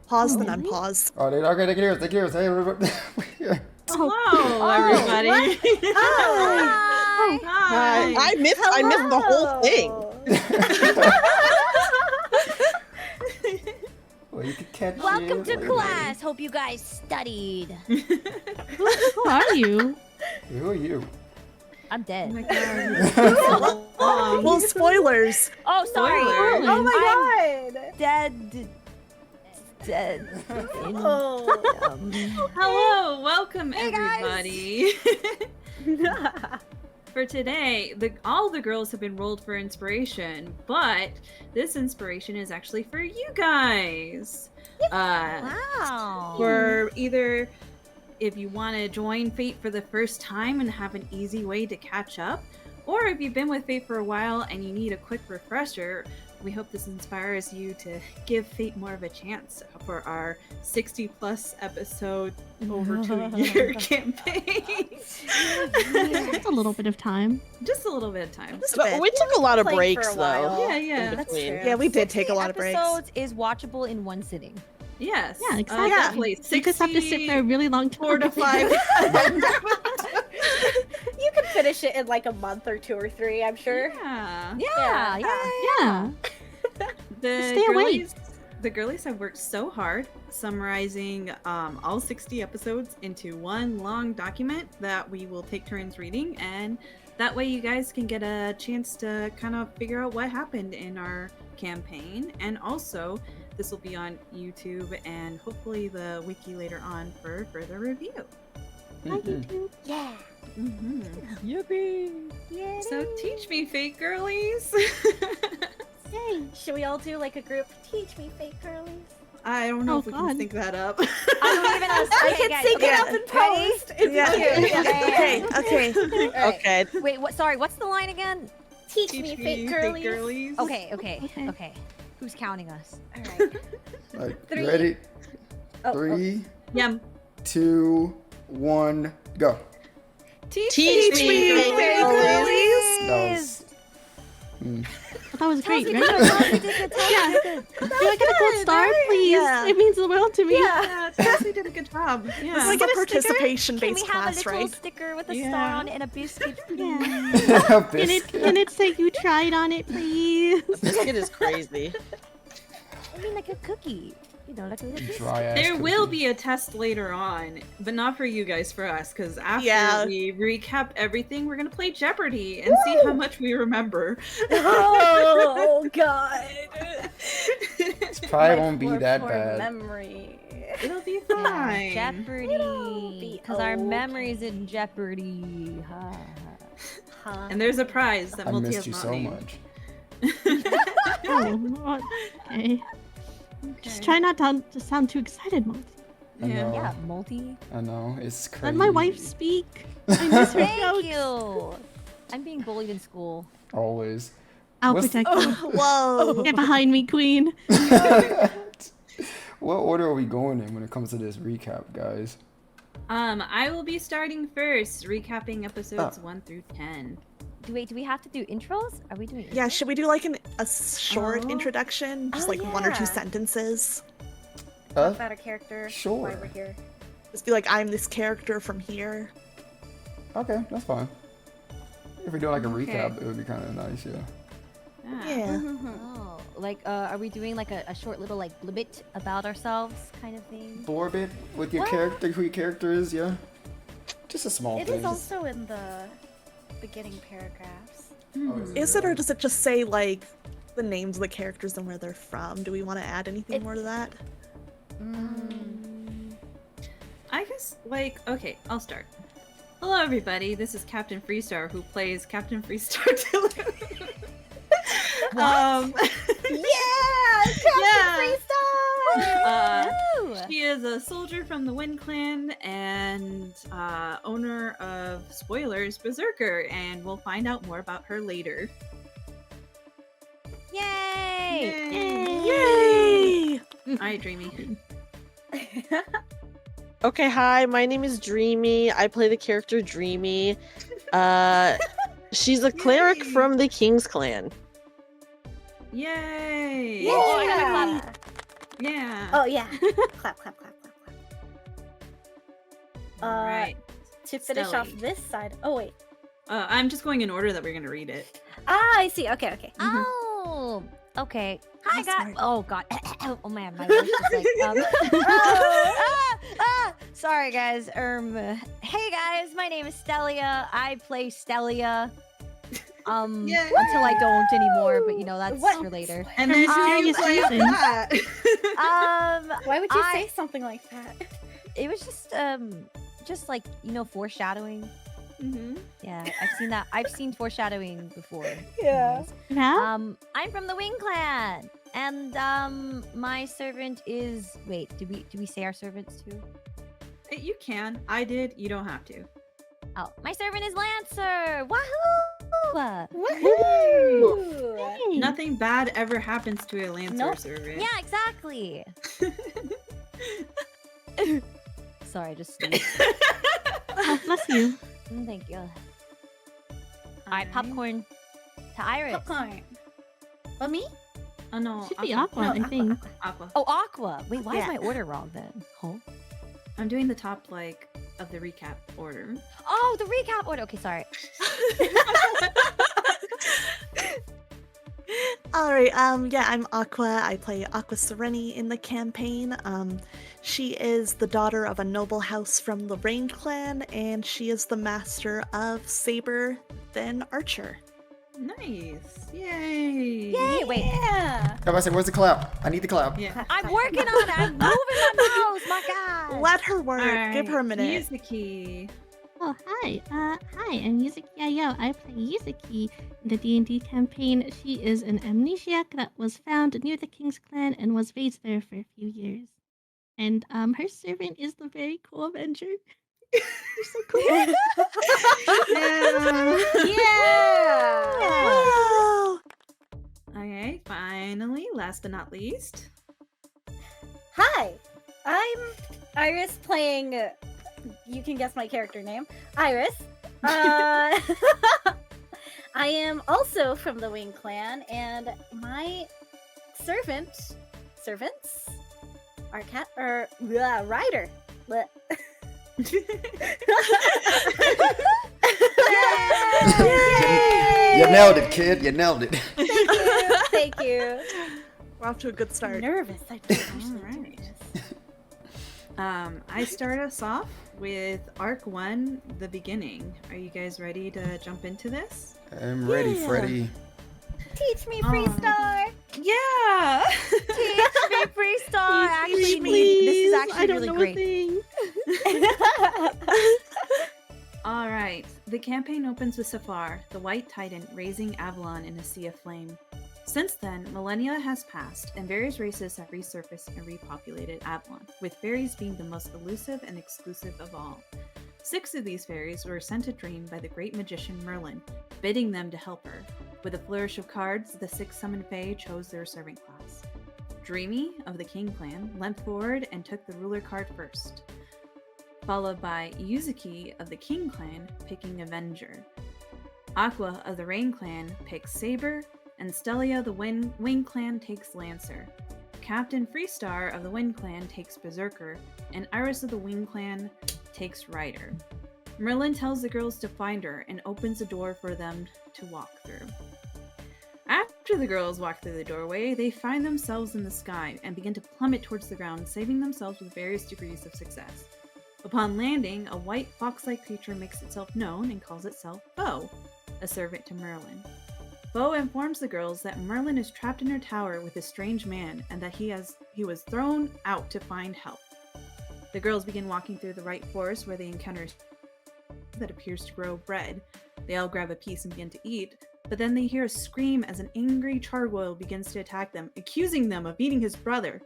Pause, then unpause. Oh, okay, they can hear us. They can hear us. Hey, everybody. Hello, everybody. Hi. Hi. I missed the whole thing. Well, you can catch Welcome it to later. class. Hope you guys studied. Who are you? Who are you? I'm dead. Oh my God. Well, spoilers. Oh, sorry. Spoilers. Oh my god. Dead. Hello, welcome Hey, guys. everybody. For today, all the girls have been rolled for inspiration, but this inspiration is actually for you guys. Wow. For either if you want to join Fate for the first time and have an easy way to catch up, or if you've been with Fate for a while and you need a quick refresher, we hope this inspires you to give Fate more of a chance for our 60+ episode over 2-year campaign. That's a little bit of time. Just a little bit of time. But we took a lot of Played breaks, for a while. though. Yeah. That's between. true. Yeah, we did take a lot of breaks. Episodes is watchable in one sitting. Yes. Yeah, exactly. Definitely. You just have to sit for a really long time. 4 to 5. You can finish it in like a month or 2 or 3, I'm sure. Yeah. Yeah. Stay awake. The girlies have worked so hard summarizing all 60 episodes into one long document that we will take turns reading, and that way you guys can get a chance to kind of figure out what happened in our campaign. And also, this will be on YouTube and hopefully the wiki later on for further review. Yeah. Yippee! Yeah. So teach me, Fate girlies. Yay. Should we all do like a group? Teach me, fake girlies. I don't know Oh, if we God. can sync that up. I don't even know. I Okay, can guys, sync okay. it up in post. It's Yeah. cute. Okay. All right. Okay. Wait, what? Sorry, what's the line again? Teach me, fake girlies. Okay. Who's counting us? All right. Like, 3. ready? Oh, 3, Yeah. 2, 1, go. Teach me, fake fake girlies. That was. That was great, You right? did good. Yeah. Do I get a gold star, please? Yeah. It means the world to me. Yeah, Chelsea did a good job. This Yeah. is like a participation-based Can we have class, a little right? sticker with a Yeah. star on it and a biscuit? Yeah. Biscuit. Can it say you tried on it, please? Biscuit is crazy. I mean, like a cookie. You know, like a little biscuit. Dry ass There will cookie. be a test later on, but not for you guys, for us, because after Yeah. we recap everything, we're gonna play Jeopardy and see how much we remember. Oh God. Probably won't be that For bad. memory. It'll be Yeah, fine. Jeopardy. It'll be Because our okay. memory's in jeopardy. Huh. And there's a prize that I Multi missed has you not so named. much. Oh, okay. Just try not to sound too excited, Monty. I Yeah. know. Yeah, multi. I know. It's crazy. Let my wife speak. I miss her Thank jokes. you. I'm being bullied in school. Always. I'll What's- protect you. Whoa. Get behind me, queen. What order are we going in when it comes to this recap, guys? I will be starting first, recapping episodes 1 through 10. Do we have to do intros? Are we doing intros? Yeah, should we do like a short Oh. introduction? Just Oh, like 1 or 2 yeah. sentences? Uh, About a character. sure. Why we're here. Just be like, I'm this character from here. Okay, that's fine. If we do like a Okay. recap, it would be kind of nice, yeah. Yeah. Oh, like, are we doing like a short little like blibbit about ourselves kind of thing? Blorbit with your What? character, who your character is, yeah. Just a small It thing. is also in the beginning paragraphs. Is it, or does it just say like the names of the characters and where they're from? Do we want to add anything more to that? I guess, like, okay, I'll start. Hello, everybody. This is CaptainFreestar, who plays CaptainFreestar. Yeah! Uh, Woo! She is a soldier from the Wind Clan and owner of, spoilers, Berserker, and we'll find out more about her later. Yay! Yay! Alright, Dreamy. Okay, hi, my name is Dreamy. I play the character Dreamy. She's a cleric Yay. from the King's Clan. Yay! Oh, I gotta clap. Yeah. Oh yeah. Clap, clap, clap, clap, clap. All right. To finish off Stelly. this side. Oh wait. I'm just going in order that we're gonna read it. Ah, I see. Okay, okay. Oh, okay. Hi, Oh, guys. sorry. Oh, God. Oh, man. My voice is like, sorry, guys. Hey, guys. My name is Stelia. I play Stelia. Yay. Until I don't anymore, but, that's What? for later. And then mysterious she plays reason. that. Why would you I- say something like that? It was just like, foreshadowing. Mhm. Yeah, I've seen that. I've seen foreshadowing before. Yeah. Yeah. I'm from the Wing Clan, and my servant is. Wait, do we say our servants too? You can. I did. You don't have to. Oh, my servant is Lancer. Wahoo! Woohoo! Hey. Nothing bad ever happens to a Lancer Nope. servant. Yeah, exactly. Sorry, I just sneezed. Oh, bless you. Thank you. All right, popcorn to Iris. Popcorn. What, me? Oh no. Should be Aqua. Aqua, I Aqua, think. Aqua. Aqua. Oh, Aqua. Wait, why is Yeah. my order wrong then? Huh? I'm doing the top of the recap order. Oh, the recap order. Okay, sorry. Alright, yeah, I'm Aqua. I play Aqua Syreni in the campaign. She is the daughter of a noble house from the Rain clan, and she is the master of Saber, then Archer. Nice. Yay. Yay! Wait, Yeah. I said, where's the clap? I need the clap. Yeah. I'm working on it. I'm moving my mouse. My God. Let her work. Give her a minute. Yuzuki. Oh, hi. Hi, I'm Yuzuki Io. I play Yuzuki in the D&D campaign. She is an amnesiac that was found near the King's Clan and was raised there for a few years. And her servant is the very cool Avenger. You're so cool. Yeah. Yeah. Wow. Okay, finally, last but not least. Hi, I'm Iris playing. You can guess my character name, Iris. I am also from the Wing Clan, and my servants are Ryder. Bleh. You nailed it, kid. You nailed it. Thank you. Thank you. We're off to a good I'm start. nervous. I don't usually do Alright. this. I start us off with Arc 1, the beginning. Are you guys ready to jump into this? I'm ready, Yeah. Freddy. Teach me, Freestar. Yeah! Teach me, Freestar. Actually, Teach me, this is please. actually I don't really know great. a thing. Alright, the campaign opens with Safar, the White Titan, raising Avalon in a sea of flame. Since then, millennia has passed, and various races have resurfaced and repopulated Avalon, with fairies being the most elusive and exclusive of all. 6 of these fairies were sent to Dream by the great magician Merlin, bidding them to help her. With a flourish of cards, the 6 summoned fae chose their servant class. Dreamy, of the King clan, leapt forward and took the ruler card first, followed by Yuzuki of the King clan picking Avenger. Aqua of the Rain clan picks Saber, and Stelia of the Wing clan takes Lancer. CaptainFreestar of the Wind clan takes Berserker, and Iris of the Wing clan takes Rider. Merlin tells the girls to find her and opens a door for them to walk through. After the girls walk through the doorway, they find themselves in the sky and begin to plummet towards the ground, saving themselves with various degrees of success. Upon landing, a white fox-like creature makes itself known and calls itself Bo, a servant to Merlin. Bo informs the girls that Merlin is trapped in her tower with a strange man and that he was thrown out to find help. The girls begin walking through the right forest where they encounter that appears to grow bread. They all grab a piece and begin to eat, but then they hear a scream as an angry Chargoyle begins to attack them, accusing them of eating his brother.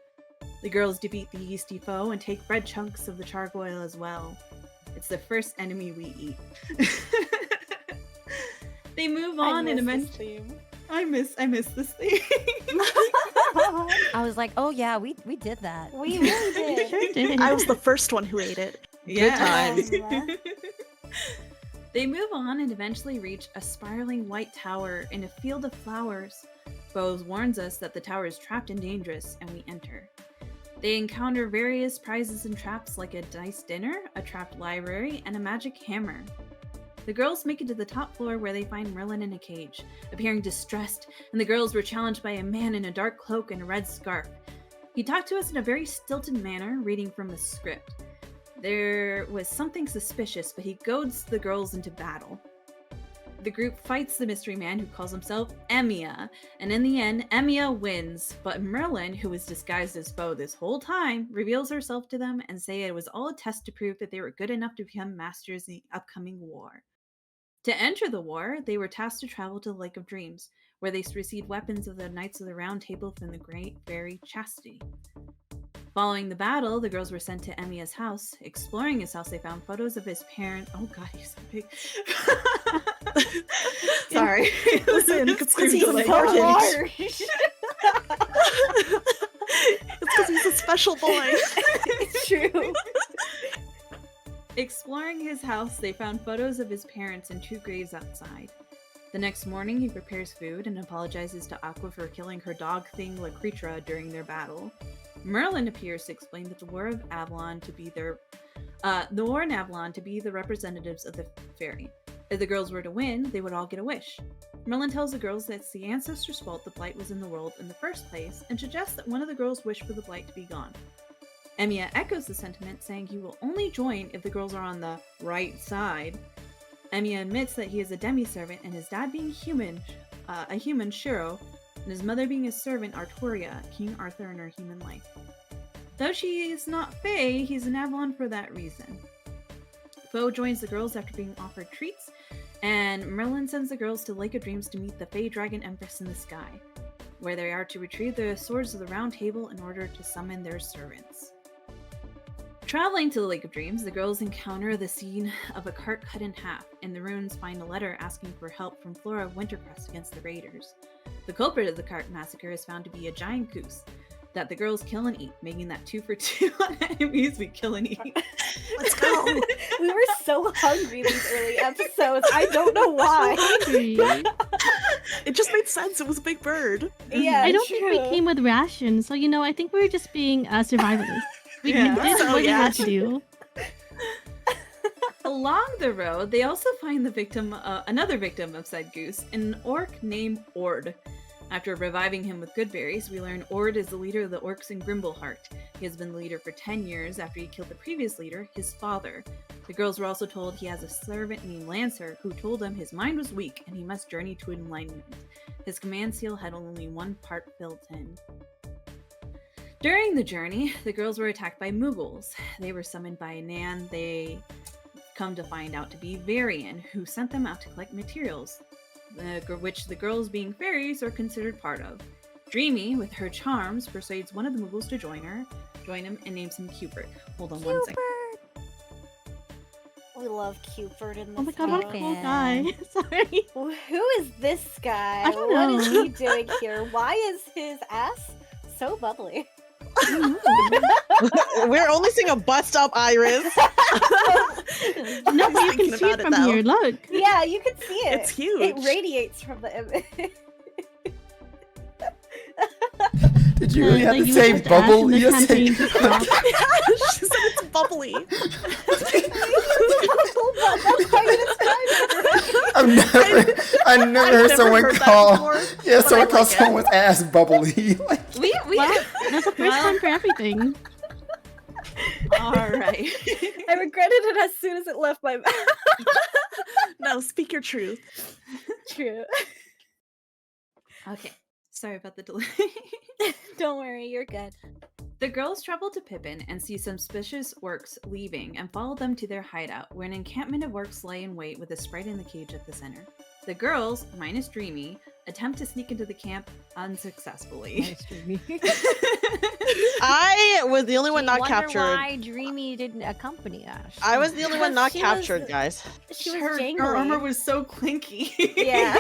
The girls defeat the yeasty foe and take bread chunks of the Chargoyle as well. It's the first enemy we eat. They move on and eventually. I miss this thing. I was like, oh yeah, we did that. We really did. Sure did. I was the first one who ate it. Yeah. times. They move on and eventually reach a spiraling white tower in a field of flowers. Bose warns us that the tower is trapped and dangerous, and we enter. They encounter various prizes and traps like a dice dinner, a trapped library, and a magic hammer. The girls make it to the top floor where they find Merlin in a cage, appearing distressed, and the girls were challenged by a man in a dark cloak and a red scarf. He talked to us in a very stilted manner, reading from a script. There was something suspicious, but he goads the girls into battle. The group fights the mystery man who calls himself Emiya, and in the end, Emiya wins, but Merlin, who was disguised as foe this whole time, reveals herself to them and say it was all a test to prove that they were good enough to become masters in the upcoming war. To enter the war, they were tasked to travel to the Lake of Dreams, where they received weapons of the Knights of the Round Table from the great fairy Chastity. Following the battle, the girls were sent to Emiya's house. Exploring his house, they found photos of his parents. Oh god, he's so big. Sorry. Listen, because he's so harsh. It's because he's a special boy. It's true. Exploring his house, they found photos of his parents and 2 graves outside. The next morning, he prepares food and apologizes to Aqua for killing her dog thing Lacritra during their battle. Merlin appears to explain that the War in Avalon to be the representatives of the fairy. If the girls were to win, they would all get a wish. Merlin tells the girls that it's the ancestors' fault the blight was in the world in the first place, and suggests that one of the girls wish for the blight to be gone. Emiya echoes the sentiment, saying he will only join if the girls are on the right side. Emiya admits that he is a demi-servant, and his dad being a human Shiro, and his mother being a servant Arturia, King Arthur in her human life. Though she is not Fae, he's an Avalon for that reason. Foe joins the girls after being offered treats, and Merlin sends the girls to Lake of Dreams to meet the Fae Dragon Empress in the sky, where they are to retrieve the swords of the Round Table in order to summon their servants. Traveling to the Lake of Dreams, the girls encounter the scene of a cart cut in half. In the ruins, find a letter asking for help from Flora of Wintercrest against the raiders. The culprit of the cart massacre is found to be a giant goose that the girls kill and eat, making that 2 for 2 on enemies we kill and eat. Let's go. We were so hungry these early episodes. I don't know why. It just made sense. It was a big bird. Yeah, I don't think we came with rations, so I think we were just being survivalists. We did what we had to do. Along the road, they also find another victim of said goose, an orc named Ord. After reviving him with good berries, we learn Ord is the leader of the orcs in Grimbleheart. He has been the leader for 10 years after he killed the previous leader, his father. The girls were also told he has a servant named Lancer who told him his mind was weak and he must journey to enlightenment. His command seal had only 1 part filled in. During the journey, the girls were attacked by Muggles. They were summoned by a Nan they come to find out to be Varian, who sent them out to collect materials, which the girls, being fairies, are considered part of. Dreamy, with her charms, persuades one of the Muggles to join him, and names him Cupid. Hold on 1 second. We love Cupid in this. Oh my god, what a cool guy. Sorry. Who is this guy? I don't know. What is he doing here? Why is his ass so bubbly? We're only seeing a bust up Iris. No, but you can see it from here. Look. Yeah, you can see it. It's huge. It radiates from the image. Did you really have to you say just bubble? asked in the You say campaign to stop. She said it's bubbly. I've never heard someone heard that call. before, Yeah, but someone I call like it. someone's ass bubbly. Like, We That's the first time for everything. all right. I regretted it as soon as it left my mouth. No, speak your truth. True. Okay, sorry about the delay. Don't worry, you're good. The girls travel to Pippin and see some suspicious orcs leaving and follow them to their hideout, where an encampment of orcs lay in wait with a sprite in the cage at the center. The girls, minus Dreamy, attempt to sneak into the camp unsuccessfully. I was the only one not Wonder captured. why Dreamy didn't accompany us. I was the only one not She was- captured, guys. She was Her jangly. armor was so clinky. Yeah.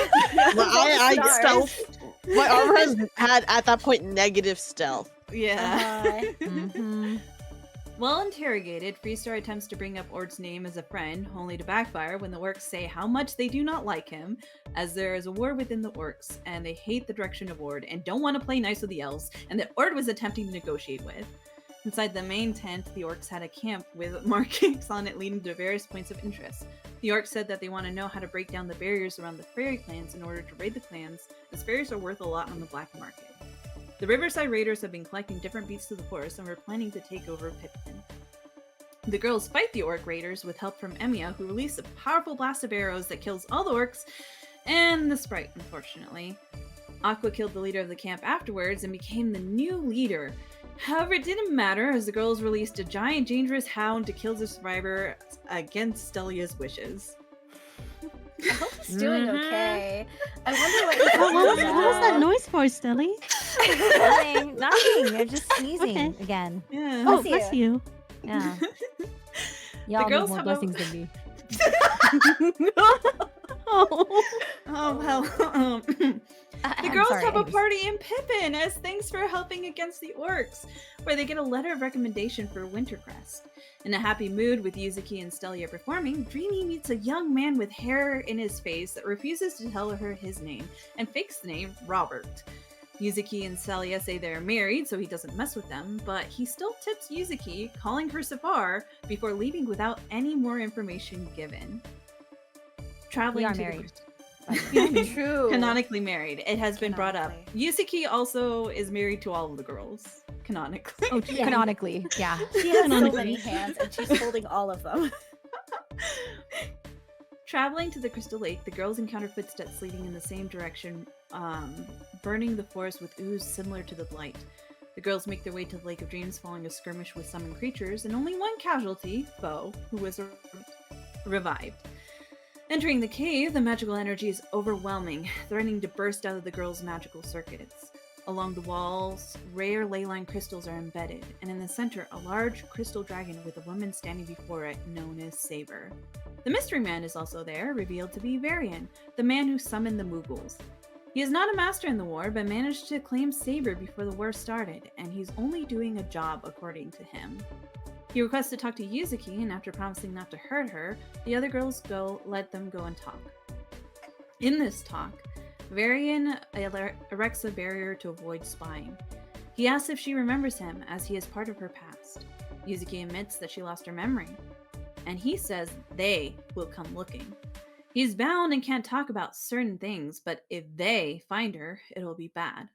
Well, I Stars. stealth. My armor had at that point negative stealth. Yeah. Mhm. While interrogated, Freestar attempts to bring up Ord's name as a friend, only to backfire when the orcs say how much they do not like him, as there is a war within the orcs, and they hate the direction of Ord, and don't want to play nice with the elves, and that Ord was attempting to negotiate with. Inside the main tent, the orcs had a camp with markings on it leading to various points of interest. The orcs said that they want to know how to break down the barriers around the fairy clans in order to raid the clans, as fairies are worth a lot on the black market. The Riverside Raiders have been collecting different beasts of the forest and were planning to take over Pippin. The girls fight the orc raiders with help from Emiya, who released a powerful blast of arrows that kills all the orcs, and the sprite, unfortunately. Aqua killed the leader of the camp afterwards and became the new leader. However, it didn't matter, as the girls released a giant dangerous hound to kill the survivor against Stelia's wishes. I hope he's doing okay. I wonder what he's What was that noise for, Stelly? Nothing. Nothing. You're just sneezing Okay. again. Yeah. Oh, Bless bless you. you. Yeah. Y'all need girls more have blessings than me. Oh. Oh, hell. The I'm girls sorry, have a Avis. party in Pippin as thanks for helping against the orcs, where they get a letter of recommendation for Wintercrest. In a happy mood with Yuzuki and Stelia performing, Dreamy meets a young man with hair in his face that refuses to tell her his name and fakes the name Robert. Yuzuki and Stelia say they're married, so he doesn't mess with them, but he still tips Yuzuki, calling her Safar, before leaving without any more information given. Traveling We are to the married. True. Canonically married. It has been brought up. Canonically. Yuzuki also is married to all of the girls. Canonically. Oh, Yeah. canonically, yeah. She has so Canonically. many hands, and she's holding all of them. Traveling to the Crystal Lake, the girls encounter footsteps leading in the same direction, burning the forest with ooze similar to the Blight. The girls make their way to the Lake of Dreams following a skirmish with summoned creatures, and only one casualty, Bo, who was revived. Entering the cave, the magical energy is overwhelming, threatening to burst out of the girls' magical circuits. Along the walls, rare ley-line crystals are embedded, and in the center, a large crystal dragon with a woman standing before it, known as Saber. The mystery man is also there, revealed to be Varian, the man who summoned the Moogles. He is not a master in the war, but managed to claim Saber before the war started, and he's only doing a job according to him. He requests to talk to Yuzuki, and after promising not to hurt her, the other girls let them go and talk. In this talk, Varian erects a barrier to avoid spying. He asks if she remembers him, as he is part of her past. Yuzuki admits that she lost her memory, and he says they will come looking. He's bound and can't talk about certain things, but if they find her, it'll be bad.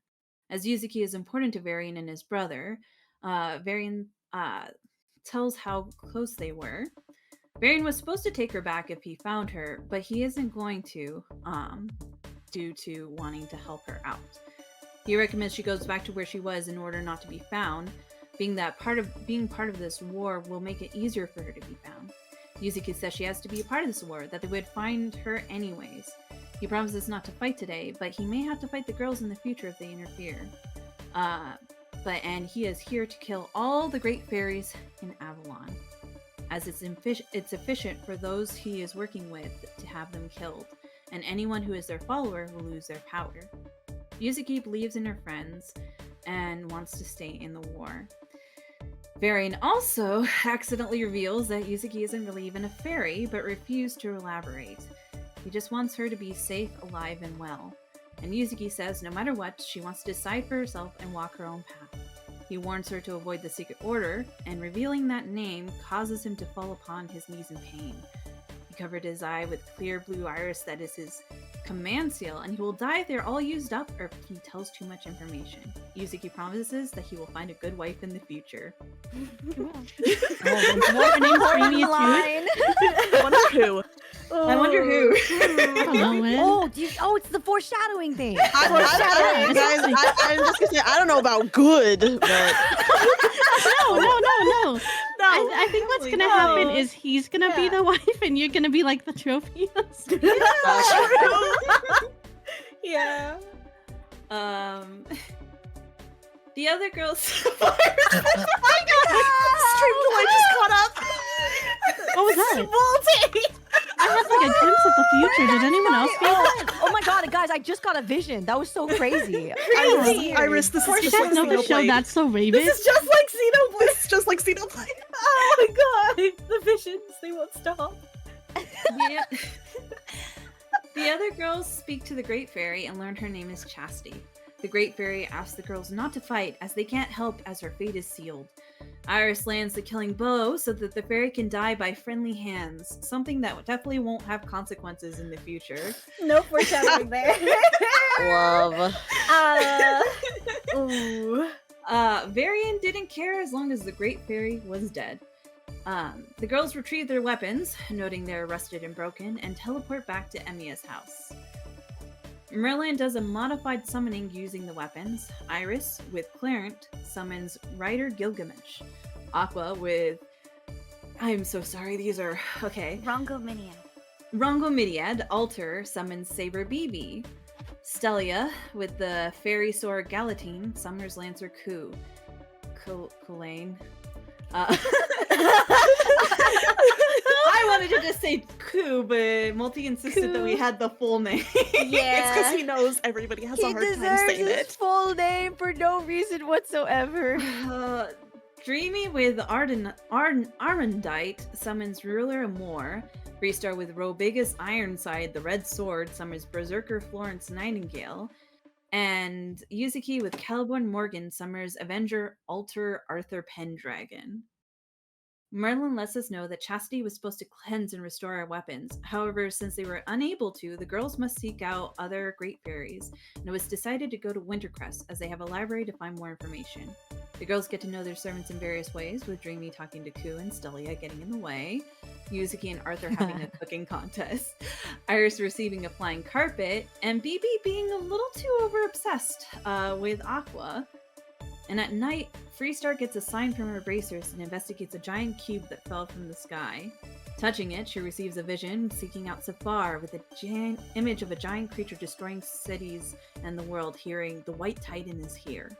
As Yuzuki is important to Varian and his brother, Varian tells how close they were. Varian was supposed to take her back if he found her, but he isn't going to, due to wanting to help her out. He recommends she goes back to where she was in order not to be found, being part of this war will make it easier for her to be found. Yuzuki says she has to be a part of this war, that they would find her anyways. He promises not to fight today, but he may have to fight the girls in the future if they interfere. And he is here to kill all the great fairies in Avalon, as it's efficient for those he is working with to have them killed, and anyone who is their follower will lose their power. Yuzuki believes in her friends and wants to stay in the war. Varian also accidentally reveals that Yuzuki isn't really even a fairy, but refused to elaborate. He just wants her to be safe, alive, and well. And Yuzuki says no matter what, she wants to decide for herself and walk her own path. He warns her to avoid the Secret Order, and revealing that name causes him to fall upon his knees in pain. He covered his eye with clear blue iris that is his command seal, and he will die if they're all used up or if he tells too much information. Yuzuki promises that he will find a good wife in the future. Her name's DreamyEtude. Line. I wonder who. I wonder who. Hello, Ed. Oh, it's the foreshadowing thing. I'm just gonna say, I don't know about good, but No. No, I think what's gonna happen is he's gonna be the wife and you're gonna be like the trophy. Yeah. The other girls. Stream delay just caught up. What was that? Voltage. I had like a glimpse of the future. Did anyone else feel that? Oh my god, guys, I just got a vision. That was so crazy. Iris, this is You just guys know the show Xenoblade. That's So Raven? This is just like Xenoblade. It's just like Xenoblade. Oh my god. The visions, they won't stop. Yeah. The other girls speak to the Great Fairy and learn her name is Chastity. The Great Fairy asks the girls not to fight as they can't help as her fate is sealed. Iris lands the killing blow so that the fairy can die by friendly hands, something that definitely won't have consequences in the future. No foreshadowing there. Love. Ooh. Varian didn't care as long as the Great Fairy was dead. The girls retrieve their weapons, noting they're rusted and broken, and teleport back to Emiya's house. Merlin does a modified summoning using the weapons. Iris, with Clarent, summons Rider Gilgamesh. Aqua with... I'm so sorry, these are... Okay. Rongo-Myriad, Alter, summons Saber BB. Stelia, with the Fairy Sword Galatine, summons Lancer Ku. Kulain. I wanted to just say Ku, but Multi insisted that we had the full name. Yeah. It's because he knows everybody has a hard time saying it. full name for no reason whatsoever. Dreamy with Armandite summons Ruler Amor. Freestar with Robigus Ironside, the Red Sword, summons Berserker Florence Nightingale. And Yuzuki with Caliborn Morgan summons Avenger Alter Arthur Pendragon. Merlin lets us know that Chastity was supposed to cleanse and restore our weapons. However, since they were unable to, the girls must seek out other great fairies, and it was decided to go to Wintercrest, as they have a library to find more information. The girls get to know their servants in various ways, with Dreamy talking to Ku and Stelia getting in the way, Yuzuki and Arthur having a cooking contest, Iris receiving a flying carpet, and BB being a little too over-obsessed with Aqua. And at night, Freestar gets a sign from her bracers and investigates a giant cube that fell from the sky. Touching it, she receives a vision, seeking out Safar with a giant image of a giant creature destroying cities and the world, hearing, "The White Titan is here."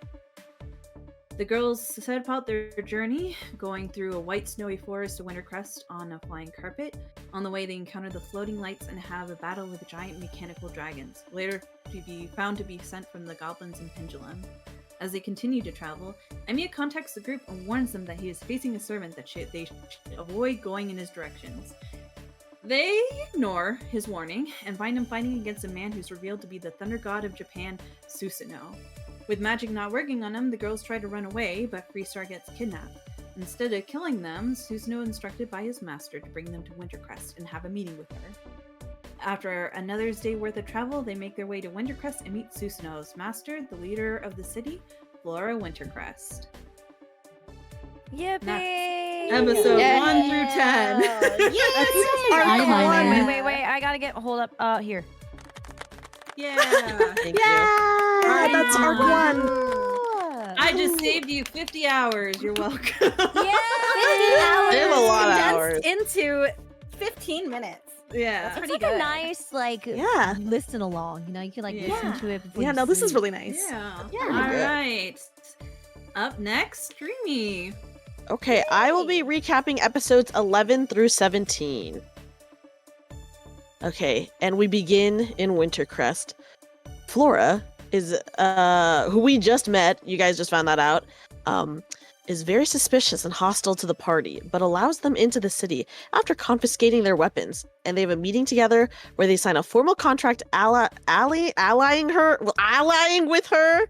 The girls set about their journey, going through a white snowy forest to Wintercrest on a flying carpet. On the way, they encounter the floating lights and have a battle with giant mechanical dragons, later to be found to be sent from the goblins and Pendulum. As they continue to travel, Emiya contacts the group and warns them that he is facing a servant that they should avoid going in his directions. They ignore his warning and find him fighting against a man who's revealed to be the thunder god of Japan, Susanoo. With magic not working on him, the girls try to run away, but Freestar gets kidnapped. Instead of killing them, Susanoo is instructed by his master to bring them to Wintercrest and have a meeting with her. After another day's worth of travel, they make their way to Wintercrest and meet Susanoo's master, the leader of the city, Flora Wintercrest. Yippee! Episode 1 through 10. Wait, I gotta hold up, here. Yeah. Thank you. Yeah, that's arc 1. I just saved you 50 hours. You're welcome. Yeah, 50 hours. They have a lot of condensed hours. into 15 minutes. Yeah. That's It's pretty like good. a nice, Yeah. listen along. You know, you can Yeah. listen to it before Yeah, you no, this is sleep. really nice. Yeah. Yeah. All right. Up next, Dreamy. Okay, I will be recapping episodes 11 through 17. Okay, and we begin in Wintercrest. Flora is, who we just met, you guys just found that out, is very suspicious and hostile to the party, but allows them into the city after confiscating their weapons. And they have a meeting together where they sign a formal contract allying with her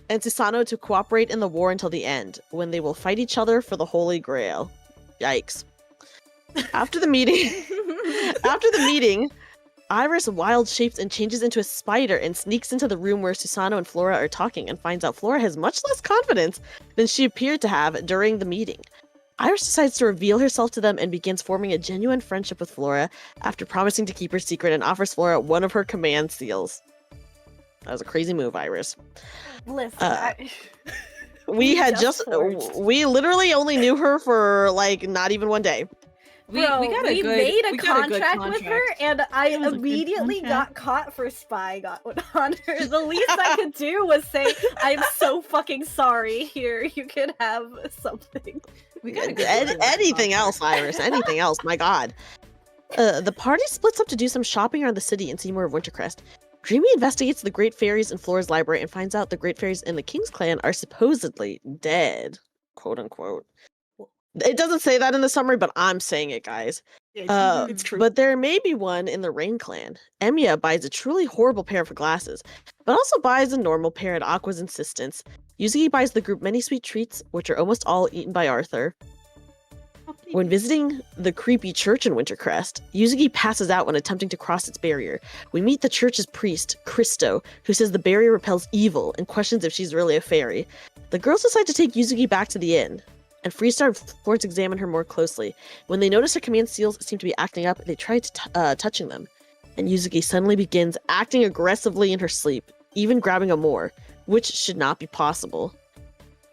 and Susanoo to cooperate in the war until the end, when they will fight each other for the Holy Grail. Yikes. After the meeting, Iris wild shapes and changes into a spider and sneaks into the room where Susanoo and Flora are talking and finds out Flora has much less confidence than she appeared to have during the meeting. Iris decides to reveal herself to them and begins forming a genuine friendship with Flora after promising to keep her secret and offers Flora one of her command seals. That was a crazy move, Iris. Listen, We had just forged. we literally only knew her for like not even one day. We Bro, made a good contract with her, and I That was a good immediately got contract. caught for spying on her. The least I could do was say, "I'm so fucking sorry. Here, you can have something." We got a good Anything else, Iris? Anything else? My God. The party splits up to do some shopping around the city and see more of Wintercrest. Dreamy investigates the Great Fairies in Flora's library and finds out the Great Fairies in the King's Clan are supposedly dead, quote unquote. It doesn't say that in the summary, but I'm saying it, guys. Yeah, it's true. But there may be one in the Rain Clan. Emiya buys a truly horrible pair of glasses, but also buys a normal pair at Aqua's insistence. Yuzuki buys the group many sweet treats, which are almost all eaten by Arthur. When visiting the creepy church in Wintercrest, Yuzuki passes out when attempting to cross its barrier. We meet the church's priest, Christo, who says the barrier repels evil and questions if she's really a fairy. The girls decide to take Yuzuki back to the inn, and Freestar and Florence examine her more closely. When they notice her command seals seem to be acting up, they try touching them. And Yuzuki suddenly begins acting aggressively in her sleep, even grabbing a Moor, which should not be possible.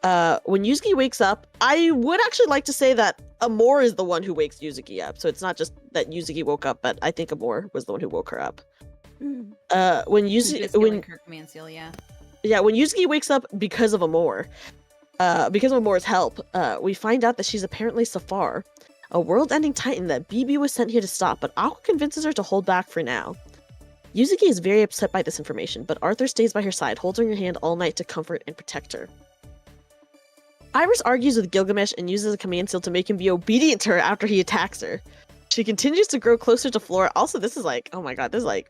When Yuzuki wakes up, I would actually like to say that Amor is the one who wakes Yuzuki up. So it's not just that Yuzuki woke up, but I think Amor was the one who woke her up. When When Yuzuki, her command seal, yeah. when Yuzuki wakes up because of Amor, because of Amor's help, we find out that she's apparently Safar, a world-ending titan that BB was sent here to stop, but Aqua convinces her to hold back for now. Yuzuki is very upset by this information, but Arthur stays by her side, holding her hand all night to comfort and protect her. Iris argues with Gilgamesh and uses a command seal to make him be obedient to her after he attacks her. She continues to grow closer to Flora. Also, this is like, oh my god, this is like...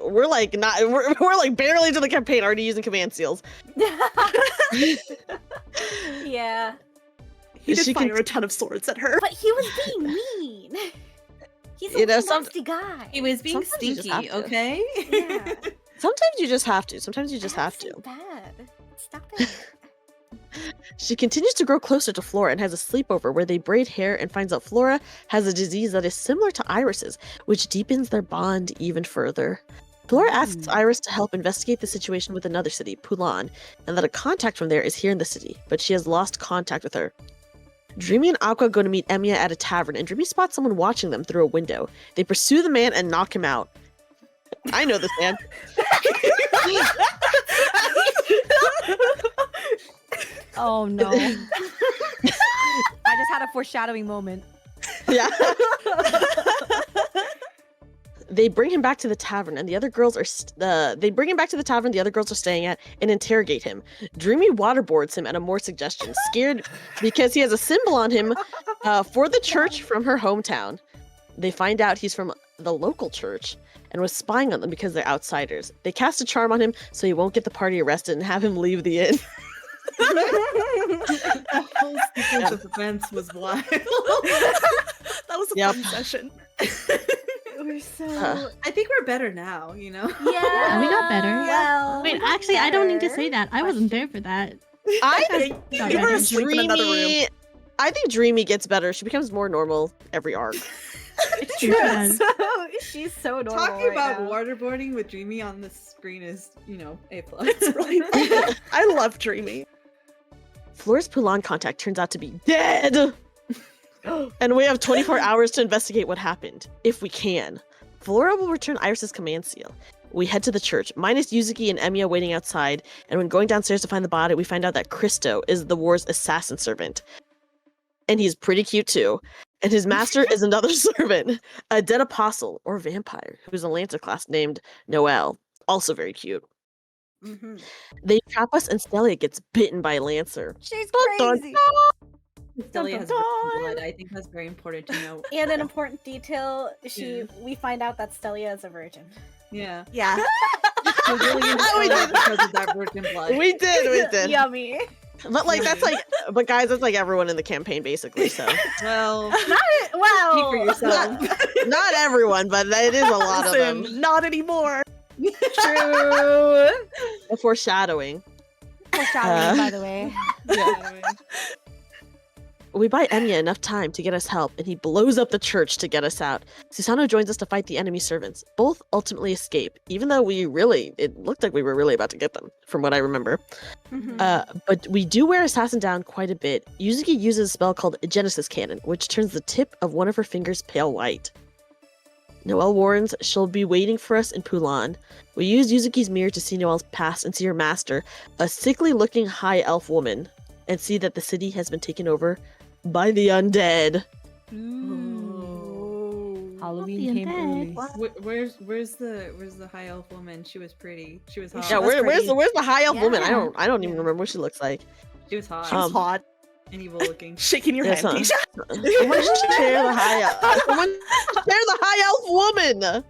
We're like barely into the campaign, already using command seals. Yeah. He did She fire can- a ton of swords at her. But he was being mean. He's a You know, nasty guy. He was being Sometimes you just stinky, have to. okay? Yeah. Sometimes you just have to. Sometimes you just have That's to. bad. Stop it. She continues to grow closer to Flora and has a sleepover where they braid hair and finds out Flora has a disease that is similar to Iris's, which deepens their bond even further. Flora asks Iris to help investigate the situation with another city, Pulan, and that a contact from there is here in the city, but she has lost contact with her. Dreamy and Aqua go to meet Emiya at a tavern, and Dreamy spots someone watching them through a window. They pursue the man and knock him out. I know this man. Oh no. I just had a foreshadowing moment. Yeah. They bring him back to the tavern, and the other girls are staying at and interrogate him. Dreamy waterboards him at a more suggestion, scared because he has a symbol on him for the church from her hometown. They find out he's from the local church and was spying on them because they're outsiders. They cast a charm on him so he won't get the party arrested and have him leave the inn. That whole sequence of events was wild. That was a Yep. fun session. We're so. I think we're better now, you know? Yeah. we got better. Well, Wait, we got actually, I don't need to better. say that. I wasn't there for that. I Yeah, Got you were better. asleep in another room. Dreamy. I think Dreamy gets better. She becomes more normal every arc. It's true. Yes. She's so normal. Talking right about now. waterboarding with Dreamy on the screen is, A+. It's really I love Dreamy. Flora's Pulan contact turns out to be dead! And we have 24 hours to investigate what happened, if we can. Flora will return Iris's command seal. We head to the church, minus Yuzuki and Emiya waiting outside, and when going downstairs to find the body, we find out that Christo is the war's assassin servant. And he's pretty cute too. And his master is another servant, a dead apostle, or vampire, who's a Lancer class named Noel, also very cute. Mhm. They trap us and Stelia gets bitten by a Lancer. She's Dun, dun, crazy. Stelia has dun, virgin dun. blood. I think that's very important to know. And an important detail: Yeah. we find out that Stelia is a virgin. Yeah. Yeah. We're really into We Stelia did. because of that virgin blood. We did. Yummy. But like that's like, but guys, that's like everyone in the campaign basically. So Well, Wow. speak for yourself. not everyone, but it is a lot of them. Listen, not anymore. True. A foreshadowing. Foreshadowing, by the way. Yeah. We buy Emiya enough time to get us help, and he blows up the church to get us out. Susanoo joins us to fight the enemy servants. Both ultimately escape, even though it looked like we were really about to get them, from what I remember. But we do wear Assassin down quite a bit. Yuzuki uses a spell called Genesis Cannon, which turns the tip of one of her fingers pale white. Noelle warns she'll be waiting for us in Pulan. We use Yuzuki's mirror to see Noelle's past and see her master, a sickly-looking high elf woman, and see that the city has been taken over by the undead. Halloween came early. Where's the high elf woman? She was pretty. She was hot. Yeah, was where's pretty. the high elf woman? Yeah. I don't even remember what she looks like. She was hot. She was hot. and evil looking. Shaking your Yes, head, huh? Keisha. Someone share the high elf. Someone share the high elf woman.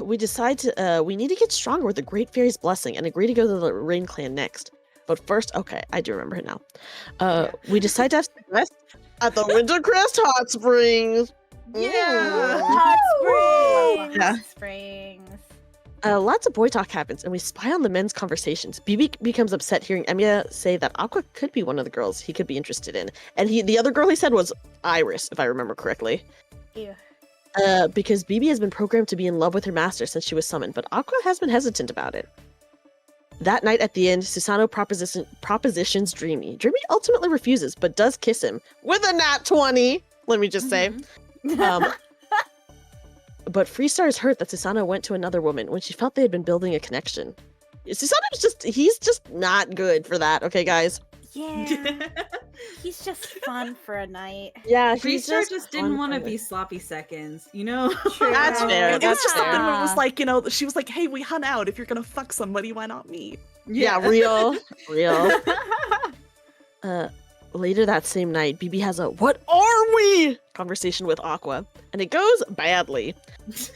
We decide to. We need to get stronger with the Great Fairy's blessing and agree to go to the Rain Clan next. But first, okay, I do remember it now. We decide to have rest at the Wintercrest Hot Springs. Yeah. Hot springs. Yeah. Hot springs. Lots of boy talk happens, and we spy on the men's conversations. BB becomes upset hearing Emiya say that Aqua could be one of the girls he could be interested in, and the other girl he said was Iris, if I remember correctly. Ew. Because BB has been programmed to be in love with her master since she was summoned, but Aqua has been hesitant about it. That night at the end, Susanoo propositions Dreamy. Dreamy ultimately refuses, but does kiss him with a nat 20. Let me just say. But Freestar is hurt that Susanoo went to another woman when she felt they had been building a connection. He's just not good for that, okay, guys? Yeah. He's just fun for a night. Yeah, he's Freestar just didn't fun want to for be it. sloppy seconds, you know? That's fair. It was That's just fair. something where it was like, she was like, hey, we hung out. If you're gonna fuck somebody, why not me? Yeah, real. Later that same night, BB has a "What are we?" conversation with Aqua, and it goes badly.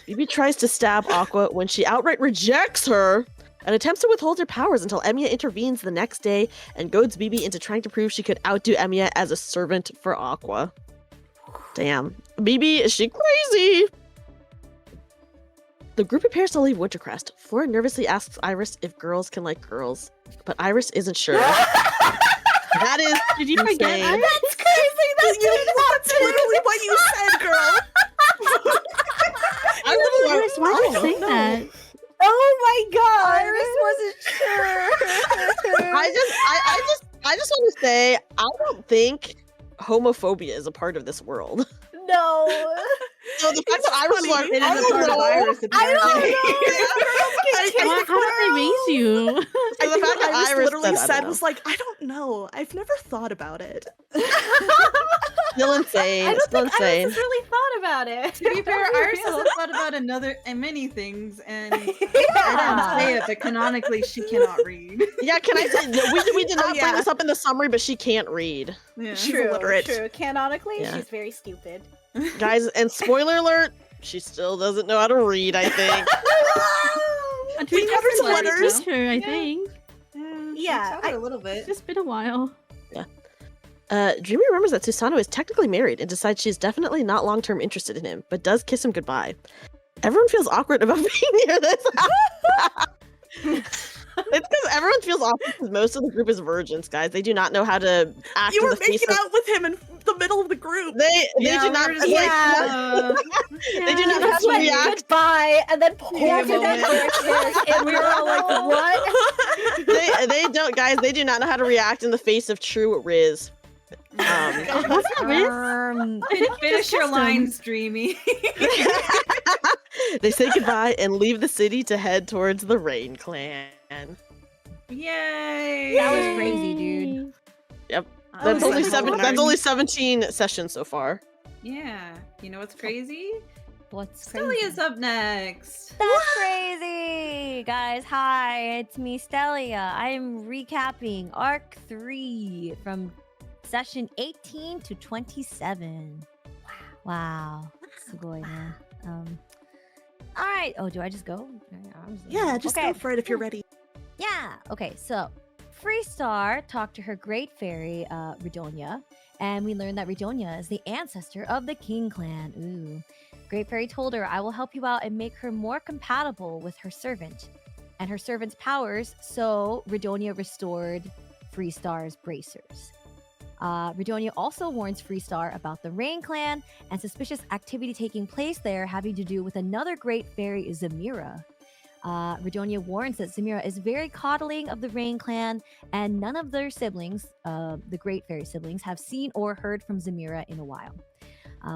BB tries to stab Aqua when she outright rejects her and attempts to withhold her powers until Emiya intervenes the next day and goads BB into trying to prove she could outdo Emiya as a servant for Aqua. Damn. BB, is she crazy? The group prepares to leave Wintercrest. Flora nervously asks Iris if girls can like girls, but Iris isn't sure. That is Did you forget? insane. Iris? That's crazy. That's literally what you said, girl. Iris, why'd you say that? Oh my god. Iris wasn't sure. I just want to say I don't think homophobia is a part of this world. No. So the fact that Iris was like, It I is a part of don't know. Iris, apparently. How did they raise you? So I the think fact what that Iris Iris literally said, I said don't was like, I don't know. I've never thought about it. Still insane. I don't Still think insane. Iris has really thought about it. To be fair, Iris hasn't thought about many things, and I didn't say it, but canonically she cannot read. Yeah, can I say we did not bring yeah. this up in the summary, but she can't read. Yeah. She's illiterate. True. Canonically, Yeah. she's very stupid. Guys, and spoiler alert, she still doesn't know how to read, I think. A We never Dreamcast saw is letters. teacher, I Yeah. think. Yeah, a little bit. It's just been a while. Dreamy remembers that Susanoo is technically married and decides she's definitely not long-term interested in him, but does kiss him goodbye. Everyone feels awkward about being near this. It's because everyone feels awkward because most of the group is virgins, guys. They do not know how to act You in were the face making of... out with him in the middle of the group. They do not... we were just like, like, They do not Yeah. have to react. Goodbye, and then pointed moment. at characters, and we were all like, "What?" They don't, guys. They do not know how to react in the face of true Riz. What's that, Riz? Finish your lines, Dreamy. They say goodbye and leave the city to head towards the Rain Clan. Yay! That was crazy, dude. Yep. That That's was only like seven. hard. That's only 17 sessions so far. Yeah. You know what's crazy? What's Stelly crazy? is up next. That's crazy! Guys, hi, it's me, Stelia. I'm recapping Arc 3 from session 18 to 27. Wow. Sugoi na. Alright. Oh, do I just go? Yeah, just Okay. go for it if you're ready. Yeah. Okay. So, Freestar talked to her great fairy, Redonia, and we learned that Redonia is the ancestor of the King Clan. Ooh. Great Fairy told her, I will help you out and make her more compatible with her servant and her servant's powers. So, Redonia restored Freestar's bracers. Redonia also warns Freestar about the Rain Clan and suspicious activity taking place there having to do with another great fairy, Zamira. Redonia warns that Zamira is very coddling of the Rain Clan, and none of their siblings, the Great Fairy siblings, have seen or heard from Zamira in a while.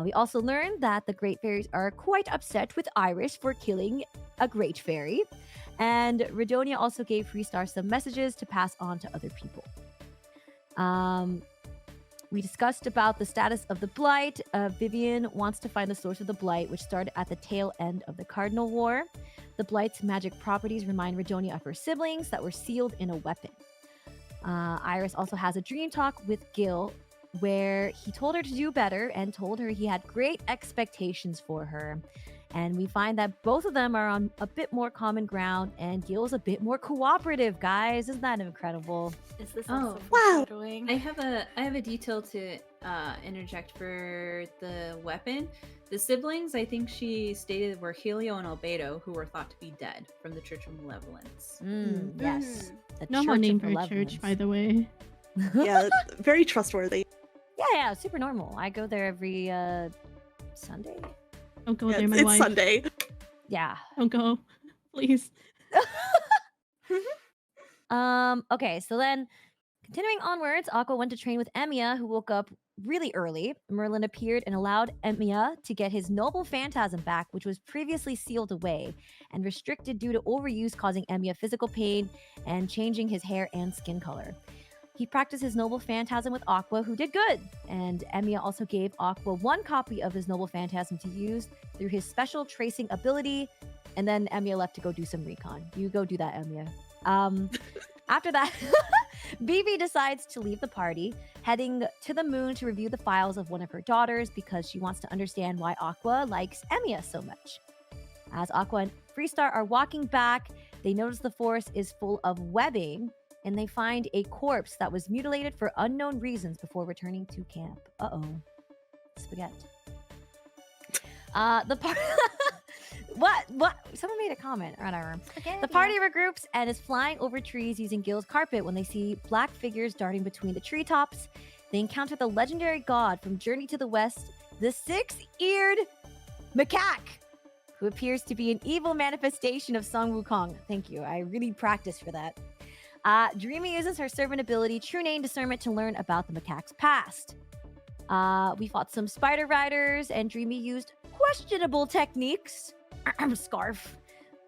We also learned that the Great Fairies are quite upset with Iris for killing a Great Fairy, and Redonia also gave Freestar some messages to pass on to other people. We discussed about the status of the Blight. Vivian wants to find the source of the Blight, which started at the tail end of the Cardinal War. The Blight's magic properties remind Redonia of her siblings that were sealed in a weapon. Iris also has a dream talk with Gil where he told her to do better and told her he had great expectations for her. And we find that both of them are on a bit more common ground, and Gil's a bit more cooperative, guys. Isn't that incredible? Is this Oh, also wow. foreshadowing? I have a detail to interject for the weapon. The siblings, I think she stated, were Helio and Albedo, who were thought to be dead from the Church of Malevolence. Yes. The Normal Church name of for a church, Malevolence. by the way. Yeah, very trustworthy. Yeah, super normal. I go there every Sunday. Don't go Yeah, there, my it's wife. Sunday. Yeah. Don't go, please. Okay, so then continuing onwards, Aqua went to train with Emiya, who woke up really early. Merlin appeared and allowed Emiya to get his noble phantasm back, which was previously sealed away and restricted due to overuse, causing Emiya physical pain and changing his hair and skin color. He practiced his noble phantasm with Aqua, who did good. And Emiya also gave Aqua one copy of his noble phantasm to use through his special tracing ability. And then Emiya left to go do some recon. You go do that, Emiya. After that, Bibi decides to leave the party, heading to the moon to review the files of one of her daughters because she wants to understand why Aqua likes Emiya so much. As Aqua and Freestar are walking back, they notice the forest is full of webbing, and they find a corpse that was mutilated for unknown reasons before returning to camp. Uh-oh. Spaghetti. What? Someone made a comment. Or whatever. The party regroups and is flying over trees using Gil's carpet when they see black figures darting between the treetops. They encounter the legendary god from Journey to the West, the six-eared macaque, who appears to be an evil manifestation of Sun Wukong. Thank you. I really practiced for that. Dreamy uses her servant ability, True Name Discernment, to learn about the macaque's past. We fought some spider riders, and Dreamy used questionable techniques, scarf,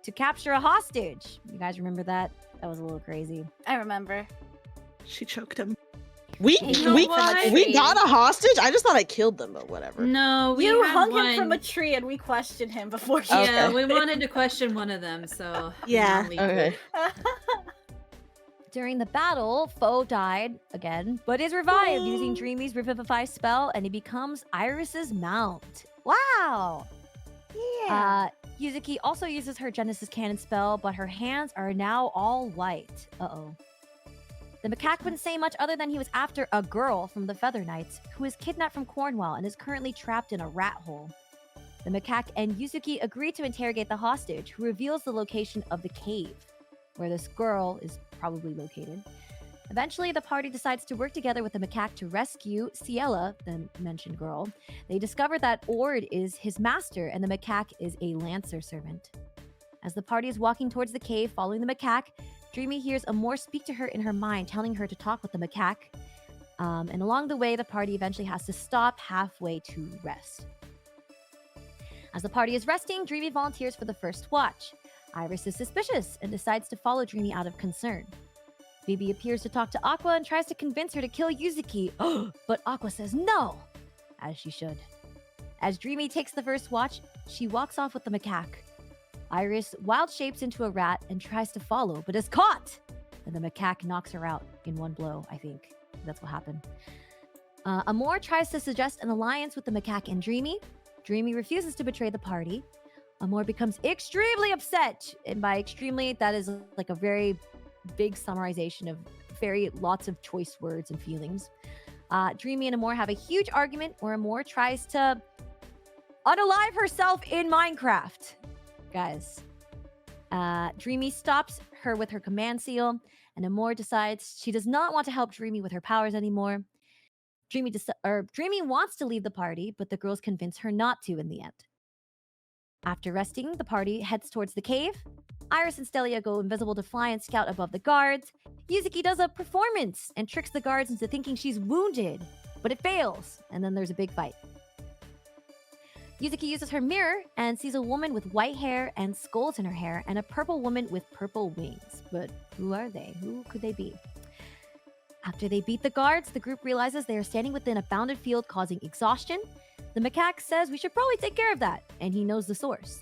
to capture a hostage. You guys remember that? That was a little crazy. I remember. She choked him. We You know we what? we got a hostage. I just thought I killed them, but whatever. No, we You had hung one. him from a tree and we questioned him before he. Yeah, Okay. we wanted to question one of them, so Yeah. we Okay. During the battle, Foe died again, but is revived using Dreamy's Revivify spell, and he becomes Iris's mount. Wow! Yuzuki also uses her Genesis Cannon spell, but her hands are now all white. Uh-oh. The macaque wouldn't say much other than he was after a girl from the Feather Knights, who is kidnapped from Cornwall and is currently trapped in a rat hole. The macaque and Yuzuki agree to interrogate the hostage, who reveals the location of the cave, where this girl is probably located. Eventually, the party decides to work together with the macaque to rescue Ciela, the mentioned girl. They discover that Ord is his master, and the macaque is a lancer servant. As the party is walking towards the cave following the macaque, Dreamy hears Amor speak to her in her mind, telling her to talk with the macaque. And along the way, the party eventually has to stop halfway to rest. As the party is resting, Dreamy volunteers for the first watch. Iris is suspicious and decides to follow Dreamy out of concern. Bibi appears to talk to Aqua and tries to convince her to kill Yuzuki, but Aqua says no, as she should. As Dreamy takes the first watch, she walks off with the macaque. Iris wild shapes into a rat and tries to follow, but is caught. And the macaque knocks her out in one blow, I think. That's what happened. Amor tries to suggest an alliance with the macaque and Dreamy. Dreamy refuses to betray the party. Amor becomes extremely upset. And by extremely, that is like a very big summarization of lots of choice words and feelings. Dreamy and Amor have a huge argument where Amor tries to unalive herself in Minecraft. Guys. Dreamy stops her with her command seal, and Amor decides she does not want to help Dreamy with her powers anymore. Dreamy wants to leave the party, but the girls convince her not to in the end. After resting, the party heads towards the cave. Iris and Stelia go invisible to fly and scout above the guards. Yuzuki does a performance and tricks the guards into thinking she's wounded, but it fails, and then there's a big fight. Yuzuki uses her mirror and sees a woman with white hair and skulls in her hair and a purple woman with purple wings. But who are they? Who could they be? After they beat the guards, the group realizes they are standing within a bounded field causing exhaustion. The macaque says we should probably take care of that, and he knows the source.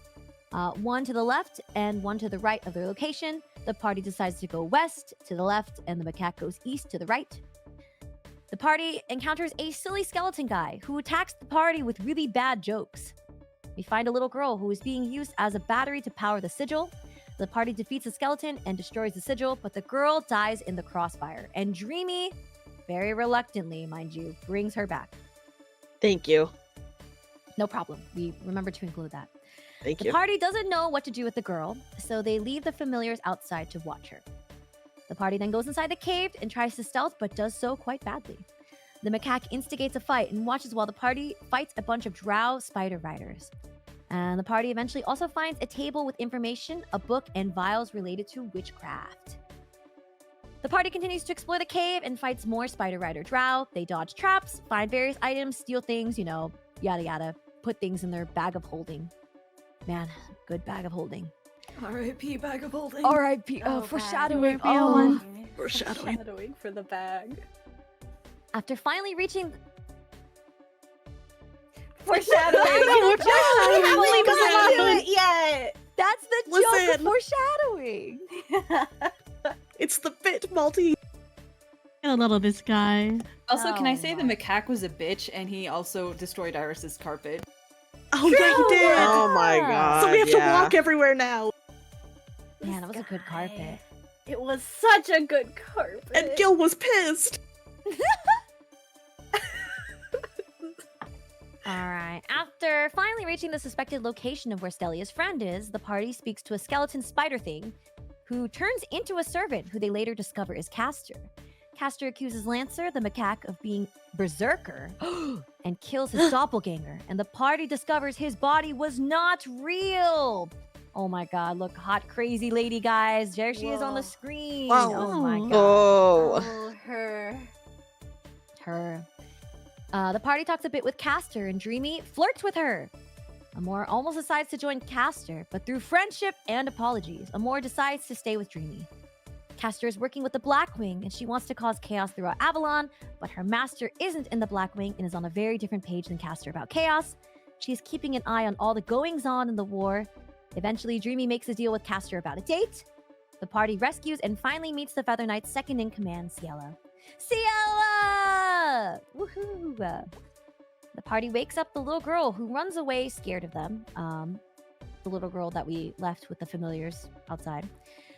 One to the left and one to the right of their location. The party decides to go west to the left, and the macaque goes east to the right. The party encounters a silly skeleton guy who attacks the party with really bad jokes. We find a little girl who is being used as a battery to power the sigil. The party defeats the skeleton and destroys the sigil, but the girl dies in the crossfire. And Dreamy, very reluctantly, mind you, brings her back. Thank you. No problem. We remember to include that. Thank The you. party doesn't know what to do with the girl, so they leave the familiars outside to watch her. The party then goes inside the cave and tries to stealth, but does so quite badly. The macaque instigates a fight and watches while the party fights a bunch of drow spider riders. And the party eventually also finds a table with information, a book, and vials related to witchcraft. The party continues to explore the cave and fights more spider rider drow. They dodge traps, find various items, steal things, yada yada, put things in their bag of holding. Man, good bag of holding. R.I.P. bag of holding. R.I.P. Oh, Foreshadowing. bag. Oh. Foreshadowing for the bag. After finally reaching... Foreshadowing. No, We haven't foreshadowing. gotten to it yet. That's the joke Listen. of foreshadowing. It's the bit multi. Kill a little this guy. Also, can I Oh say the my. macaque was a bitch and he also destroyed Iris's carpet? Oh, yeah, he did. Oh my god. So we have to yeah. walk everywhere now. Man, that was a good carpet. It was such a good carpet. And Gil was pissed. Alright, after finally reaching the suspected location of where Stelia's friend is, the party speaks to a skeleton spider thing who turns into a servant who they later discover is Castor. Castor accuses Lancer, the macaque, of being berserker and kills his doppelganger, and the party discovers his body was not real. Oh my god, look, hot crazy lady, guys. There she is on the Whoa. screen. Whoa. Oh my god. Oh. Oh, her. Her. The party talks a bit with Castor, and Dreamy flirts with her. Amor almost decides to join Castor, but through friendship and apologies, Amor decides to stay with Dreamy. Castor is working with the Blackwing, and she wants to cause chaos throughout Avalon, but her master isn't in the Blackwing and is on a very different page than Castor about chaos. She is keeping an eye on all the goings-on in the war. Eventually, Dreamy makes a deal with Castor about a date. The party rescues and finally meets the Feather Knight's second-in-command, Ciela. Ciela! Woohoo! The party wakes up the little girl who runs away scared of them. The little girl that we left with the familiars outside.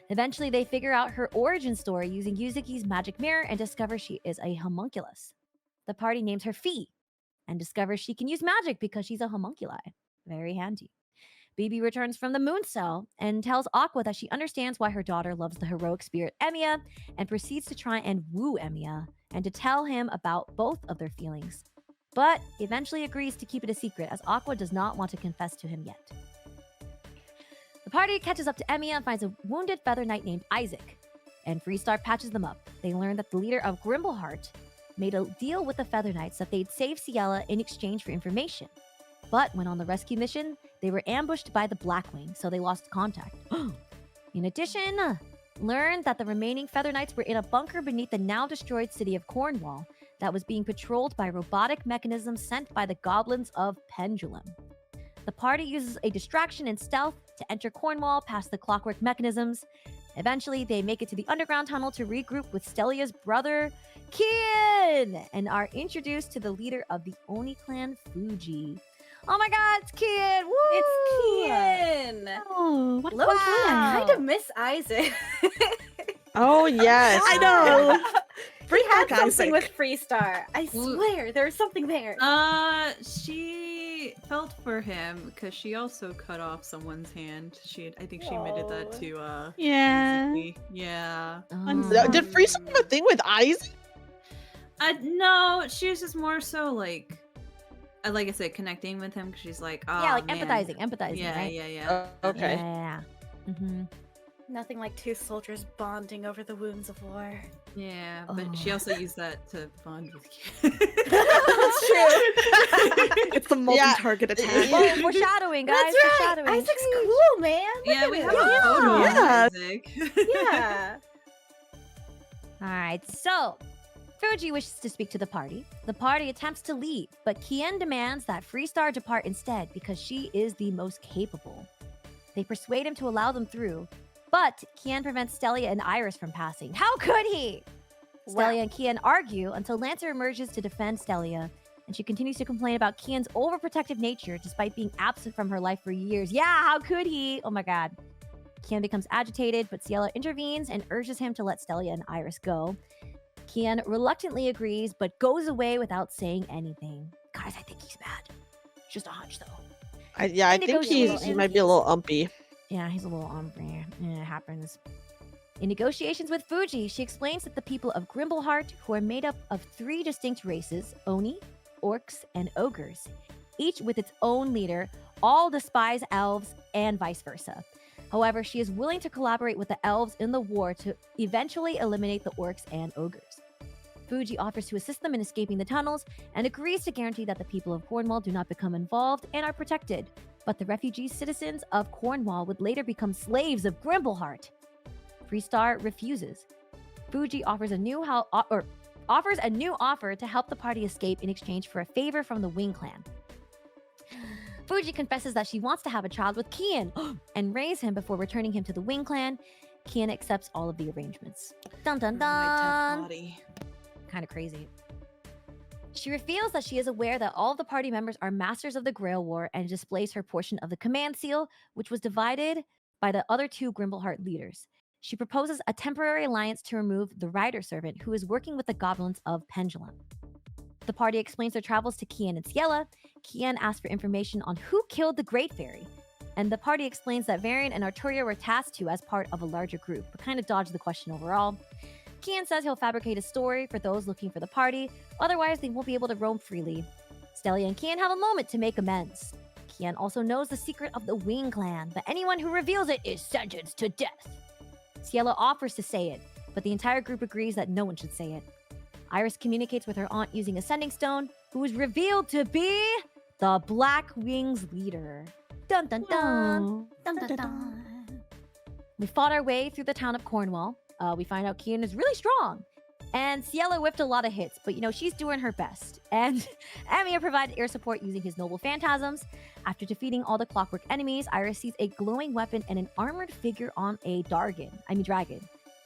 Eventually, they figure out her origin story using Yuzuki's magic mirror and discover she is a homunculus. The party names her Fee and discovers she can use magic because she's a homunculi. Very handy. Bibi returns from the moon cell and tells Aqua that she understands why her daughter loves the heroic spirit Emiya and proceeds to try and woo Emiya and to tell him about both of their feelings, but eventually agrees to keep it a secret as Aqua does not want to confess to him yet. The party catches up to Emiya and finds a wounded Feather Knight named Isaac, and Freestar patches them up. They learn that the leader of Grimbleheart made a deal with the Feather Knights that they'd save Ciela in exchange for information. But when on the rescue mission, they were ambushed by the Blackwing, so they lost contact. In addition, learned that the remaining Feather Knights were in a bunker beneath the now-destroyed city of Cornwall that was being patrolled by robotic mechanisms sent by the goblins of Pendulum. The party uses a distraction and stealth to enter Cornwall past the clockwork mechanisms. Eventually, they make it to the underground tunnel to regroup with Stelia's brother, Kian, and are introduced to the leader of the Oni clan, Fuji. Oh my god, it's Kian! Woo! It's Kian. Oh, what a Low cool key, I guy. kind of miss Isaac. Oh yes. I know. He Bring had back something Isaac. with Freestar. I swear, there was something there. She felt for him because she also cut off someone's hand. I think she admitted that to Yeah. Yuzuki. Yeah. Did Freestar have a thing with Isaac? No, she was just more so like I said, connecting with him because she's like, oh, Yeah, like man. empathizing, Yeah, right? yeah. Okay. Yeah. Mm-hmm. Nothing like two soldiers bonding over the wounds of war. Yeah, but she Oh. also used that to bond with Kian. That's true. It's the multi-target attack. Well, foreshadowing, guys. That's right. Foreshadowing. Isaac's cool, man. Look Yeah, at we him. have a photo of Yeah. Isaac. Yeah. All right, so Fuji wishes to speak to the party. The party attempts to leave, but Kian demands that Freestar depart instead because she is the most capable. They persuade him to allow them through, But Kian prevents Stelia and Iris from passing. How could he? Stelia and Kian argue until Lancer emerges to defend Stelia, and she continues to complain about Kian's overprotective nature despite being absent from her life for years. Yeah, how could he? Oh my god. Kian becomes agitated, but Ciela intervenes and urges him to let Stelia and Iris go. Kian reluctantly agrees, but goes away without saying anything. Guys, I think he's mad. Just a hunch, though. I think he might be a little umpy. Yeah, he's a little umpy. Yeah, it happens. In negotiations with Fuji, she explains that the people of Grimbleheart, who are made up of 3 distinct races, Oni, Orcs, and Ogres, each with its own leader, all despise elves and vice versa. However, she is willing to collaborate with the elves in the war to eventually eliminate the orcs and ogres. Fuji offers to assist them in escaping the tunnels and agrees to guarantee that the people of Cornwall do not become involved and are protected. But the refugee citizens of Cornwall would later become slaves of Grimbleheart. Freestar refuses. Fuji offers a new offer to help the party escape in exchange for a favor from the Wing Clan. Fuji confesses that she wants to have a child with Kian and raise him before returning him to the Wing Clan. Kian accepts all of the arrangements. Dun dun dun! Kind of crazy. She reveals that she is aware that all of the party members are masters of the Grail War and displays her portion of the command seal, which was divided by the other 2 Grimbleheart leaders. She proposes a temporary alliance to remove the Rider Servant, who is working with the goblins of Pendulum. The party explains their travels to Kian and Ciela. Kian asks for information on who killed the Great Fairy, and the party explains that Varian and Arturia were tasked to as part of a larger group, but kind of dodged the question overall. Kian says he'll fabricate a story for those looking for the party, otherwise they won't be able to roam freely. Stelia and Kian have a moment to make amends. Kian also knows the secret of the Wing Clan, but anyone who reveals it is sentenced to death. Ciela offers to say it, but the entire group agrees that no one should say it. Iris communicates with her aunt using a sending stone, who is revealed to be the Black Wings leader. Dun dun dun! Dun, dun, dun. We fought our way through the town of Cornwall. We find out Kian is really strong. And Ciela whipped a lot of hits, but she's doing her best. And Amiya provided air support using his noble phantasms. After defeating all the clockwork enemies, Iris sees a glowing weapon and an armored figure on a dragon,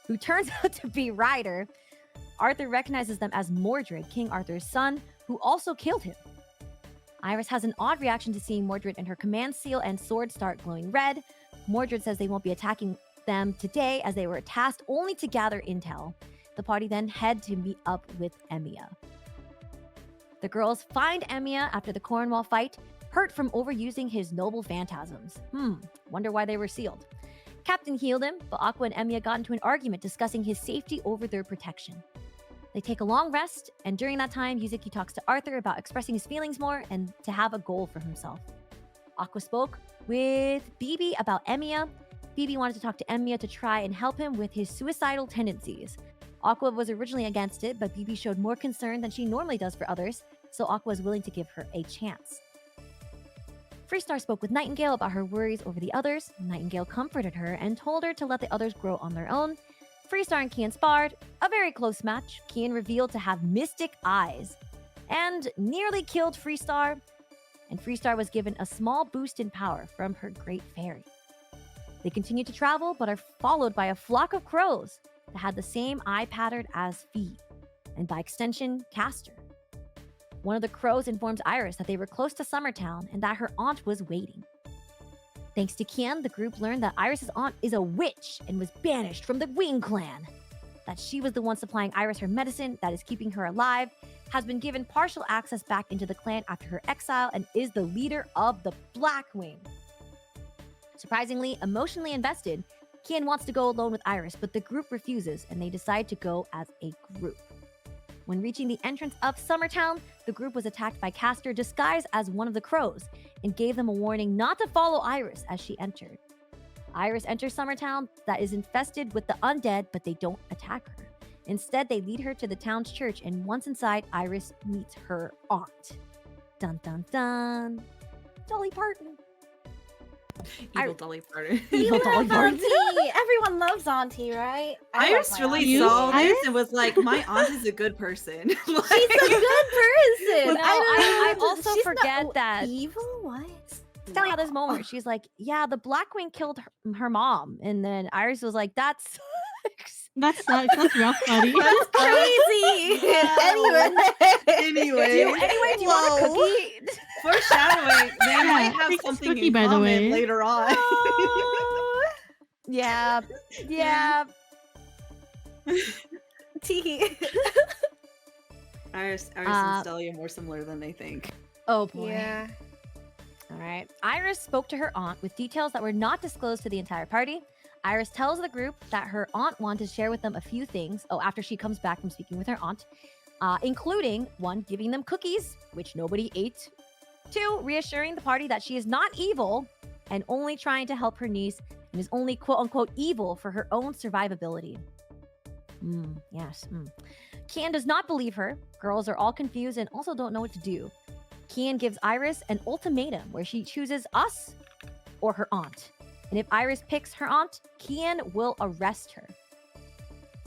who turns out to be Ryder. Arthur recognizes them as Mordred, King Arthur's son, who also killed him. Iris has an odd reaction to seeing Mordred and her command seal and sword start glowing red. Mordred says they won't be attacking them today as they were tasked only to gather intel. The party then head to meet up with Emiya. The girls find Emiya after the Cornwall fight, hurt from overusing his noble phantasms. Wonder why they were sealed. Captain healed him, but Aqua and Emiya got into an argument discussing his safety over their protection. They take a long rest, and during that time, Yuzuki talks to Arthur about expressing his feelings more and to have a goal for himself. Aqua spoke with Bibi about Emiya. Bibi wanted to talk to Emiya to try and help him with his suicidal tendencies. Aqua was originally against it, but Bibi showed more concern than she normally does for others, so Aqua was willing to give her a chance. Freestar spoke with Nightingale about her worries over the others. Nightingale comforted her and told her to let the others grow on their own. Freestar and Kian sparred, a very close match. Kian revealed to have mystic eyes and nearly killed Freestar, and Freestar was given a small boost in power from her Great Fairy. They continue to travel, but are followed by a flock of crows that had the same eye pattern as Fee, and by extension, Castor. One of the crows informs Iris that they were close to Summertown and that her aunt was waiting. Thanks to Kian, the group learned that Iris's aunt is a witch and was banished from the Wing Clan. That she was the one supplying Iris her medicine that is keeping her alive, has been given partial access back into the clan after her exile, and is the leader of the Black Wing. Surprisingly, emotionally invested, Kian wants to go alone with Iris, but the group refuses, and they decide to go as a group. When reaching the entrance of Summertown, the group was attacked by Castor disguised as one of the crows and gave them a warning not to follow Iris as she entered. Iris enters Summertown that is infested with the undead, but they don't attack her. Instead, they lead her to the town's church, and once inside, Iris meets her aunt. Dun dun dun. Dolly Parton. Evil Dolly Parton. Evil Dolly Parton. Auntie! Everyone loves Auntie, right? Iris love my really auntie. saw this and was like, my aunt is a good person. Like, She's a good person. No, I don't know. also She's forget not that evil. What? Stelia had this moment where she's like, yeah, the Blackwing killed her mom. And then Iris was like, that sucks. That sucks. That's real funny. That's crazy. Anyway, Do you want a cookie? foreshadowing. They might have Take this something cookie, in by the common way. later on. Yeah. Tee. Iris and Stelia are more similar than they think. Oh boy. Yeah. All right. Iris spoke to her aunt with details that were not disclosed to the entire party. Iris tells the group that her aunt wanted to share with them a few things. Oh, after she comes back from speaking with her aunt, including 1, giving them cookies, which nobody ate. 2, reassuring the party that she is not evil and only trying to help her niece and is only quote unquote evil for her own survivability. Yes. Kian does not believe her. Girls are all confused and also don't know what to do. Kian gives Iris an ultimatum where she chooses us or her aunt. And if Iris picks her aunt, Kian will arrest her.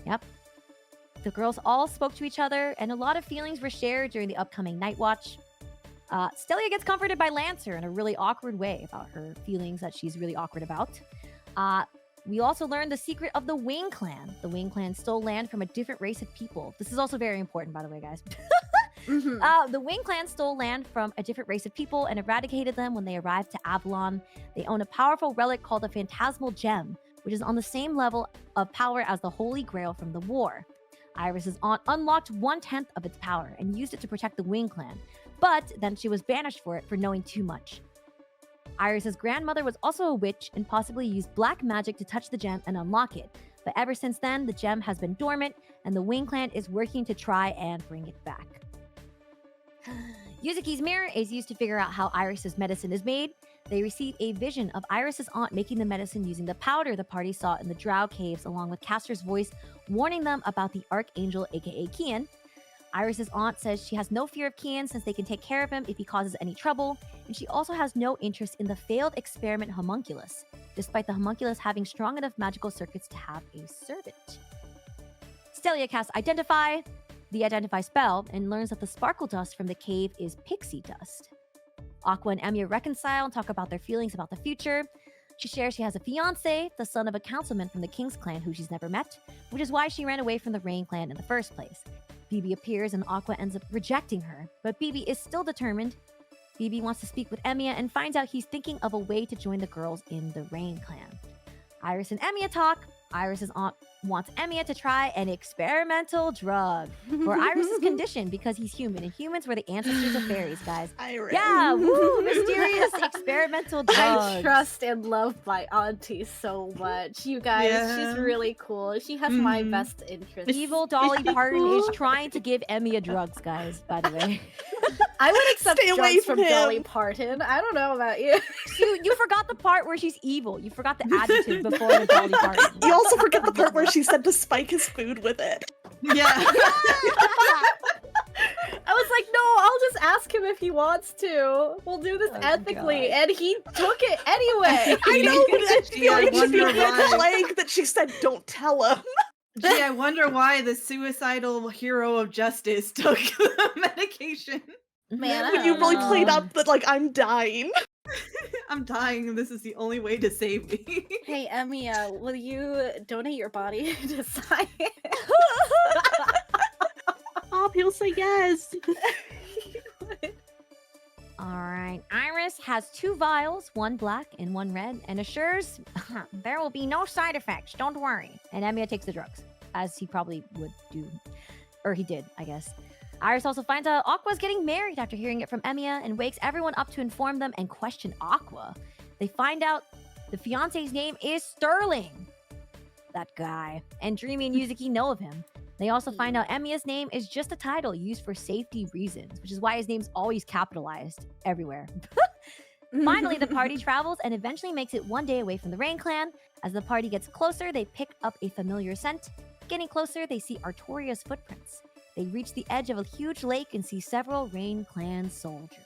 Yep. The girls all spoke to each other, and a lot of feelings were shared during the upcoming Night Watch. Stelia gets comforted by Lancer in a really awkward way about her feelings that she's really awkward about. We also learned the secret of the Wing Clan. The Wing Clan stole land from a different race of people. This is also very important, by the way, guys. The Wing Clan stole land from a different race of people and eradicated them when they arrived to Avalon. They own a powerful relic called the Phantasmal Gem, which is on the same level of power as the Holy Grail from the war. Iris's aunt unlocked 1/10 of its power and used it to protect the Wing Clan, but then she was banished for it for knowing too much. Iris's grandmother was also a witch and possibly used black magic to touch the gem and unlock it. But ever since then, the gem has been dormant, and the Wing Clan is working to try and bring it back. Yuzuki's mirror is used to figure out how Iris's medicine is made. They receive a vision of Iris's aunt making the medicine using the powder the party saw in the Drow caves, along with Castor's voice warning them about the Archangel, aka Kian. Iris's aunt says she has no fear of Kian since they can take care of him if he causes any trouble, and she also has no interest in the failed experiment homunculus, despite the homunculus having strong enough magical circuits to have a servant. Stelia casts Identify, the Identify spell, and learns that the sparkle dust from the cave is pixie dust. Aqua and Emiya reconcile and talk about their feelings about the future. She shares she has a fiancé, the son of a councilman from the King's Clan who she's never met, which is why she ran away from the Rain Clan in the first place. Bibi appears and Aqua ends up rejecting her, but Bibi is still determined. Bibi wants to speak with Emiya and finds out he's thinking of a way to join the girls in the Rain Clan. Iris and Emiya talk. Iris's aunt wants Emiya to try an experimental drug for Iris's condition because he's human, and humans were the ancestors of fairies, guys. Iris. Yeah, woo, mysterious experimental drugs. I trust and love my auntie so much. You guys, Yeah. she's really cool. She has my best interest. Evil Dolly Parton is trying to give Emiya drugs, guys, by the way. I would accept Stay away drugs from from him. Dolly Parton. I don't know about you. You forgot the part where she's evil. You forgot the adjective before the Dolly Parton. You also forget the part where she said to spike his food with it. Yeah. I was like, no, I'll just ask him if he wants to. We'll do this Oh, ethically. God. And he took it anyway. I know, but I feel like I it should be a wonder red why. flag that she said don't tell him. Gee, I wonder why the suicidal hero of justice took the medication. Man, I When you don't really know. played up that, like, I'm dying. I'm dying, and this is the only way to save me. Hey, Emiya, will you donate your body to science? Oh, people say yes. All right. Iris has 2 vials, 1 black and 1 red, and assures there will be no side effects. Don't worry. And Emiya takes the drugs, as he probably would do. Or he did, I guess. Iris also finds out Aqua's getting married after hearing it from Emiya and wakes everyone up to inform them and question Aqua. They find out the fiance's name is Sterling. That guy. And Dreamy and Yuzuki know of him. They also find out Emiya's name is just a title used for safety reasons, which is why his name's always capitalized everywhere. Finally, the party travels and eventually makes it 1 day away from the Rain Clan. As the party gets closer, they pick up a familiar scent. Getting closer, they see Artoria's footprints. They reach the edge of a huge lake and see several Rain Clan soldiers.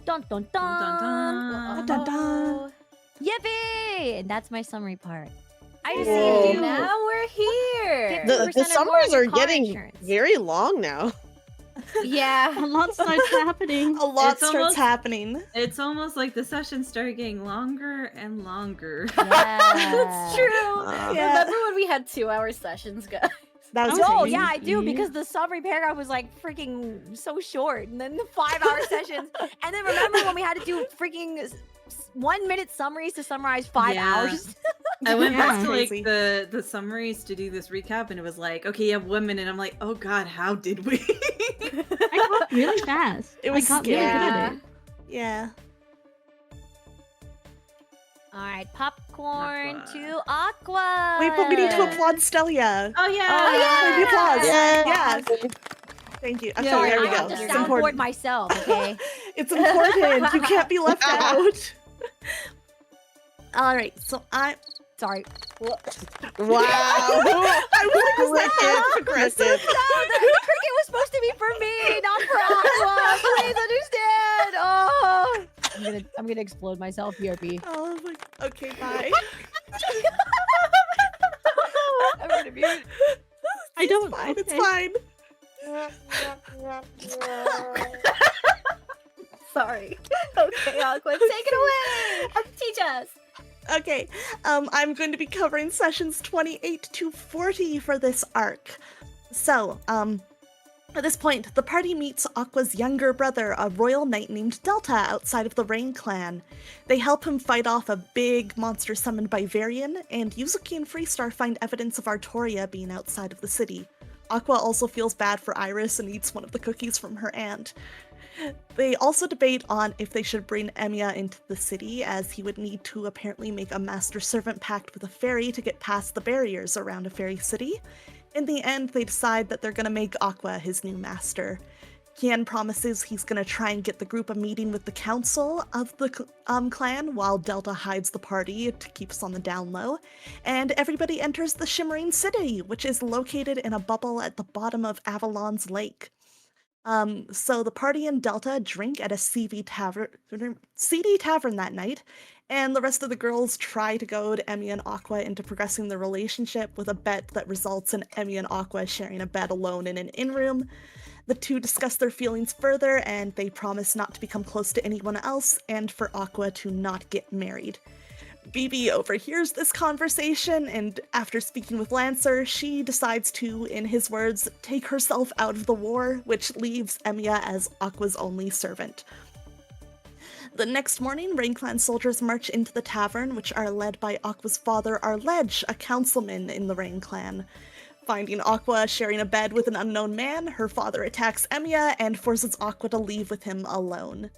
Dun dun dun! Dun, dun, dun, dun. Yippee! And that's my summary part. I just Whoa. need to do Now we're here. The- The 50% or more summers of your are car getting insurance. very long now. Yeah. A lot starts happening. A lot It's starts almost- happening. It's almost like the sessions started getting longer and longer. That's true. Yeah. Remember when we had 2-hour sessions, guys? That was Oh crazy. yeah, I do crazy. because the summary paragraph was like freaking so short, and then the 5-hour sessions, and then remember when we had to do freaking 1 minute summaries to summarize 5 Yeah. hours? I went back to Crazy. like the summaries to do this recap, and it was like, okay, you have 1 minute. I'm like, oh god, how did we? I got really fast. It was I got really good at it. Yeah. All right, popcorn Aqua. to Aqua. Wait, but we need to applaud Stelia. Oh yeah. Oh, yeah. Maybe applause. Yay. Yeah. Thank you. Okay, Sorry, there we I go. have to It's soundboard important. myself. Okay. It's important. You can't be left out. All right, so Sorry. Wow. I was like, Aggressive. No, the cricket was supposed to be for me, not for Aqua. Please understand. Oh, I'm gonna explode myself, BRB. oh my. Okay, bye. I'm gonna mute. I don't. Fine, okay. it's fine. Sorry. Okay, Aqua, take it away. Teach us. Okay, I'm going to be covering sessions 28 to 40 for this arc. So, at this point, the party meets Aqua's younger brother, a royal knight named Delta, outside of the Rain Clan. They help him fight off a big monster summoned by Varian, and Yuzuki and Freestar find evidence of Artoria being outside of the city. Aqua also feels bad for Iris and eats one of the cookies from her aunt. They also debate on if they should bring Emiya into the city, as he would need to apparently make a master-servant pact with a fairy to get past the barriers around a fairy city. In the end, they decide that they're going to make Aqua his new master. Kian promises he's going to try and get the group a meeting with the council of the clan, while Delta hides the party to keep us on the down low. And everybody enters the Shimmering City, which is located in a bubble at the bottom of Avalon's Lake. So the party and Delta drink at a seedy tavern that night, and the rest of the girls try to goad Emiya and Aqua into progressing their relationship with a bet that results in Emiya and Aqua sharing a bed alone in an inn-room. The two discuss their feelings further, and they promise not to become close to anyone else, and for Aqua to not get married. BB overhears this conversation, and after speaking with Lancer, she decides to, in his words, take herself out of the war, which leaves Emiya as Aqua's only servant. The next morning, Rain Clan soldiers march into the tavern, which are led by Aqua's father, Arledge, a councilman in the Rain Clan. Finding Aqua sharing a bed with an unknown man, her father attacks Emiya and forces Aqua to leave with him alone.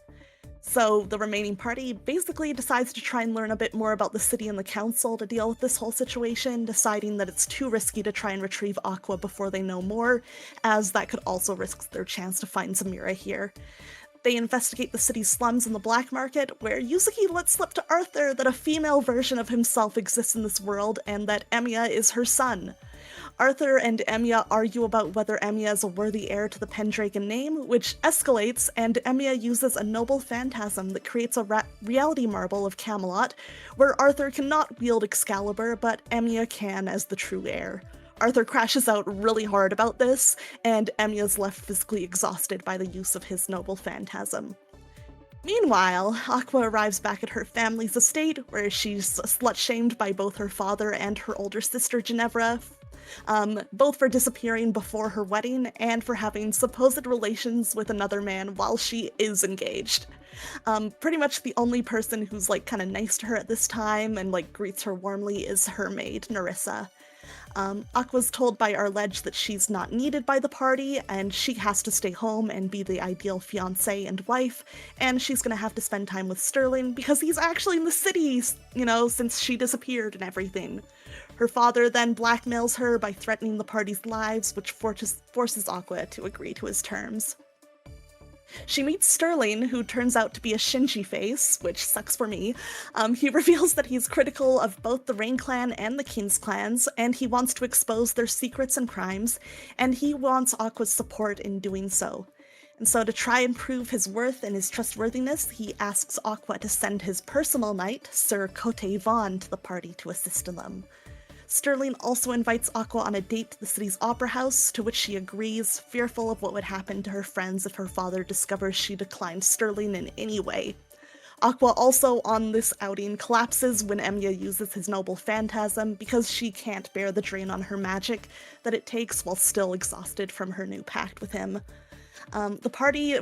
So the remaining party basically decides to try and learn a bit more about the city and the council to deal with this whole situation, deciding that it's too risky to try and retrieve Aqua before they know more, as that could also risk their chance to find Zamira here. They investigate the city's slums and the black market, where Yuzuki lets slip to Arthur that a female version of himself exists in this world and that Emiya is her son. Arthur and Emiya argue about whether Emiya is a worthy heir to the Pendragon name, which escalates, and Emiya uses a noble phantasm that creates a reality marble of Camelot, where Arthur cannot wield Excalibur, but Emiya can as the true heir. Arthur crashes out really hard about this, and Emiya's left physically exhausted by the use of his noble phantasm. Meanwhile, Aqua arrives back at her family's estate, where she's slut-shamed by both her father and her older sister Ginevra, both for disappearing before her wedding and for having supposed relations with another man while she is engaged. Pretty much the only person who's like kind of nice to her at this time and like greets her warmly is her maid, Nerissa. Aqua's told by Arledge that she's not needed by the party, and she has to stay home and be the ideal fiancée and wife, and she's gonna have to spend time with Sterling because he's actually in the city, you know, since she disappeared and everything. Her father then blackmails her by threatening the party's lives, which forces Aqua to agree to his terms. She meets Sterling, who turns out to be a Shinji face, which sucks for me. He reveals that he's critical of both the Rain Clan and the King's clans, and he wants to expose their secrets and crimes, and he wants Aqua's support in doing so. And so to try and prove his worth and his trustworthiness, he asks Aqua to send his personal knight, Sir Cote Vaughn, to the party to assist them. Sterling also invites Aqua on a date to the city's opera house, to which she agrees, fearful of what would happen to her friends if her father discovers she declined Sterling in any way. Aqua also, on this outing, collapses when Emiya uses his noble phantasm because she can't bear the drain on her magic that it takes while still exhausted from her new pact with him. The party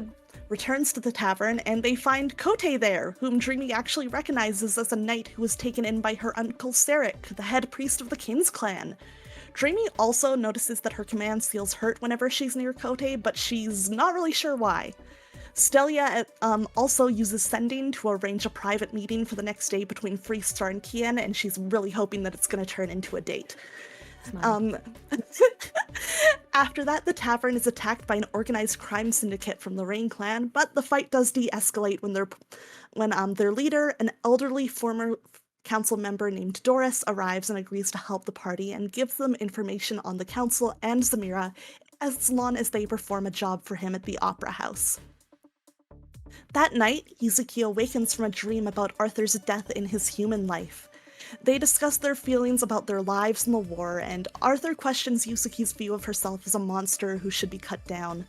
returns to the tavern, and they find Kote there, whom Dreamy actually recognizes as a knight who was taken in by her uncle Sarek, the head priest of the King's Clan. Dreamy also notices that her command seals hurt whenever she's near Kote, but she's not really sure why. Stelia also uses sending to arrange a private meeting for the next day between Freestar and Kian, and she's really hoping that it's going to turn into a date. After that, the tavern is attacked by an organized crime syndicate from the Rain Clan, but the fight does de-escalate when their leader, an elderly former council member named Doris, arrives and agrees to help the party and gives them information on the council and Zamira as long as they perform a job for him at the opera house. That night, Yuzuki awakens from a dream about Arthur's death in his human life. They discuss their feelings about their lives in the war, and Arthur questions Yuzuki's view of herself as a monster who should be cut down.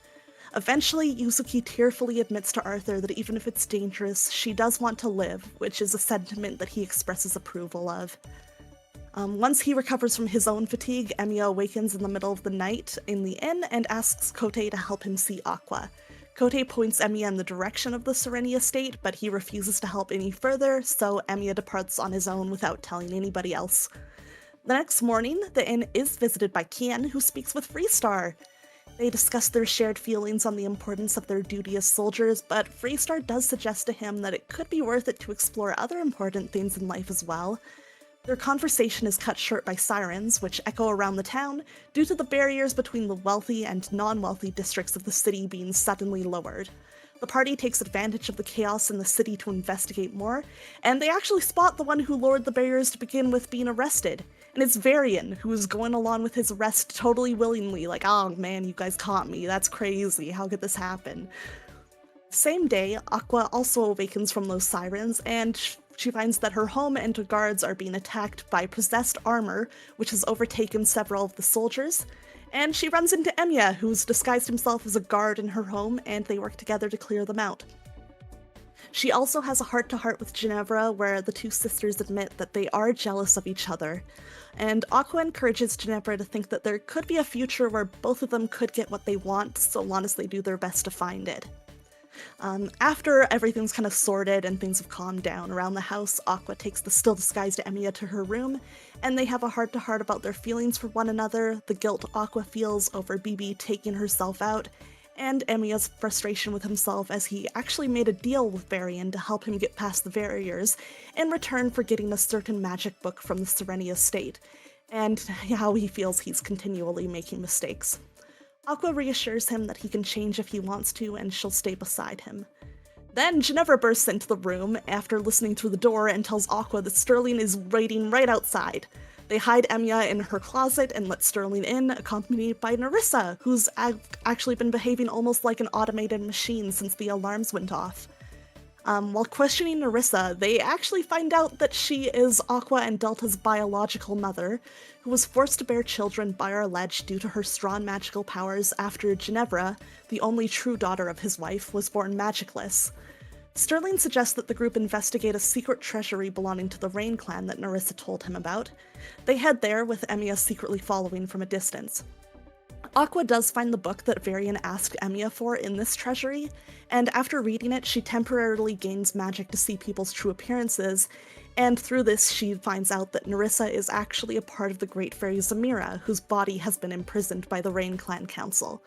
Eventually, Yuzuki tearfully admits to Arthur that even if it's dangerous, she does want to live, which is a sentiment that he expresses approval of. Once he recovers from his own fatigue, Emiya awakens in the middle of the night in the inn and asks Kote to help him see Aqua. Kote points Emiya in the direction of the Syreni estate, but he refuses to help any further, so Emiya departs on his own without telling anybody else. The next morning, the inn is visited by Kian, who speaks with Freestar. They discuss their shared feelings on the importance of their duty as soldiers, but Freestar does suggest to him that it could be worth it to explore other important things in life as well. Their conversation is cut short by sirens, which echo around the town, due to the barriers between the wealthy and non-wealthy districts of the city being suddenly lowered. The party takes advantage of the chaos in the city to investigate more, and they actually spot the one who lowered the barriers to begin with being arrested. And it's Varian, who is going along with his arrest totally willingly, like, oh man, you guys caught me, that's crazy, how could this happen? Same day, Aqua also awakens from those sirens, and she finds that her home and her guards are being attacked by possessed armor, which has overtaken several of the soldiers, and she runs into Emiya, who's disguised himself as a guard in her home, and they work together to clear them out. She also has a heart-to-heart with Ginevra, where the two sisters admit that they are jealous of each other, and Aqua encourages Ginevra to think that there could be a future where both of them could get what they want, so long as they do their best to find it. After everything's kind of sorted and things have calmed down around the house, Aqua takes the still disguised Emiya to her room, and they have a heart-to-heart about their feelings for one another, the guilt Aqua feels over BB taking herself out, and Emiya's frustration with himself as he actually made a deal with Varian to help him get past the barriers in return for getting a certain magic book from the Syreni estate, and how he feels he's continually making mistakes. Aqua reassures him that he can change if he wants to, and she'll stay beside him. Then Ginevra bursts into the room after listening through the door and tells Aqua that Sterling is waiting right outside. They hide Emiya in her closet and let Sterling in, accompanied by Nerissa, who's actually been behaving almost like an automated machine since the alarms went off. While questioning Nerissa, they actually find out that she is Aqua and Delta's biological mother, who was forced to bear children by our ledge due to her strong magical powers after Ginevra, the only true daughter of his wife, was born magicless. Sterling suggests that the group investigate a secret treasury belonging to the Rain Clan that Nerissa told him about. They head there, with Emiya secretly following from a distance. Aqua does find the book that Varian asked Emiya for in this treasury, and after reading it, she temporarily gains magic to see people's true appearances, and through this she finds out that Nerissa is actually a part of the Great Fairy Zamira, whose body has been imprisoned by the Rain Clan Council.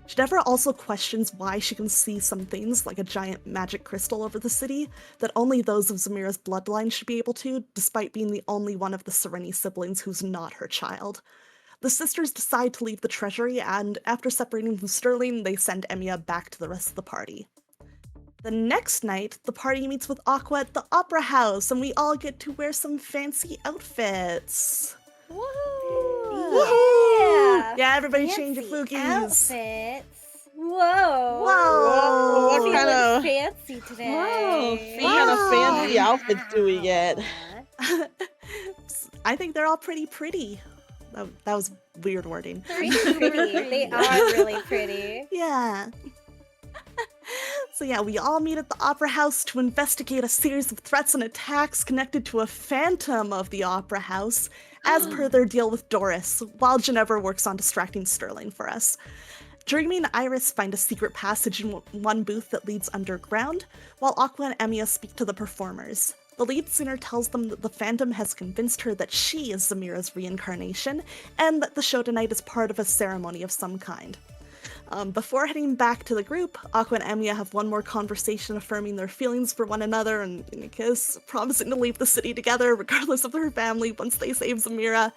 Ginevra also questions why she can see some things, like a giant magic crystal over the city, that only those of Zamira's bloodline should be able to, despite being the only one of the Syreni siblings who's not her child. The sisters decide to leave the treasury, and after separating from Sterling, they send Emiya back to the rest of the party. The next night, the party meets with Aqua at the opera house, and we all get to wear some fancy outfits. Woo! Woohoo! Yeah, everybody change your foogies. Outfits. Whoa. Whoa! What kind of fancy today. what kind of fancy outfits do we get? I think they're all pretty. That was weird wording. Pretty. They are really pretty. Yeah. So yeah, we all meet at the Opera House to investigate a series of threats and attacks connected to a phantom of the Opera House, as per their deal with Doris, while Ginevra works on distracting Sterling for us. Dreamy and Iris find a secret passage in one booth that leads underground, while Aqua and Emiya speak to the performers. The lead singer tells them that the Phantom has convinced her that she is Zamira's reincarnation, and that the show tonight is part of a ceremony of some kind. Before heading back to the group, Aqua and Emiya have one more conversation affirming their feelings for one another and in a kiss, promising to leave the city together regardless of their family once they save Zamira.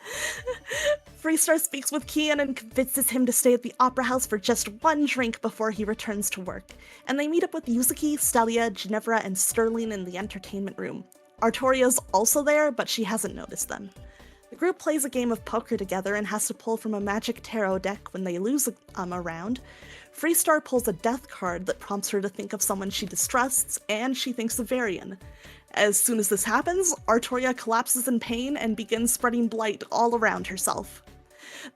Freestar speaks with Kian and convinces him to stay at the Opera House for just one drink before he returns to work, and they meet up with Yuzuki, Stelia, Ginevra, and Sterling in the entertainment room. Artoria's also there, but she hasn't noticed them. The group plays a game of poker together and has to pull from a magic tarot deck when they lose a round. Freestar pulls a death card that prompts her to think of someone she distrusts, and she thinks of Varian. As soon as this happens, Artoria collapses in pain and begins spreading blight all around herself.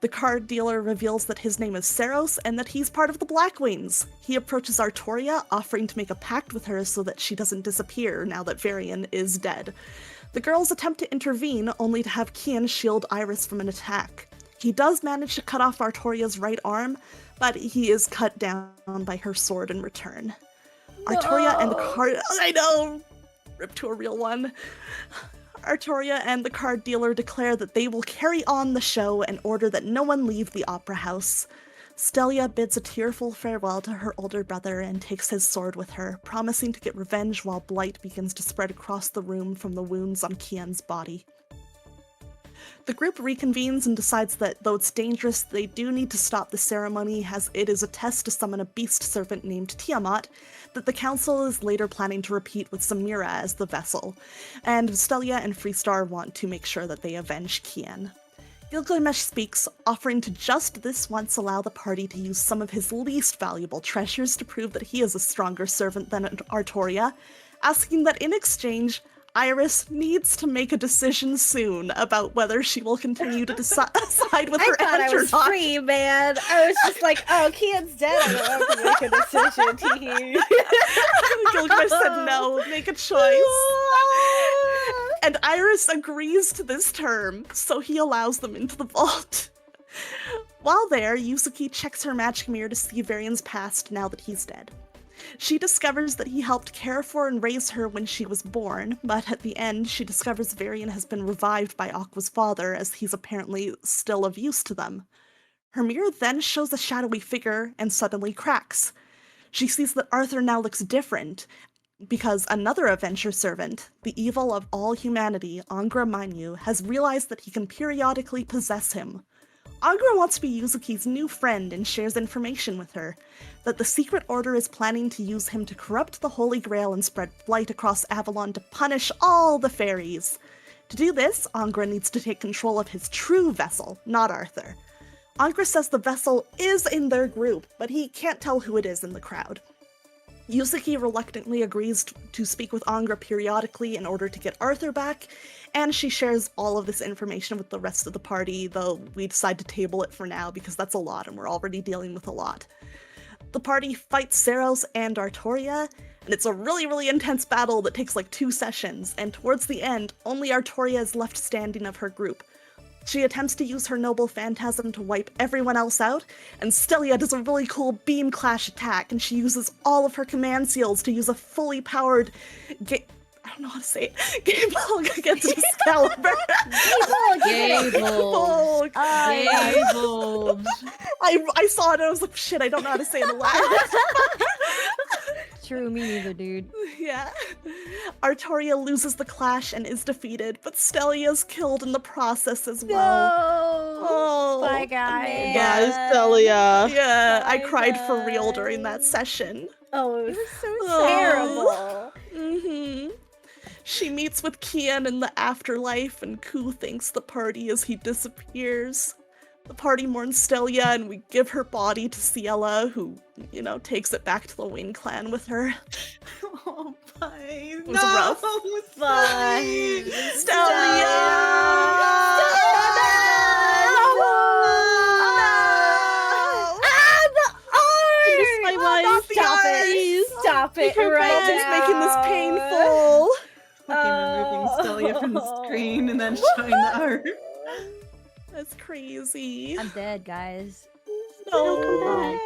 The card dealer reveals that his name is Saros and that he's part of the Blackwings. He approaches Artoria, offering to make a pact with her so that she doesn't disappear now that Varian is dead. The girls attempt to intervene, only to have Kian shield Iris from an attack. He does manage to cut off Artoria's right arm, but he is cut down by her sword in return. Artoria and the card— I know! Rip to a real one. Artoria and the card dealer declare that they will carry on the show and order that no one leave the Opera House. Stelia bids a tearful farewell to her older brother and takes his sword with her, promising to get revenge while blight begins to spread across the room from the wounds on Kian's body. The group reconvenes and decides that, though it's dangerous, they do need to stop the ceremony as it is a test to summon a beast servant named Tiamat that the council is later planning to repeat with Zamira as the vessel, and Stelia and Freestar want to make sure that they avenge Kian. Gilgamesh speaks, offering to just this once allow the party to use some of his least valuable treasures to prove that he is a stronger servant than Artoria, asking that in exchange, Iris needs to make a decision soon about whether she will continue to side with her I thought aunt I or was not. free, man. I was just like, oh, Kian's dead. I don't have to make a decision. Gilgamesh said no, make a choice. And Iris agrees to this term, so he allows them into the vault. While there, Yuzuki checks her magic mirror to see Varian's past now that he's dead. She discovers that he helped care for and raise her when she was born, but at the end, she discovers Varian has been revived by Aqua's father, as he's apparently still of use to them. Her mirror then shows a shadowy figure and suddenly cracks. She sees that Arthur now looks different, because another adventure servant, the evil of all humanity, Angra Mainyu, has realized that he can periodically possess him. Angra wants to be Yuzuki's new friend and shares information with her, that the Secret Order is planning to use him to corrupt the Holy Grail and spread blight across Avalon to punish all the fairies. To do this, Angra needs to take control of his true vessel, not Arthur. Angra says the vessel is in their group, but he can't tell who it is in the crowd. Yuzuki reluctantly agrees to speak with Angra periodically in order to get Arthur back, and she shares all of this information with the rest of the party, though we decide to table it for now because that's a lot and we're already dealing with a lot. The party fights Saros and Artoria, and it's a really intense battle that takes like 2 sessions, and towards the end, only Artoria is left standing of her group. She attempts to use her noble phantasm to wipe everyone else out, and Stelia does a really cool beam clash attack, and she uses all of her command seals to use a fully powered I don't know how to say it. Gaebulg against Excalibur. Gaebulg. Gaebulg. I saw it and I was like, shit, I don't know how to say it aloud. True, me neither, dude. Yeah. Artoria loses the clash and is defeated, but Stelia's killed in the process as well. Oh, Bye, guys. man. Bye, Stelia. Yeah, I Bye, cried for real guys. during that session. Oh, it was so Oh. terrible. She meets with Kian in the afterlife, and Ku thanks the party as he disappears. The party mourns Stelia, and we give her body to Ciela, who, takes it back to the Wing clan with her. Oh, bye. It was rough. Bye. Stelia! it her right back. She's now. making this painful. Fucking removing Stelia from the screen and then showing the art. That's crazy. I'm dead, guys. No, come back.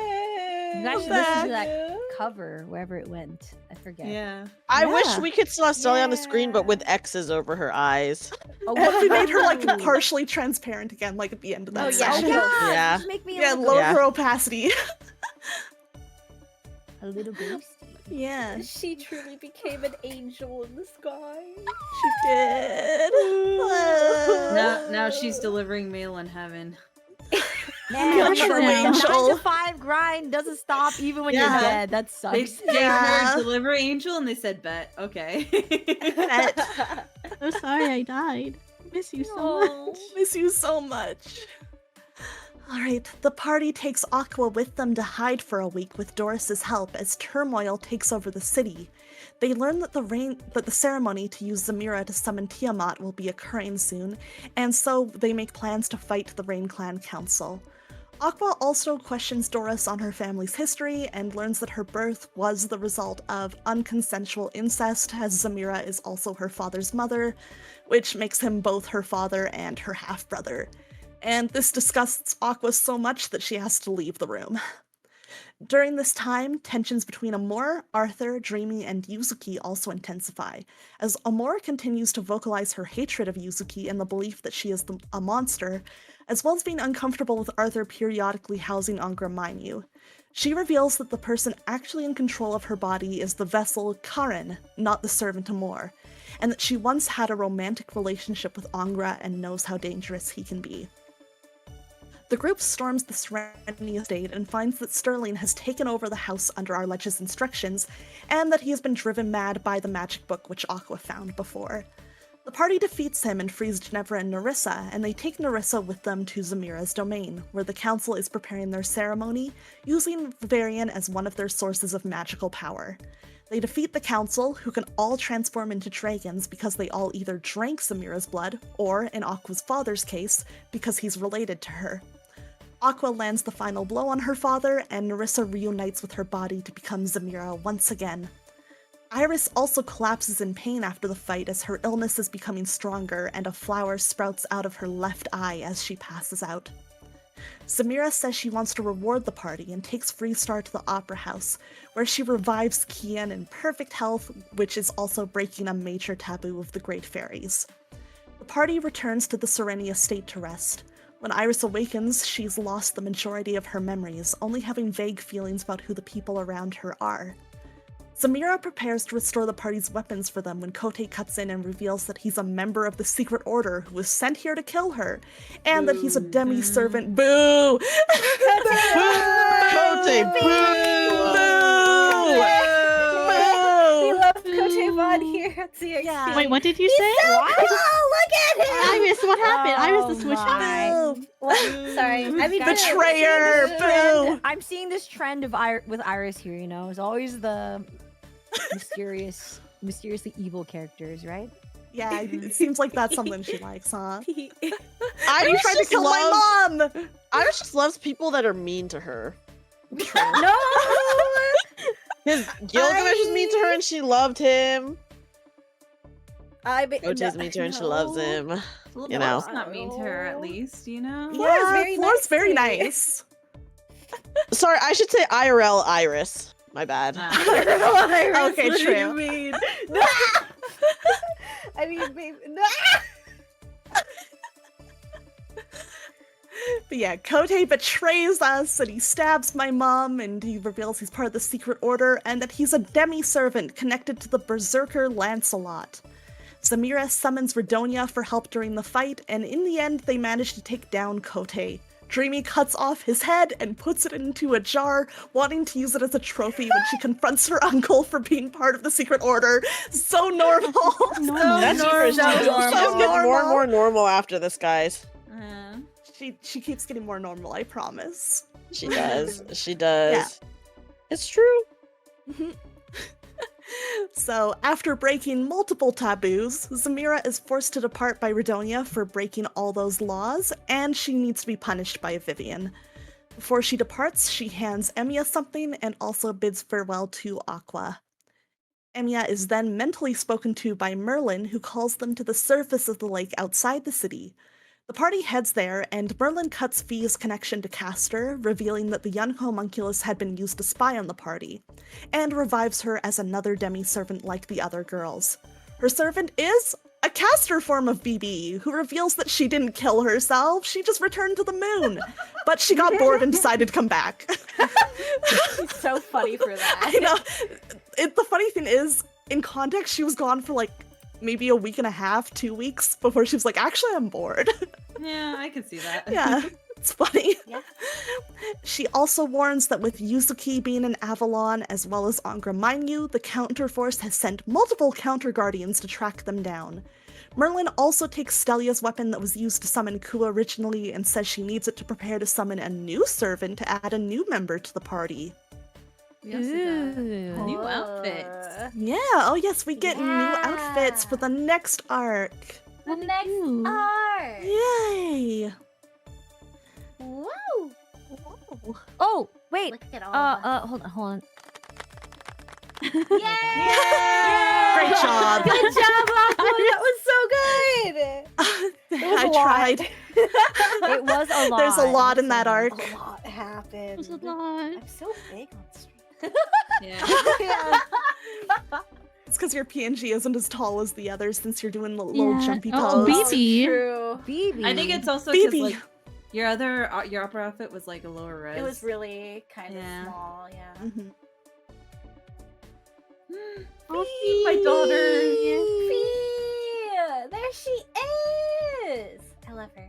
You guys should listen to that cover wherever it went. I forget. Yeah. I wish Yeah. we could still have Stelia on the screen, but Yeah. with X's over her eyes. Oh, And we made her like wow. partially transparent again, like at the end of that Oh, yeah. section. yeah. Yeah. Just make me Yeah, a lower Yeah. her opacity. little ghosty. Yeah, She truly became an angel in the sky. she did. Now she's delivering mail in heaven. Man, Good the for 9 Angel. to 5 grind doesn't stop even when Yeah. you're dead. That They sucks. gave Yeah. her deliver angel and they said bet. Okay. So sorry I died. Miss you so much. Miss you so much. All right, the party takes Aqua with them to hide for a week with Doris's help as turmoil takes over the city. They learn that the ceremony to use Zamira to summon Tiamat will be occurring soon, and so they make plans to fight the Rain Clan Council. Aqua also questions Doris on her family's history and learns that her birth was the result of unconsensual incest, as Zamira is also her father's mother, which makes him both her father and her half-brother. And this disgusts Aqua so much that she has to leave the room. During this time, tensions between Amor, Arthur, Dreamy, and Yuzuki also intensify, as Amor continues to vocalize her hatred of Yuzuki and the belief that she is a monster, as well as being uncomfortable with Arthur periodically housing Angra Mainyu. She reveals that the person actually in control of her body is the vessel Karen, not the servant Amor, and that she once had a romantic relationship with Angra and knows how dangerous he can be. The group storms the Syreni estate and finds that Sterling has taken over the house under Arletch's instructions, and that he has been driven mad by the magic book which Aqua found before. The party defeats him and frees Ginevra and Nerissa, and they take Nerissa with them to Zamira's domain, where the council is preparing their ceremony, using Vivarian as one of their sources of magical power. They defeat the council, who can all transform into dragons because they all either drank Zamira's blood, or, in Aqua's father's case, because he's related to her. Aqua lands the final blow on her father, and Nerissa reunites with her body to become Zamira once again. Iris also collapses in pain after the fight as her illness is becoming stronger and a flower sprouts out of her left eye as she passes out. Zamira says she wants to reward the party and takes Freestar to the Opera House, where she revives Kian in perfect health, which is also breaking a major taboo of the Great Fairies. The party returns to the Syreni estate to rest. When Iris awakens, she's lost the majority of her memories, only having vague feelings about who the people around her are. Zamira prepares to restore the party's weapons for them when Kote cuts in and reveals that he's a member of the Secret Order who was sent here to kill her, and that he's a demi-servant. Boo! Kote, We love Kote here at ZeroXP. Yeah. Wait, what did you say? Oh, look at him! Iris, what happened? Iris the switch my. happened. Boo! What? Sorry. I mean, Betrayer! Boo! I'm seeing this trend of with Iris here, you know. It's always the mysteriously evil characters, right? Yeah, it seems like that's something she likes, huh? Iris You tried to just kill my mom! Iris just loves people that are mean to her. No! His Gilgamesh was mean to her and she loved him. Kote's mean to her and she loves him. Well, You know. Flora's not mean to her, at least, you know? Flora's very Flora's nice very to you. nice. Sorry, I should say IRL Iris. My bad. Ah. Okay, What do true. you mean? No! I mean, babe, no! But yeah, Kote betrays us and he stabs my mom and he reveals he's part of the Secret Order and that he's a demi-servant connected to the Berserker Lancelot. Zamira summons Redonia for help during the fight, and in the end they manage to take down Kote. Dreamy cuts off his head and puts it into a jar, wanting to use it as a trophy when she confronts her uncle for being part of the Secret Order. So normal. Normal. That's normal. She's getting more and more normal after this, guys. She keeps getting more normal, I promise. She does. She does. Yeah. It's true. So, after breaking multiple taboos, Zamira is forced to depart by Redonia for breaking all those laws, and she needs to be punished by Vivian. Before she departs, she hands Emiya something and also bids farewell to Aqua. Emiya is then mentally spoken to by Merlin, who calls them to the surface of the lake outside the city. The party heads there, and Merlin cuts Fi's connection to Castor, revealing that the young homunculus had been used to spy on the party, and revives her as another demi-servant like the other girls. Her servant is a Castor form of BB, who reveals that she didn't kill herself, she just returned to the moon. But she got bored and decided to come back. She's so funny for that. I know. The funny thing is, in context, she was gone for like maybe a week and a half, 2 weeks, before she was like, actually, I'm bored. Yeah, I can see that. Yeah, it's funny. Yeah. She also warns that with Yuzuki being in Avalon, as well as Angra Mainyu, the Counterforce has sent multiple Counter-Guardians to track them down. Merlin also takes Stelia's weapon that was used to summon Ku originally and says she needs it to prepare to summon a new servant to add a new member to the party. We also got new outfits. Yeah, oh yes, we get new outfits for the next arc. The next Ooh. arc. Yay! Whoa. Whoa. Oh, wait. Look at all of us. Hold on. Great job. Good job, Aqua. That was so good. It was I a lot. tried. It was a lot. There's a lot in that arc. A lot happened. It was a lot. I'm so big on the street. Yeah. Yeah. It's because your PNG isn't as tall as the others since you're doing the little Yeah. jumpy Oh, pose. BB. True. BB. I think it's also because Phoebe. like your opera outfit was like a lower res. It was really kind of Yeah. small, yeah. Mhm. Oh, my daughter. Fee! There she is! I love her.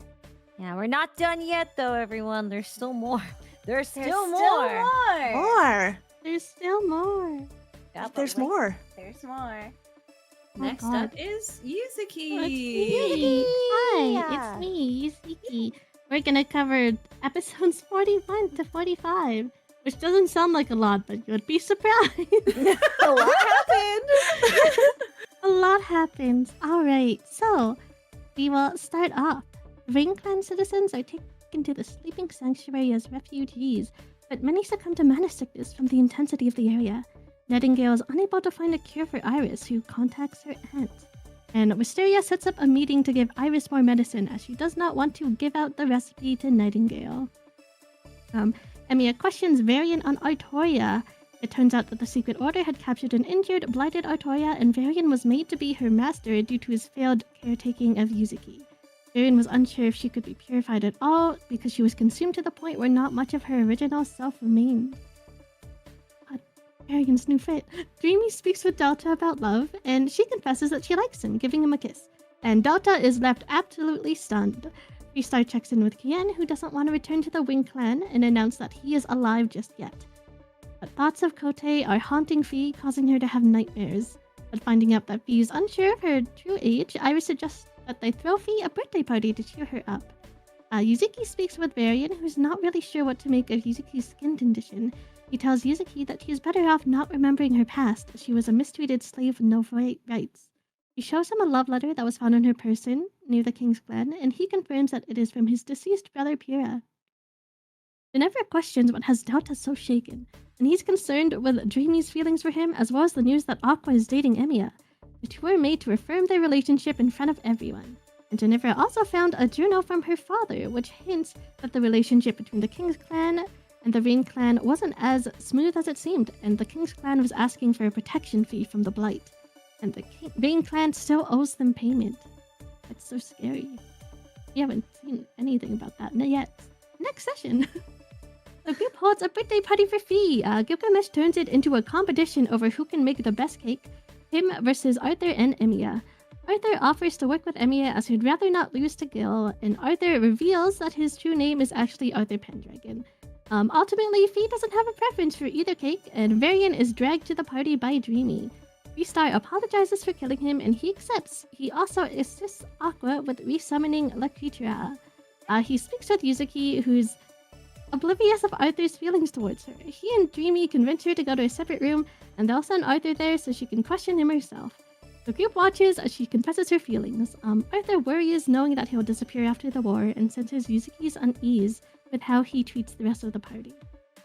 Yeah, we're not done yet, though, everyone. There's still more. There's There's still more. More. There's still more. Yeah, but There's wait. more. There's more. Next God. up is Yuzuki. Oh, it's me. Hi, it's me, Yuzuki. We're gonna cover episodes 41 to 45, which doesn't sound like a lot, but you'd be surprised. A lot happened! A lot happens. Alright, so we will start off. Rain Clan citizens are taken to the sleeping sanctuary as refugees, but many succumb to mana sickness from the intensity of the area. Nightingale is unable to find a cure for Iris, who contacts her aunt. And Wisteria sets up a meeting to give Iris more medicine, as she does not want to give out the recipe to Nightingale. Emiya questions Varian on Artoria. It turns out that the Secret Order had captured an injured, blighted Artoria, and Varian was made to be her master due to his failed caretaking of Yuzuki. Varian was unsure if she could be purified at all, because she was consumed to the point where not much of her original self remained. Varian's new fit. Dreamy speaks with Delta about love, and she confesses that she likes him, giving him a kiss. And Delta is left absolutely stunned. Freestar checks in with Kien, who doesn't want to return to the Wing Clan, and announce that he is alive just yet. But thoughts of Kote are haunting Fee, causing her to have nightmares. But finding out that Fee is unsure of her true age, Iris suggests that they throw Fee a birthday party to cheer her up. Yuzuki speaks with Varian, who's not really sure what to make of Yuzuki's skin condition. He tells Yuzuki that he is better off not remembering her past, as she was a mistreated slave with no rights. He shows him a love letter that was found on her person, near the King's Glen, and he confirms that it is from his deceased brother Pyrrha. Ginevra questions what has Delta so shaken, and he's concerned with Dreamy's feelings for him, as well as the news that Aqua is dating Emiya. The two are made to affirm their relationship in front of everyone. And Ginevra also found a journal from her father, which hints that the relationship between the King's Clan and the Rain Clan wasn't as smooth as it seemed, and the King's Clan was asking for a protection fee from the Blight. And the Rain Clan still owes them payment. That's so scary. We haven't seen anything about that yet. Next session! The group holds a birthday party for Fee. Gilgamesh turns it into a competition over who can make the best cake. Him versus Arthur and Emiya. Arthur offers to work with Emiya as he'd rather not lose to Gil, and Arthur reveals that his true name is actually Arthur Pendragon. Ultimately, Fee doesn't have a preference for either cake, and Varian is dragged to the party by Dreamy. Freestar apologizes for killing him, and he accepts. He also assists Aqua with resummoning La Creatura. He speaks with Yuzuki, who's oblivious of Arthur's feelings towards her. He and Dreamy convince her to go to a separate room, and they'll send Arthur there so she can question him herself. The group watches as she confesses her feelings. Arthur worries knowing that he'll disappear after the war, and senses Yuzuki's unease with how he treats the rest of the party.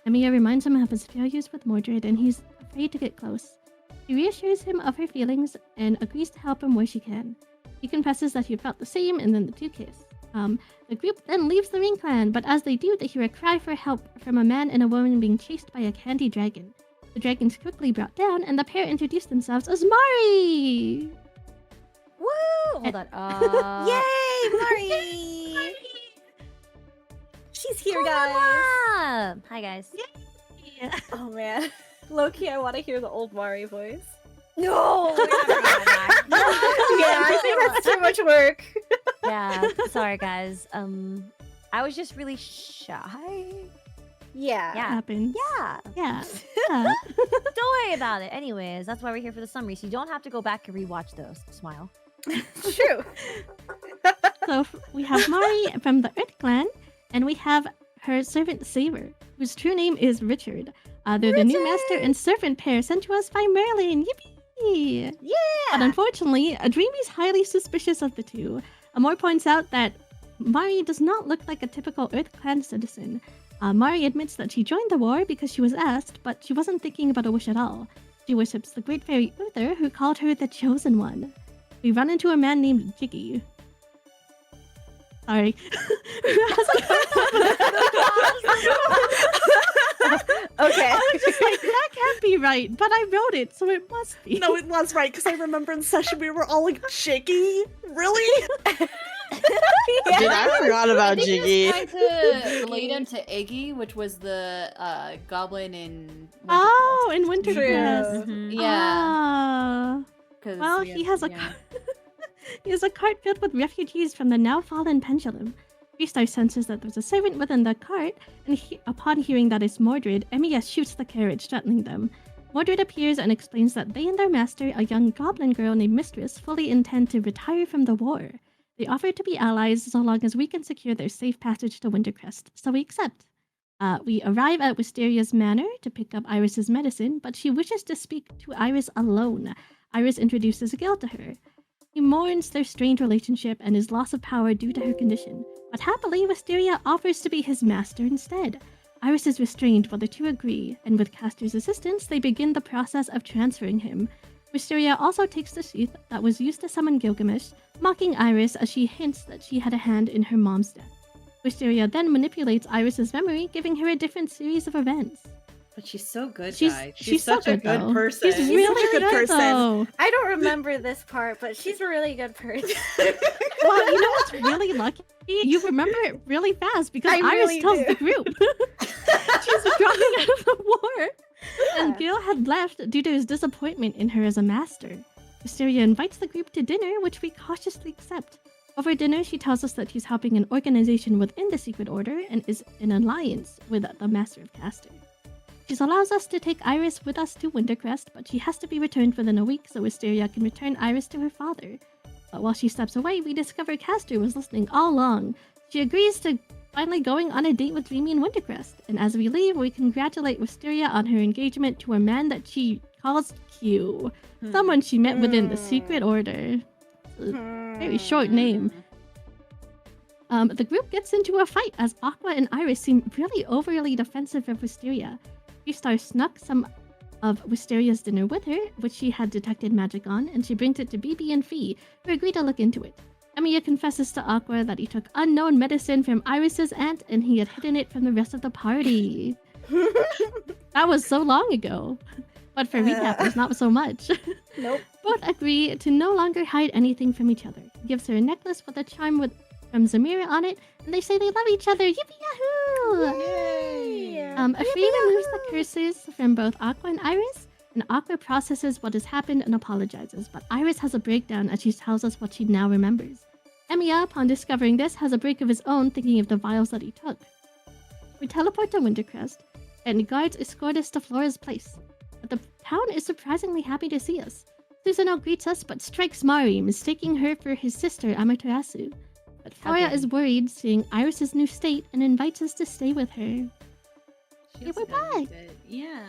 Emiya reminds him of his failures with Mordred, and he's afraid to get close. She reassures him of her feelings and agrees to help him where she can. He confesses that he felt the same, and then the two kiss. The group then leaves the Ring Clan, but as they do, they hear a cry for help from a man and a woman being chased by a candy dragon. The dragons quickly brought down, and the pair introduce themselves as Mari! Woo! Hold on. Yay, Mari! She's here, guys. Konnichiwa! Hi, guys. Oh man, Loki, I want to hear the old Mari voice. No. Yeah, I think that's too much work. Yeah, sorry, guys. I was just really shy. Yeah. Yeah. Happens. Yeah. Yeah. Don't worry about it. Anyways, that's why we're here for the summary, so you don't have to go back and rewatch those. Smile. True. So we have Mari from the Earth Clan, and we have her servant Saber, whose true name is Richard. They're the new master and servant pair sent to us by Merlin. Yippee! Yeah. But unfortunately, Dreamy's highly suspicious of the two. Amor points out that Mari does not look like a typical Earth Clan citizen. Mari admits that she joined the war because she was asked, but she wasn't thinking about a wish at all. She worships the great fairy Uther, who called her the Chosen One. We run into a man named Jiggy. Sorry. Okay. I was just like, that can't be right, but I wrote it, so it must be. No, it was right, because I remember in session we were all like, Jiggy? Really? Dude, I forgot about Jiggy. I think he was trying to relate him to Iggy, which was the goblin in Oh, in Winter True. Class. Mhm. Yeah. Ah. 'cause Well, we he have- has a yeah. he has a cart filled with refugees from the now fallen pendulum. Freestar senses that there's a servant within the cart, and upon hearing that it's Mordred, Emiya shoots the carriage, threatening them. Mordred appears and explains that they and their master, a young goblin girl named Mistress, fully intend to retire from the war. They offer to be allies so long as we can secure their safe passage to Wintercrest, so we accept. We arrive at Wisteria's manor to pick up Iris's medicine, but she wishes to speak to Iris alone. Iris introduces Gil to her. He mourns their strained relationship and his loss of power due to her condition, but happily, Wisteria offers to be his master instead. Iris is restrained while the two agree, and with Castor's assistance, they begin the process of transferring him. Wisteria also takes the sheath that was used to summon Gilgamesh, mocking Iris as she hints that she had a hand in her mom's death. Wisteria then manipulates Iris's memory, giving her a different series of events. But she's so good, She's- guys. she's such so a good, good though. person. She's really such a good person. though. I don't remember this part, but she's a really good person. Well, you know what's really lucky? You remember it really fast because I Iris really tells do. the group. She's dropping out of the war. And Yeah. Gil had left due to his disappointment in her as a master. Wisteria invites the group to dinner, which we cautiously accept. Over dinner, she tells us that she's helping an organization within the Secret Order and is in alliance with the Master of Castor. She allows us to take Iris with us to Wintercrest, but she has to be returned within a week so Wisteria can return Iris to her father. But while she steps away, we discover Castor was listening all along. She agrees to finally going on a date with Dreamy in Wintercrest, and as we leave, we congratulate Wisteria on her engagement to a man that she calls Q, someone she met within the Secret Order. Very short name. The group gets into a fight as Aqua and Iris seem really overly defensive of Wisteria. Freestar snuck some of Wisteria's dinner with her, which she had detected magic on, and she brings it to BB and Fee, who agree to look into it. Emiya confesses to Aqua that he took unknown medicine from Iris's aunt and he had hidden it from the rest of the party. That was so long ago. But for recappers, not so much. Nope. Both agree to no longer hide anything from each other. He gives her a necklace with a charm from Zamira on it, and they say they love each other. Yippee-yahoo! Yay! Afri removes the curses from both Aqua and Iris, and Aqua processes what has happened and apologizes, but Iris has a breakdown as she tells us what she now remembers. Emiya, upon discovering this, has a break of his own, thinking of the vials that he took. We teleport to Wintercrest, and guards escort us to Flora's place. But the town is surprisingly happy to see us. Susanoo greets us, but strikes Mari, mistaking her for his sister Amaterasu. But Flora is worried, seeing Iris's new state, and invites us to stay with her. She Yeah, also we're does back. it. Yeah.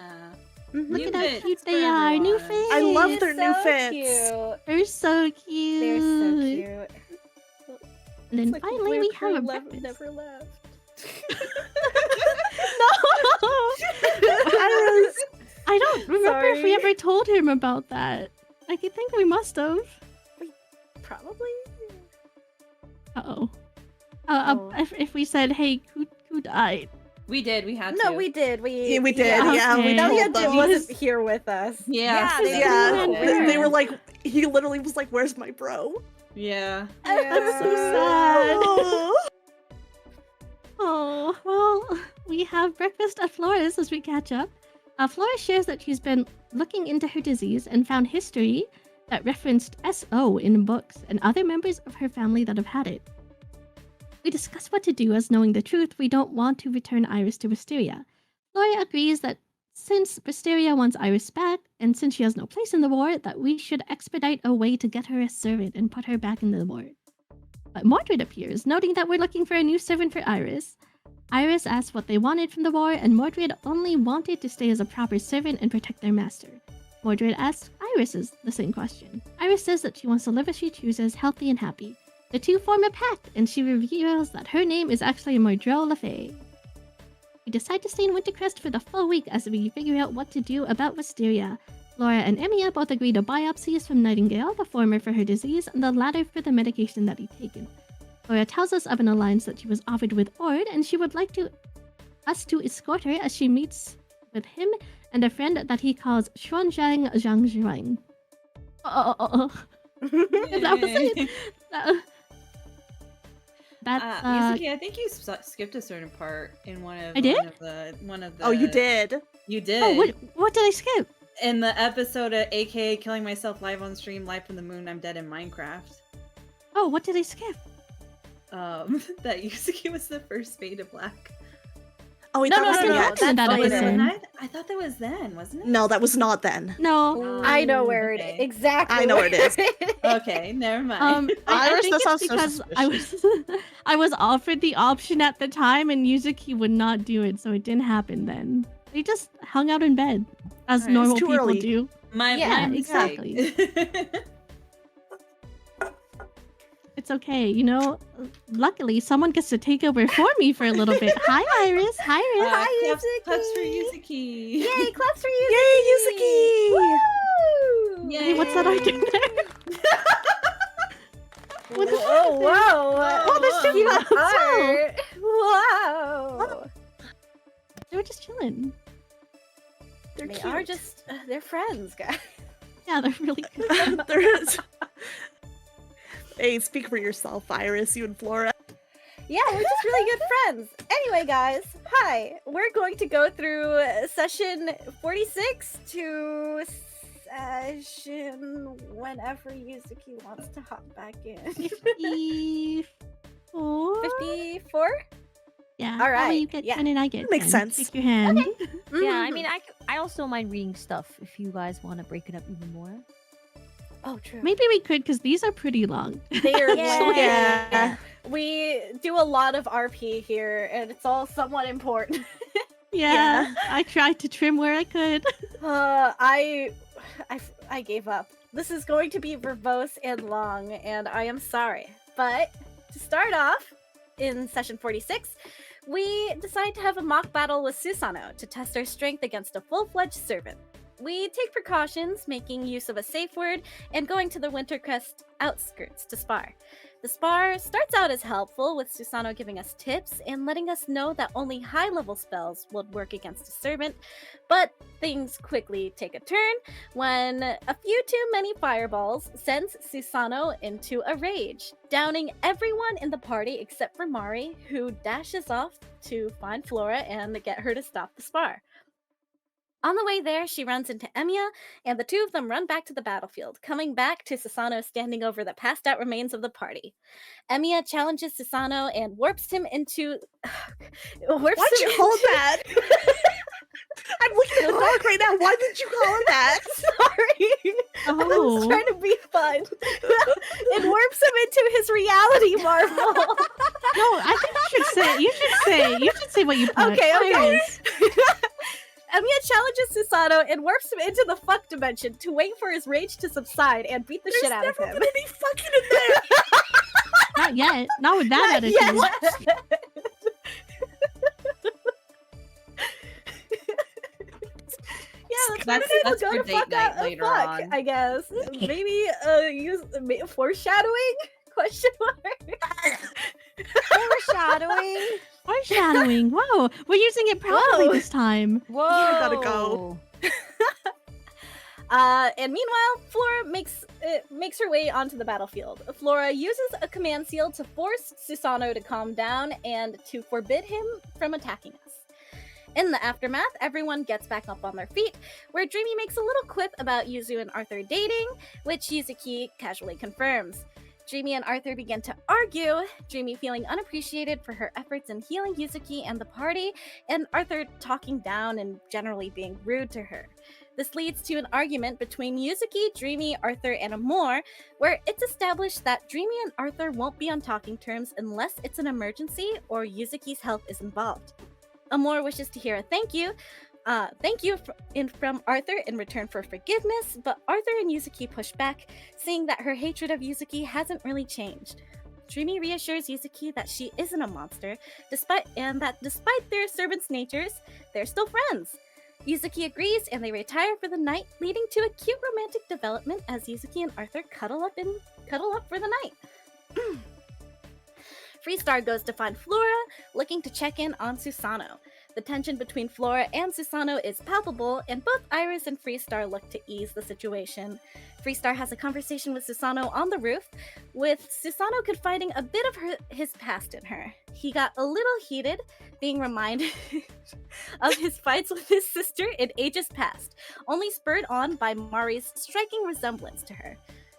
Look New at how fits cute for they are. New everyone. fits. I love They're their new so fits. Cute. They're so cute. They're so cute. And then It's like the finally Blue we Crew have a lev- breakfast. never left. No! Iris, I don't remember if we Sorry. ever told him about that. I think we must have. Probably. Uh-oh. Oh. If we said, hey, who died? We did. We had to. No, we did. Yeah, we did. Yeah, Yeah, we okay. Now told them. wasn't here with us. Yeah. Yeah, Yeah, Yeah. they were like, he literally was like, "Where's my bro?" Yeah. That's so sad. Oh, well, we have breakfast at Flora's as we catch up. Flora shares that she's been looking into her disease and found history that referenced SO in books and other members of her family that have had it. We discuss what to do, as knowing the truth, we don't want to return Iris to Wisteria. Flora agrees that since Wisteria wants Iris back, and since she has no place in the war, that we should expedite a way to get her a servant and put her back in the war. But Mordred appears, noting that we're looking for a new servant for Iris. Iris asks what they wanted from the war, and Mordred only wanted to stay as a proper servant and protect their master. Mordred asks Iris the same question. Iris says that she wants to live as she chooses, healthy and happy. The two form a pact, and she reveals that her name is actually Mordreau LaFay. We decide to stay in Wintercrest for the full week as we figure out what to do about Wisteria. Laura and Emiya both agree to biopsies from Nightingale, the former for her disease and the latter for the medication that he'd taken. Laura tells us of an alliance that she was offered with Ord, and she would like us to escort her as she meets with him and a friend that he calls Xuanzhang Zhangzhuang. That was it. That's Yuzuki, I think you skipped a certain part in one of I did? one of the. Oh, you did. You did. Oh, what did I skip? In the episode of AKA killing myself live on stream, live from the moon, I'm dead in Minecraft. Oh, what did I skip? That Yuzuki was the first Fade to Black. Oh, wait, No, that no, wasn't no, yet. that's Oh, was later. it? I thought that was then, wasn't it? No, that was not then. No. I know where it is. Okay. Exactly. I know where it is. Okay, never mind. I Iris, think that it's sounds so because I was offered the option at the time, and Yuzuki would not do it, so it didn't happen then. They just hung out in bed, as Alright, normal it's too people early. do. My mistake. exactly. It's okay, you know. Luckily, someone gets to take over for me for a little bit. Hi, Iris. Hi, Iris. Hi, Claps for Yuzuki. Yuzuki. Yay, claps for you. Yay, Yuzuki! Woo! Yay. Hey, what's that I did there? What the Whoa, whoa. Oh, there's two Cute people. art. Wow. They were just chilling. They're They cute. are just, they're friends, guys. Yeah, they're really good. Hey, speak for yourself, Iris, you and Flora. Yeah, we're just really good friends. Anyway, guys, hi. We're going to go through session 46 to session whenever Yuzuki wants to hop back in. 54? 54? Yeah. All Oh, right, you get yeah. 10 and I get Makes 10. sense. Take your hand. Yeah, I Mhm. mean, I also don't mind reading stuff if you guys want to break it up even more. Oh, true. Maybe we could, because these are pretty long. They are Yeah. We do a lot of RP here, and it's all somewhat important. Yeah, I tried to trim where I could. I gave up. This is going to be verbose and long, and I am sorry. But to start off, in session 46, we decide to have a mock battle with Susanoo to test our strength against a full-fledged servant. We take precautions, making use of a safe word, and going to the Wintercrest outskirts to spar. The spar starts out as helpful, with Susanoo giving us tips and letting us know that only high-level spells would work against a servant, but things quickly take a turn when a few too many fireballs sends Susanoo into a rage, downing everyone in the party except for Mari, who dashes off to find Flora and get her to stop the spar. On the way there, she runs into Emiya, and the two of them run back to the battlefield, coming back to Susanoo standing over the passed-out remains of the party. Emiya challenges Susanoo and warps him into... Why'd you call it that? I'm looking at the dog right now. Why did you call it that? Sorry! I was Oh. trying to be fun. It warps him into his reality marvel. No, I think you should say what you put. Okay. Iris. Emiya challenges Susanoo and warps him into the fuck dimension to wait for his rage to subside and beat the shit out of him. There's never been any fucking in there. Not yet. Not with that attitude. Yes. Yeah, That's We'll for date night later on. I guess. Maybe foreshadowing? Question mark. Foreshadowing. Foreshadowing. Whoa, we're using it properly Whoa. this time. Whoa. gotta go. And meanwhile, Flora makes her way onto the battlefield. Flora uses a command seal to force Susanoo to calm down and to forbid him from attacking us. In the aftermath, everyone gets back up on their feet, where Dreamy makes a little quip about Yuzu and Arthur dating, which Yuzuki casually confirms. Dreamy and Arthur begin to argue, Dreamy feeling unappreciated for her efforts in healing Yuzuki and the party, and Arthur talking down and generally being rude to her. This leads to an argument between Yuzuki, Dreamy, Arthur, and Amor, where it's established that Dreamy and Arthur won't be on talking terms unless it's an emergency or Yuzuki's health is involved. Amor wishes to hear a thank you from Arthur in return for forgiveness, but Arthur and Yuzuki push back, saying that her hatred of Yuzuki hasn't really changed. Dreamy reassures Yuzuki that she isn't a monster, despite their servants' natures, they're still friends. Yuzuki agrees and they retire for the night, leading to a cute romantic development as Yuzuki and Arthur cuddle up for the night. Freestar goes to find Flora, looking to check in on Susanoo. The tension between Flora and Susanoo is palpable, and both Iris and Freestar look to ease the situation. Freestar has a conversation with Susanoo on the roof, with Susanoo confiding a bit of his past in her. He got a little heated, being reminded of his fights with his sister in ages past, only spurred on by Mari's striking resemblance to her.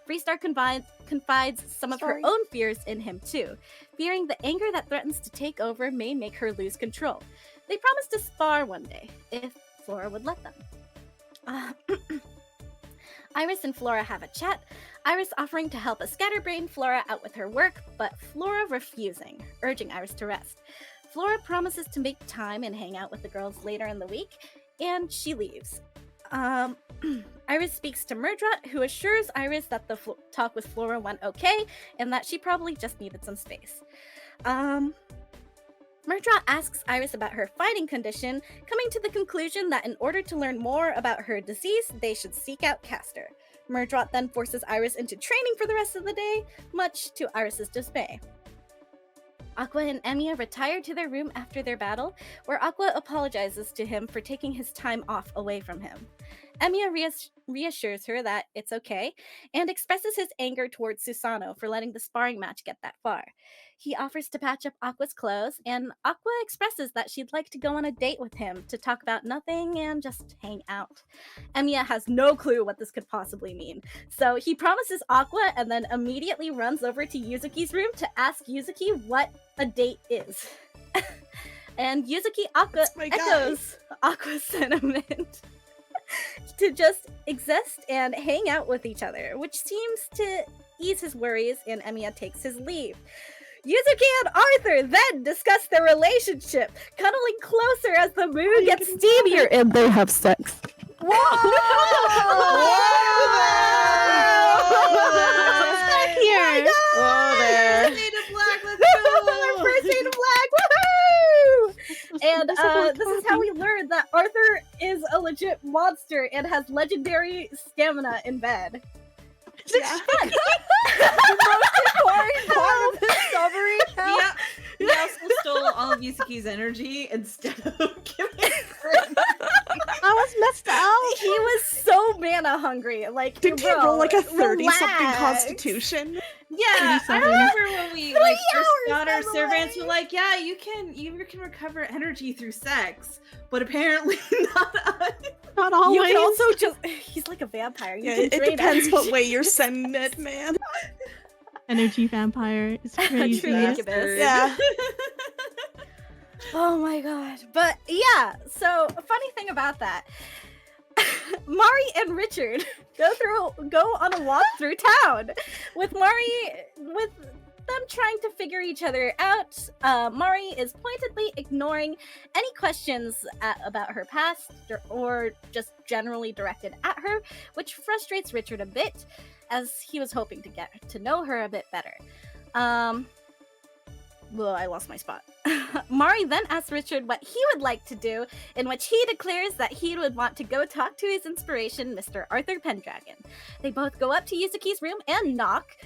Freestar confides some of her own fears in him too, fearing the anger that threatens to take over may make her lose control. They promise to spar one day, if Flora would let them. Iris and Flora have a chat, Iris offering to help a scatterbrained Flora out with her work, but Flora refusing, urging Iris to rest. Flora promises to make time and hang out with the girls later in the week, and she leaves. Iris speaks to Murdrot, who assures Iris that the talk with Flora went okay, and that she probably just needed some space. Murdrot asks Iris about her fighting condition, coming to the conclusion that in order to learn more about her disease, they should seek out Castor. Murdrot then forces Iris into training for the rest of the day, much to Iris's dismay. Aqua and Emiya retire to their room after their battle, where Aqua apologizes to him for taking his time off away from him. Emiya reassures her that it's okay, and expresses his anger towards Susanoo for letting the sparring match get that far. He offers to patch up Aqua's clothes, and Aqua expresses that she'd like to go on a date with him to talk about nothing and just hang out. Emiya has no clue what this could possibly mean, so he promises Aqua and then immediately runs over to Yuzuki's room to ask Yuzuki what a date is. And Yuzuki echoes Aqua's sentiment to just exist and hang out with each other, which seems to ease his worries, and Emiya takes his leave. Yuzuki and Arthur then discuss their relationship, cuddling closer as the mood gets steamier, and they have sex. Whoa! Back here. Whoa there. Shade of black, let's go! Our first Shade of Black, woohoo! And this is how we learned that Arthur is a legit monster and has legendary stamina in bed. Yeah. The most important part of this summary. Yeah. He also stole all of Yuzuki's energy instead of giving it to him. I was messed up. He was so mana hungry. Like, Didn't he bro, roll like a 30-something relax. constitution? Yeah, I 37. remember when we like first got our by the servants way. were like, yeah, you can recover energy through sex, but apparently not us. Not You always. can also just, he's like a vampire. You Yeah, can it drain depends energy. what way you're sending it, man. Energy vampire is crazy. True incubus. Yeah. Oh my god. But yeah, so a funny thing about that. Mari and Richard go on a walk through town with them trying to figure each other out. Mari is pointedly ignoring any questions about her past or just generally directed at her, which frustrates Richard a bit, as he was hoping to get to know her a bit better. Well, I lost my spot. Mari then asks Richard what he would like to do, in which he declares that he would want to go talk to his inspiration, Mr. Arthur Pendragon. They both go up to Yuzuki's room and knock,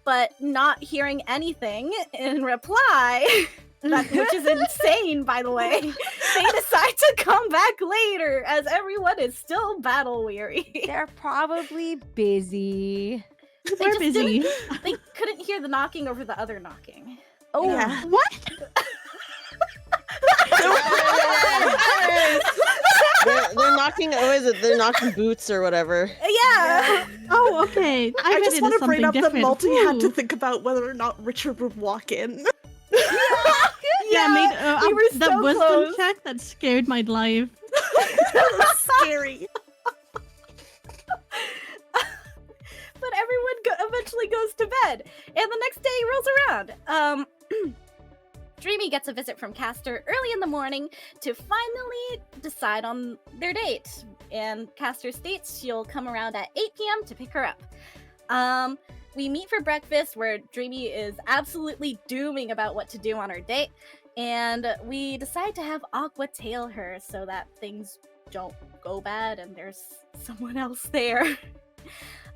but not hearing anything in reply, which is insane, by the way, they decide to come back later, as everyone is still battle weary. They're probably busy. They We're just busy. They couldn't hear the knocking over the other knocking. Oh, Yeah. What? They're knocking. What is it? They're knocking boots or whatever. Yeah. Oh, okay. I read just it want as to bring something up that different. Multi had to Ooh. think about whether or not Richard would walk in. Yeah, made we were the so wisdom close. check that scared my life. That was scary. But everyone eventually goes to bed, and the next day rolls around. Dreamy gets a visit from Castor early in the morning to finally decide on their date, and Castor states she'll come around at 8 p.m. to pick her up. We meet for breakfast, where Dreamy is absolutely dooming about what to do on her date, and we decide to have Aqua tail her so that things don't go bad and there's someone else there.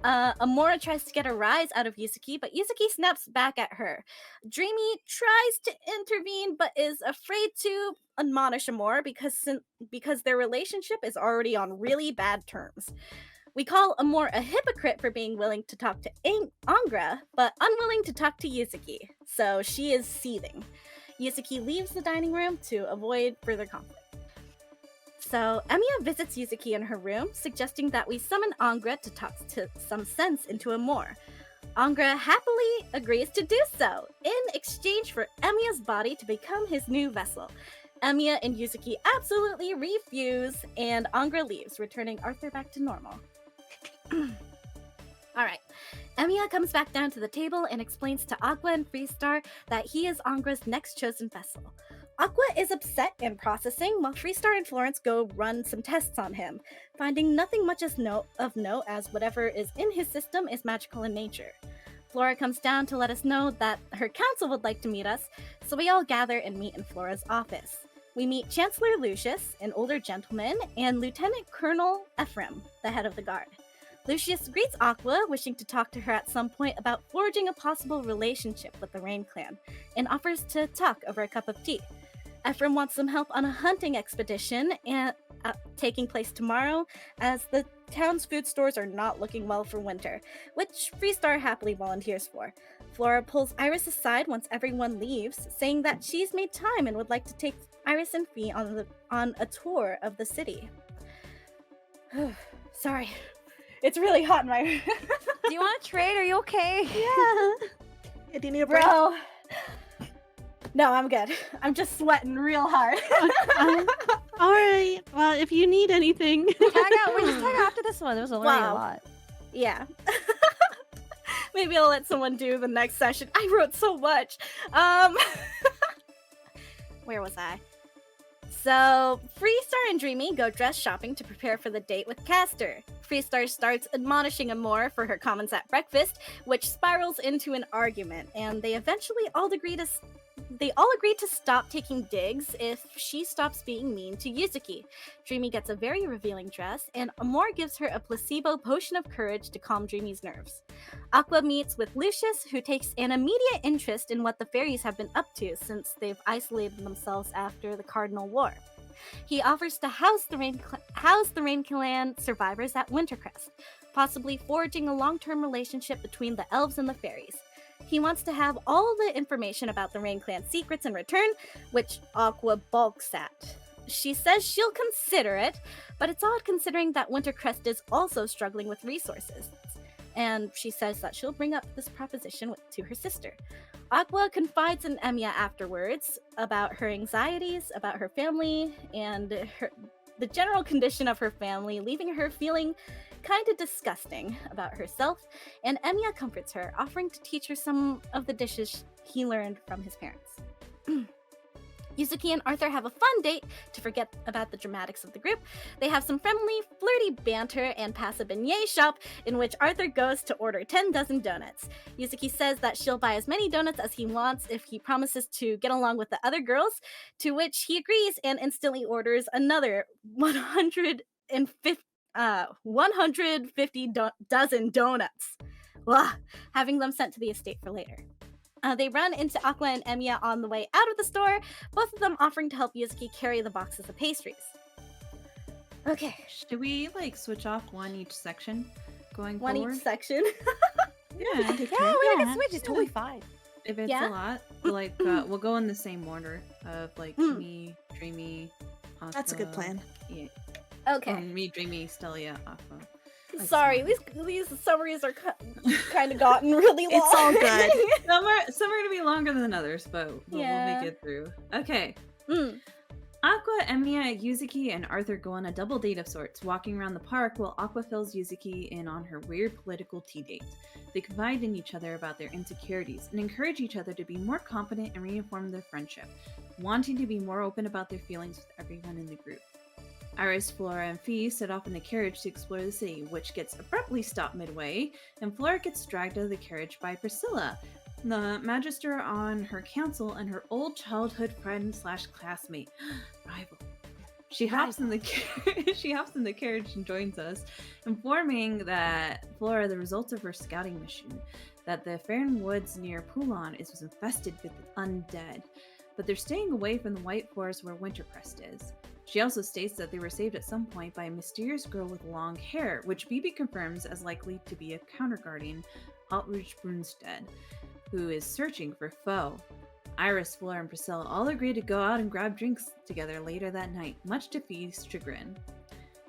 Amora tries to get a rise out of Yuzuki, but Yuzuki snaps back at her. Dreamy tries to intervene, but is afraid to admonish Amora because their relationship is already on really bad terms. We call Amora a hypocrite for being willing to talk to Angra, but unwilling to talk to Yuzuki, so she is seething. Yuzuki leaves the dining room to avoid further conflict. So, Emiya visits Yuzuki in her room, suggesting that we summon Angra to talk to some sense into Amor. Angra happily agrees to do so, in exchange for Emiya's body to become his new vessel. Emiya and Yuzuki absolutely refuse, and Angra leaves, returning Arthur back to normal. Alright, Emiya comes back down to the table and explains to Aqua and Freestar that he is Angra's next chosen vessel. Aqua is upset and processing, while Freestar and Florence go run some tests on him, finding nothing much of note as whatever is in his system is magical in nature. Flora comes down to let us know that her council would like to meet us, so we all gather and meet in Flora's office. We meet Chancellor Lucius, an older gentleman, and Lieutenant Colonel Ephraim, the head of the guard. Lucius greets Aqua, wishing to talk to her at some point about forging a possible relationship with the Rain Clan, and offers to talk over a cup of tea. Ephraim wants some help on a hunting expedition and taking place tomorrow, as the town's food stores are not looking well for winter, which Freestar happily volunteers for. Flora pulls Iris aside once everyone leaves, saying that she's made time and would like to take Iris and Fee on a tour of the city. Sorry, it's really hot in my room. do you want to trade? Are you okay? Yeah, do you need a break? Bro. No, I'm good. I'm just sweating real hard. All right. Well, if you need anything. Tag out. We just tag out after this one. There was already Wow. a lot. Yeah. Maybe I'll let someone do the next session. I wrote so much. Where was I? So, Freestar and Dreamy go dress shopping to prepare for the date with Castor. Freestar starts admonishing Amor for her comments at breakfast, which spirals into an argument, and they eventually all agree to stop taking digs if she stops being mean to Yuzuki. Dreamy gets a very revealing dress, and Amor gives her a placebo potion of courage to calm Dreamy's nerves. Aqua meets with Lucius, who takes an immediate interest in what the fairies have been up to since they've isolated themselves after the Cardinal War. He offers to house the Rain Clan survivors at Wintercrest, possibly forging a long-term relationship between the elves and the fairies. He wants to have all the information about the Rain Clan secrets in return, which Aqua balks at. She says she'll consider it, but it's odd considering that Wintercrest is also struggling with resources. And she says that she'll bring up this proposition to her sister. Aqua confides in Emiya afterwards about her anxieties, about her family, and the general condition of her family, leaving her feeling kind of disgusting about herself, and Emiya comforts her, offering to teach her some of the dishes he learned from his parents. Yuzuki and Arthur have a fun date to forget about the dramatics of the group. They have some friendly, flirty banter and pass a beignet shop in which Arthur goes to order 10 dozen donuts. Yuzuki says that she'll buy as many donuts as he wants if he promises to get along with the other girls, to which he agrees and instantly orders another 150 dozen donuts, having them sent to the estate for later. They run into Aqua and Emiya on the way out of the store, both of them offering to help Yuzuki carry the boxes of pastries. Okay. Should we like switch off one each section going One forward? each section. Yeah. Yeah, we can switch. It's totally fine. If it's Yeah? a lot, like we'll go in the same order of like me, Dreamy, Aqua. That's a good plan. Yeah. Okay. Me, Dreamy, Stelia, Aqua. Sorry, these summaries are kind of gotten really long. It's all good. Some are gonna be longer than others, but we'll Yeah. make it through. Okay. Mm. Aqua, Emiya, Yuzuki, and Arthur go on a double date of sorts, walking around the park while Aqua fills Yuzuki in on her weird political tea date. They confide in each other about their insecurities and encourage each other to be more confident and reinform their friendship, wanting to be more open about their feelings with everyone in the group. Iris, Flora, and Fee set off in the carriage to explore the city, which gets abruptly stopped midway, and Flora gets dragged out of the carriage by Priscilla, the magister on her council and her old childhood friend / classmate. Rival. She hops in the carriage and joins us, informing that Flora the result of her scouting mission, that the Fairn Woods near Poulon was infested with undead, but they're staying away from the White Forest where Wintercrest is. She also states that they were saved at some point by a mysterious girl with long hair, which BB confirms as likely to be a counter-guardian, Altruch Brunstead, who is searching for foe. Iris, Flora, and Priscilla all agree to go out and grab drinks together later that night, much to Fee's chagrin.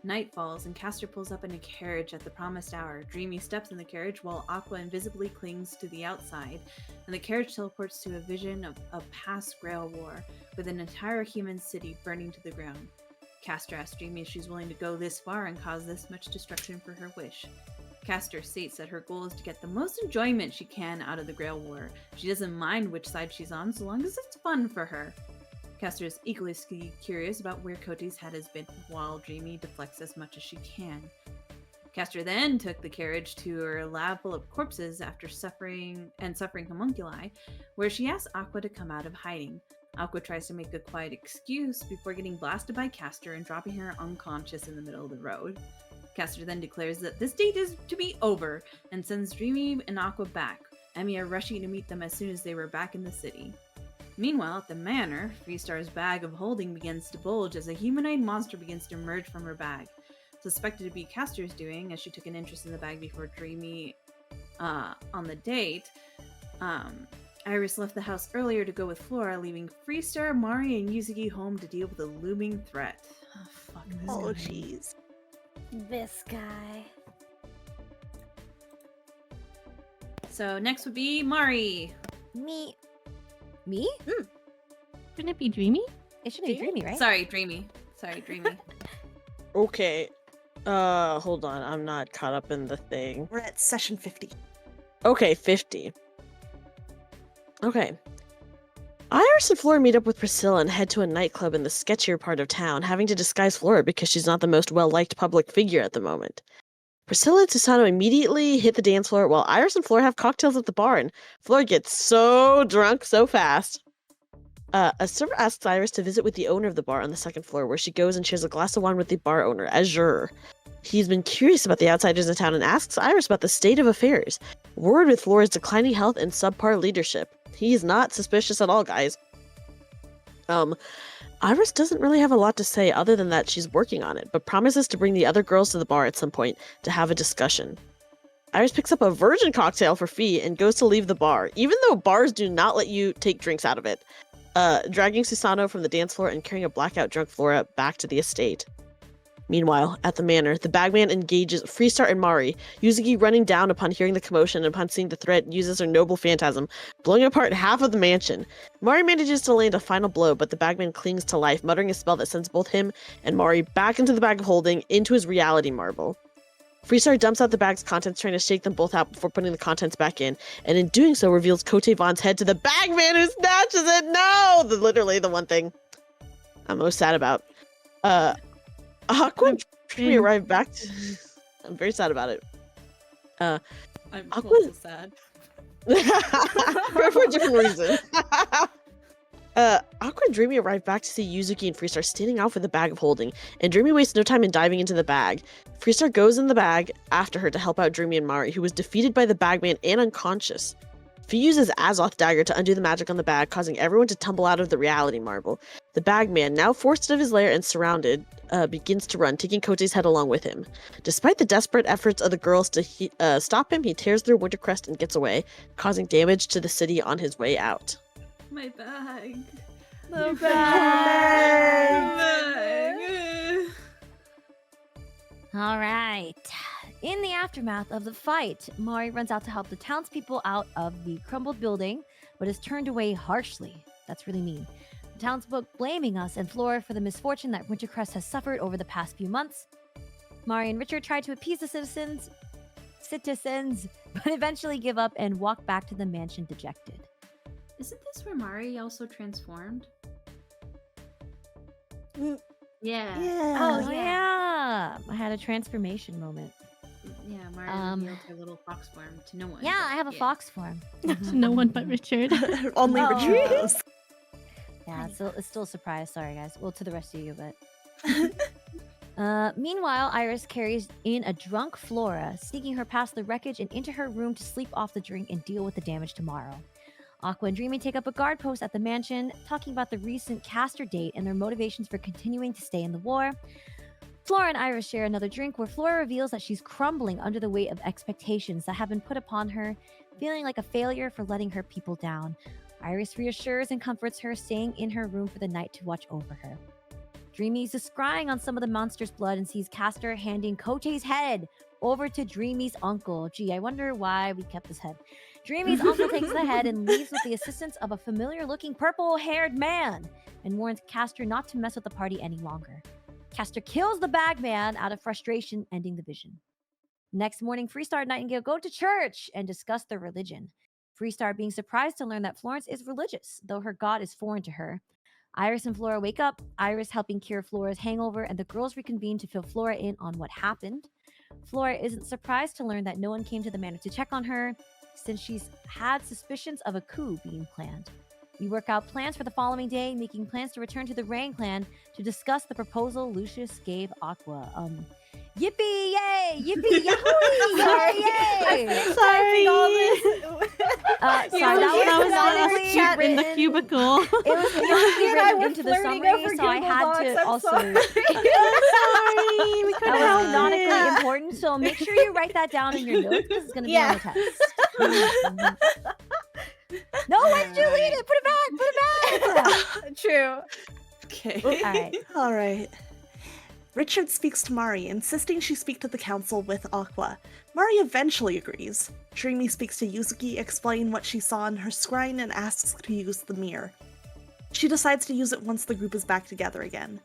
Night falls and Castor pulls up in a carriage at the promised hour. Dreamy steps in the carriage while Aqua invisibly clings to the outside, and the carriage teleports to a vision of a past Grail War, with an entire human city burning to the ground. Castor asks Dreamy if she's willing to go this far and cause this much destruction for her wish. Castor states that her goal is to get the most enjoyment she can out of the Grail War. She doesn't mind which side she's on so long as it's fun for her. Castor is equally curious about where Kote's head has been, while Dreamy deflects as much as she can. Castor then took the carriage to her lab full of corpses after suffering homunculi, where she asks Aqua to come out of hiding. Aqua tries to make a quiet excuse before getting blasted by Castor and dropping her unconscious in the middle of the road. Castor then declares that this date is to be over and sends Dreamy and Aqua back, Emiya rushing to meet them as soon as they were back in the city. Meanwhile, at the manor, Freestar's bag of holding begins to bulge as a humanoid monster begins to emerge from her bag. Suspected to be Castor's doing, as she took an interest in the bag before Dreamy on the date. Iris left the house earlier to go with Flora, leaving Freestar, Mari, and Yuzuki home to deal with the looming threat. Oh, fuck this Oh, guy. jeez. This guy. So next would be Mari. Me? Shouldn't it be Dreamy? It should be Dreamy, right? Sorry, Dreamy. Okay. Hold on. I'm not caught up in the thing. We're at session 50. Okay, 50. Okay. Iris and Flora meet up with Priscilla and head to a nightclub in the sketchier part of town, having to disguise Flora because she's not the most well-liked public figure at the moment. Priscilla and Ccinyo immediately hit the dance floor while Iris and Flora have cocktails at the bar, and Flora gets so drunk so fast. A server asks Iris to visit with the owner of the bar on the second floor, where she goes and shares a glass of wine with the bar owner, Azure. He's been curious about the outsiders in town and asks Iris about the state of affairs. Word with Flora's declining health and subpar leadership. He's not suspicious at all, guys. Iris doesn't really have a lot to say other than that she's working on it, but promises to bring the other girls to the bar at some point to have a discussion. Iris picks up a virgin cocktail for Fee and goes to leave the bar, even though bars do not let you take drinks out of it, dragging Susanoo from the dance floor and carrying a blackout drunk Flora back to the estate. Meanwhile, at the manor, the bagman engages Freestar and Mari, Yuzuki running down upon hearing the commotion and upon seeing the threat uses her noble phantasm, blowing apart half of the mansion. Mari manages to land a final blow, but the bagman clings to life, muttering a spell that sends both him and Mari back into the bag of holding into his reality marble. Freestar dumps out the bag's contents, trying to shake them both out before putting the contents back in, and in doing so reveals Cote Von's head to the bagman who snatches it. No! Literally the one thing I'm most sad about. Aqua and Dreamy arrive back to... I'm very sad about it. I'm Aqua- also sad. for a different reason. Aqua and Dreamy arrive back to see Yuzuki and Freestar standing out for the bag of holding, and Dreamy wastes no time in diving into the bag. Freestar goes in the bag after her to help out Dreamy and Mari, who was defeated by the bagman and unconscious. He uses Azoth dagger to undo the magic on the bag, causing everyone to tumble out of the reality marble. The bagman, now forced out of his lair and surrounded, begins to run, taking Kote's head along with him. Despite the desperate efforts of the girls to stop him, he tears through Wintercrest and gets away, causing damage to the city on his way out. My bag. The bag. All right. In the aftermath of the fight, Mari runs out to help the townspeople out of the crumbled building, but is turned away harshly. That's really mean. The townsfolk blaming us and Flora for the misfortune that Wintercrest has suffered over the past few months. Mari and Richard try to appease the citizens, but eventually give up and walk back to the mansion dejected. Isn't this where Mari also transformed? Mm. Yeah. Oh, Oh, yeah. yeah. I had a transformation moment. Yeah, Mari revealed her little fox form to no one. Yeah, but I have a fox form. To no one but Richard. Only Oh. Richard knows. Yeah, it's still a surprise. Sorry, guys. Well, to the rest of you, but... Meanwhile, Iris carries in a drunk Flora, sneaking her past the wreckage and into her room to sleep off the drink and deal with the damage tomorrow. Aqua and Dreamy take up a guard post at the mansion, talking about the recent caster date and their motivations for continuing to stay in the war. Flora and Iris share another drink where Flora reveals that she's crumbling under the weight of expectations that have been put upon her, feeling like a failure for letting her people down. Iris reassures and comforts her, staying in her room for the night to watch over her. Dreamy's is scrying on some of the monster's blood and sees Caster handing Kote's head over to Dreamy's uncle. Gee, I wonder why we kept his head. Dreamy's uncle takes the head and leaves with the assistance of a familiar-looking purple-haired man and warns Caster not to mess with the party any longer. Caster kills the bagman out of frustration, ending the vision. Next morning, Freestar and Nightingale go to church and discuss their religion. Freestar being surprised to learn that Florence is religious, though her god is foreign to her. Iris and Flora wake up, Iris helping cure Flora's hangover, and the girls reconvene to fill Flora in on what happened. Flora isn't surprised to learn that no one came to the manor to check on her, since she's had suspicions of a coup being planned. We work out plans for the following day, making plans to return to the Rain Clan to discuss the proposal Lucius gave Aqua. Yippee! Yay! Yippee! Yahoo! Yay! Yay! Sorry. Sorry, that was chat in the written- cubicle. It was and literally I written were into the flirting summary, over so I Google had Docs. to I'm also. sorry. Sorry, we couldn't That help was it. canonically important, so make sure you write that down in your notes because it's going to be on the test. No, why did you delete it? Put it back! Put it back! True. Okay. All right. All right. Richard speaks to Mari, insisting she speak to the council with Aqua. Mari eventually agrees. Dreamy speaks to Yuzuki, explaining what she saw in her scrying and asks to use the mirror. She decides to use it once the group is back together again.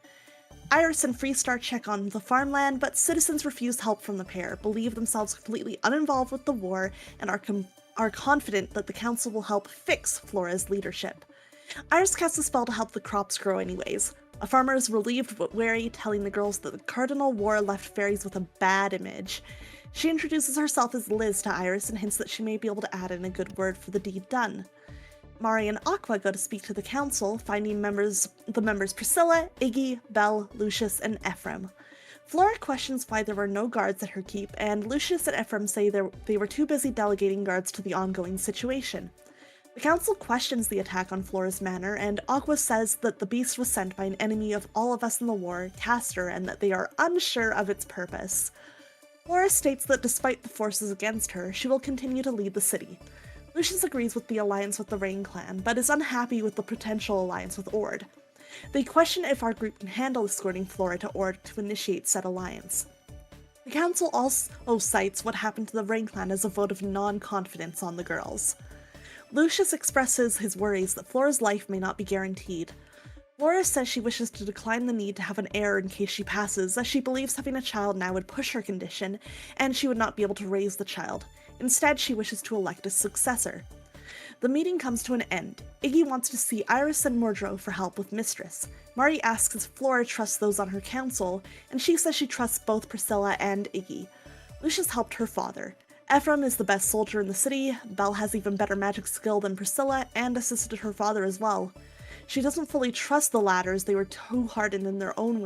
Iris and Freestar check on the farmland, but citizens refuse help from the pair, believe themselves completely uninvolved with the war, and are confident that the council will help fix Flora's leadership. Iris casts a spell to help the crops grow anyways. A farmer is relieved but wary, telling the girls that the Cardinal War left fairies with a bad image. She introduces herself as Liz to Iris and hints that she may be able to add in a good word for the deed done. Mari and Aqua go to speak to the council, finding the members Priscilla, Iggy, Belle, Lucius, and Ephraim. Flora questions why there were no guards at her keep, and Lucius and Ephraim say they were too busy delegating guards to the ongoing situation. The council questions the attack on Flora's manor, and Aqua says that the beast was sent by an enemy of all of us in the war, Caster, and that they are unsure of its purpose. Flora states that despite the forces against her, she will continue to lead the city. Lucius agrees with the alliance with the Rain Clan, but is unhappy with the potential alliance with Ord. They question if our group can handle escorting Flora to Ord to initiate said alliance. The council also cites what happened to the Rain Clan as a vote of non-confidence on the girls. Lucius expresses his worries that Flora's life may not be guaranteed. Flora says she wishes to decline the need to have an heir in case she passes, as she believes having a child now would push her condition, and she would not be able to raise the child. Instead, she wishes to elect a successor. The meeting comes to an end. Iggy wants to see Iris and Mordro for help with Mistress. Mari asks if Flora trusts those on her council, and she says she trusts both Priscilla and Iggy. Lucius helped her father. Ephraim is the best soldier in the city, Belle has even better magic skill than Priscilla, and assisted her father as well. She doesn't fully trust the latter as they were too hardened in their old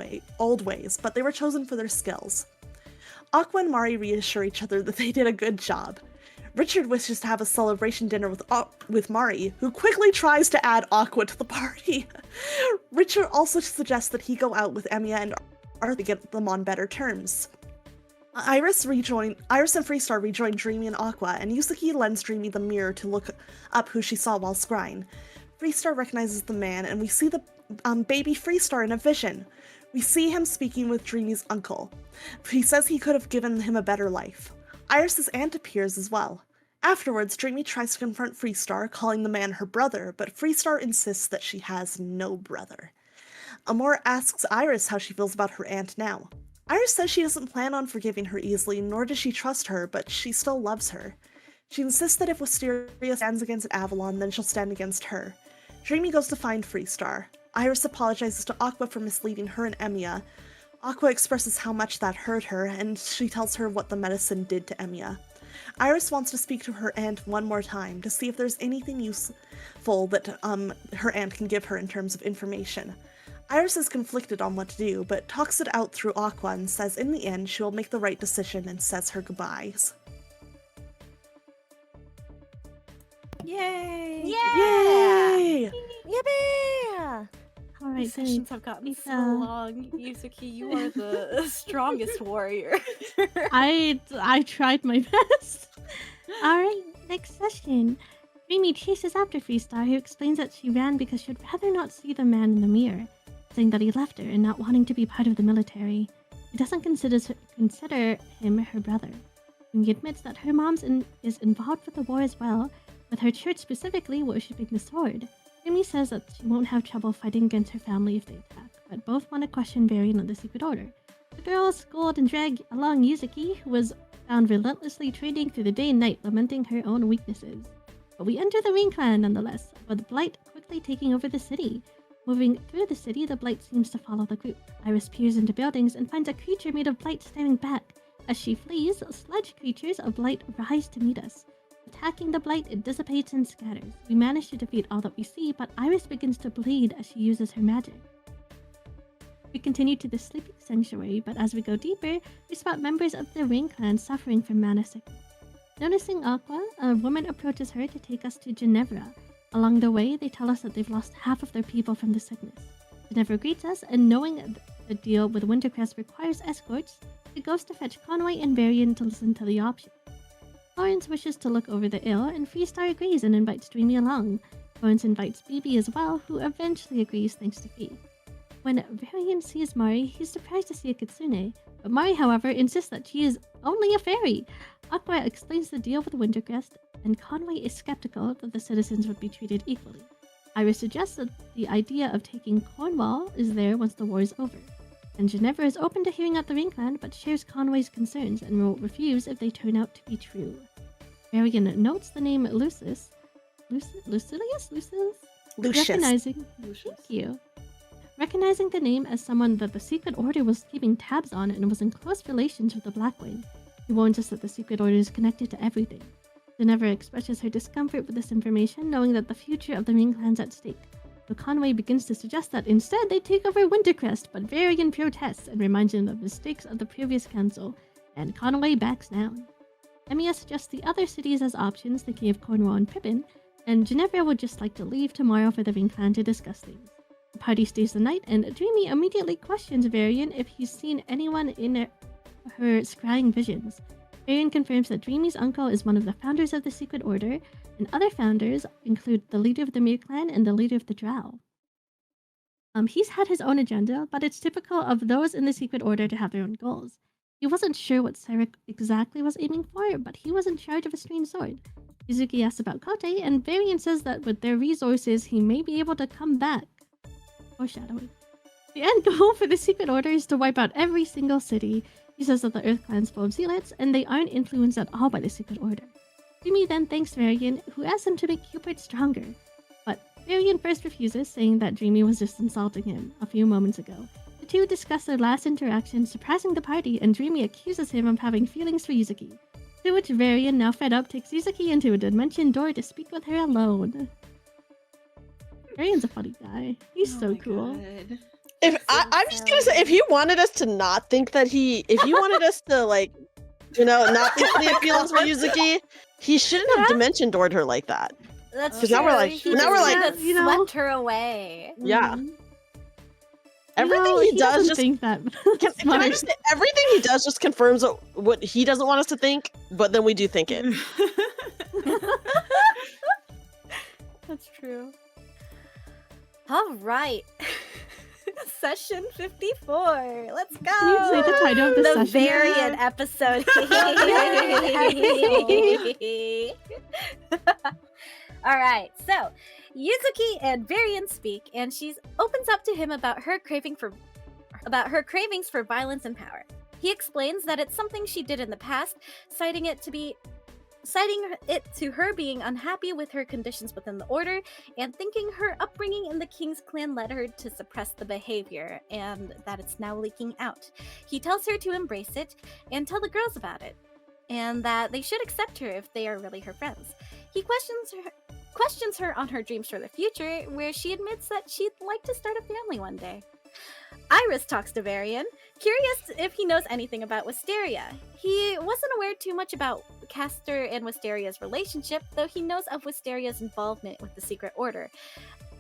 ways, but they were chosen for their skills. Aqua and Mari reassure each other that they did a good job. Richard wishes to have a celebration dinner with Mari, who quickly tries to add Aqua to the party. Richard also suggests that he go out with Emiya and Arthur to get them on better terms. Iris and Freestar rejoin Dreamy and Aqua, and Yuzuki lends Dreamy the mirror to look up who she saw while scrying. Freestar recognizes the man, and we see the baby Freestar in a vision. We see him speaking with Dreamy's uncle. He says he could have given him a better life. Iris's aunt appears as well. Afterwards, Dreamy tries to confront Freestar, calling the man her brother, but Freestar insists that she has no brother. Amor asks Iris how she feels about her aunt now. Iris says she doesn't plan on forgiving her easily, nor does she trust her, but she still loves her. She insists that if Wisteria stands against Avalon, then she'll stand against her. Dreamy goes to find Freestar. Iris apologizes to Aqua for misleading her and Emiya. Aqua expresses how much that hurt her, and she tells her what the medicine did to Emiya. Iris wants to speak to her aunt one more time to see if there's anything useful that her aunt can give her in terms of information. Iris is conflicted on what to do, but talks it out through Aqua and says in the end she will make the right decision and says her goodbyes. Yay! Yay! Yippee! All These right, sessions have gotten so long. Yuzuki, you are the strongest warrior. I tried my best. All right, next session. Dreamy chases after Freestar, who explains that she ran because she'd rather not see the man in the mirror, saying that he left her and not wanting to be part of the military. He doesn't consider him her brother. And he admits that her mom is involved with the war as well, with her church specifically worshipping the sword. Dreamy says that she won't have trouble fighting against her family if they attack, but both want to question Varian on the Secret Order. The girls scold and drag along Yuzuki, who was found relentlessly trading through the day and night, lamenting her own weaknesses. But we enter the Ring Clan nonetheless, with Blight quickly taking over the city. Moving through the city, the Blight seems to follow the group. Iris peers into buildings and finds a creature made of Blight staring back. As she flees, sludge creatures of Blight rise to meet us. Attacking the Blight, it dissipates and scatters. We manage to defeat all that we see, but Iris begins to bleed as she uses her magic. We continue to the Sleeping Sanctuary, but as we go deeper, we spot members of the Ring Clan suffering from mana sickness. Noticing Aqua, a woman approaches her to take us to Ginevra. Along the way, they tell us that they've lost half of their people from the sickness. Ginevra greets us, and knowing the deal with Wintercrest requires escorts, she goes to fetch Conway and Varian to listen to the options. Florence wishes to look over the ill, and Freestar agrees and invites Dreamy along. Florence invites BB as well, who eventually agrees thanks to Fee. When Varian sees Mari, he's surprised to see a kitsune, but Mari, however, insists that she is only a fairy. Aqua explains the deal with Wintercrest, and Conway is skeptical that the citizens would be treated equally. Iris suggests that the idea of taking Cornwall is there once the war is over. And Ginevra is open to hearing out the Ring Clan, but shares Conway's concerns and will refuse if they turn out to be true. Varian notes the name Lucius. Recognizing, thank you. Recognizing the name as someone that the Secret Order was keeping tabs on and was in close relations with the Blackwing. He warns us that the Secret Order is connected to everything. Ginevra expresses her discomfort with this information, knowing that the future of the Ring Clan's at stake. So Conway begins to suggest that instead they take over Wintercrest, but Varian protests and reminds him of the mistakes of the previous council, and Conway backs down. Emiya suggests the other cities as options, thinking of Cornwall and Pippin, and Ginevra would just like to leave tomorrow for the Ring Clan to discuss things. The party stays the night, and Dreamy immediately questions Varian if he's seen anyone in her scrying visions. Varian confirms that Dreamy's uncle is one of the founders of the Secret Order, and other founders include the leader of the Mir Clan and the leader of the Drow. He's had his own agenda, but it's typical of those in the Secret Order to have their own goals. He wasn't sure what Cyrek exactly was aiming for, but he was in charge of a strange sword. Yuzuki asks about Kote, and Varian says that with their resources, he may be able to come back. Foreshadowing. The end goal for the Secret Order is to wipe out every single city. He says that the Earth Clan's full of zealots, and they aren't influenced at all by the Secret Order. Dreamy then thanks Varian, who asks him to make Cupid stronger. But Varian first refuses, saying that Dreamy was just insulting him a few moments ago. The two discuss their last interaction, surprising the party, and Dreamy accuses him of having feelings for Yuzuki. To which Varian, now fed up, takes Yuzuki into a dimension door to speak with her alone. Varian's a funny guy. He's so cool. God. I'm just gonna say, if he wanted us to not think that if he wanted us to like, not think that he had feelings for Yuzuki, he shouldn't have dimension doored her like that. That's 'Cause true. now we're like- He now we're just like- kinda You know- swept her away. Yeah. Mhm. Everything No, he does doesn't just think that. can I just say, everything he does just confirms what he doesn't want us to think, but then we do think it. That's true. All right. Session 54. Let's go. Can you say the title of the The session? variant episode. All right. So, Yuzuki and Varian speak, and she opens up to him about her cravings for violence and power. He explains that it's something she did in the past, citing it to her being unhappy with her conditions within the order and thinking her upbringing in the King's Clan led her to suppress the behavior and that it's now leaking out. He tells her to embrace it and tell the girls about it and that they should accept her if they are really her friends. He questions her on her dreams for the future, where she admits that she'd like to start a family one day. Iris talks to Varian, curious if he knows anything about Wisteria. He wasn't aware too much about Castor and Wisteria's relationship, though he knows of Wisteria's involvement with the Secret Order.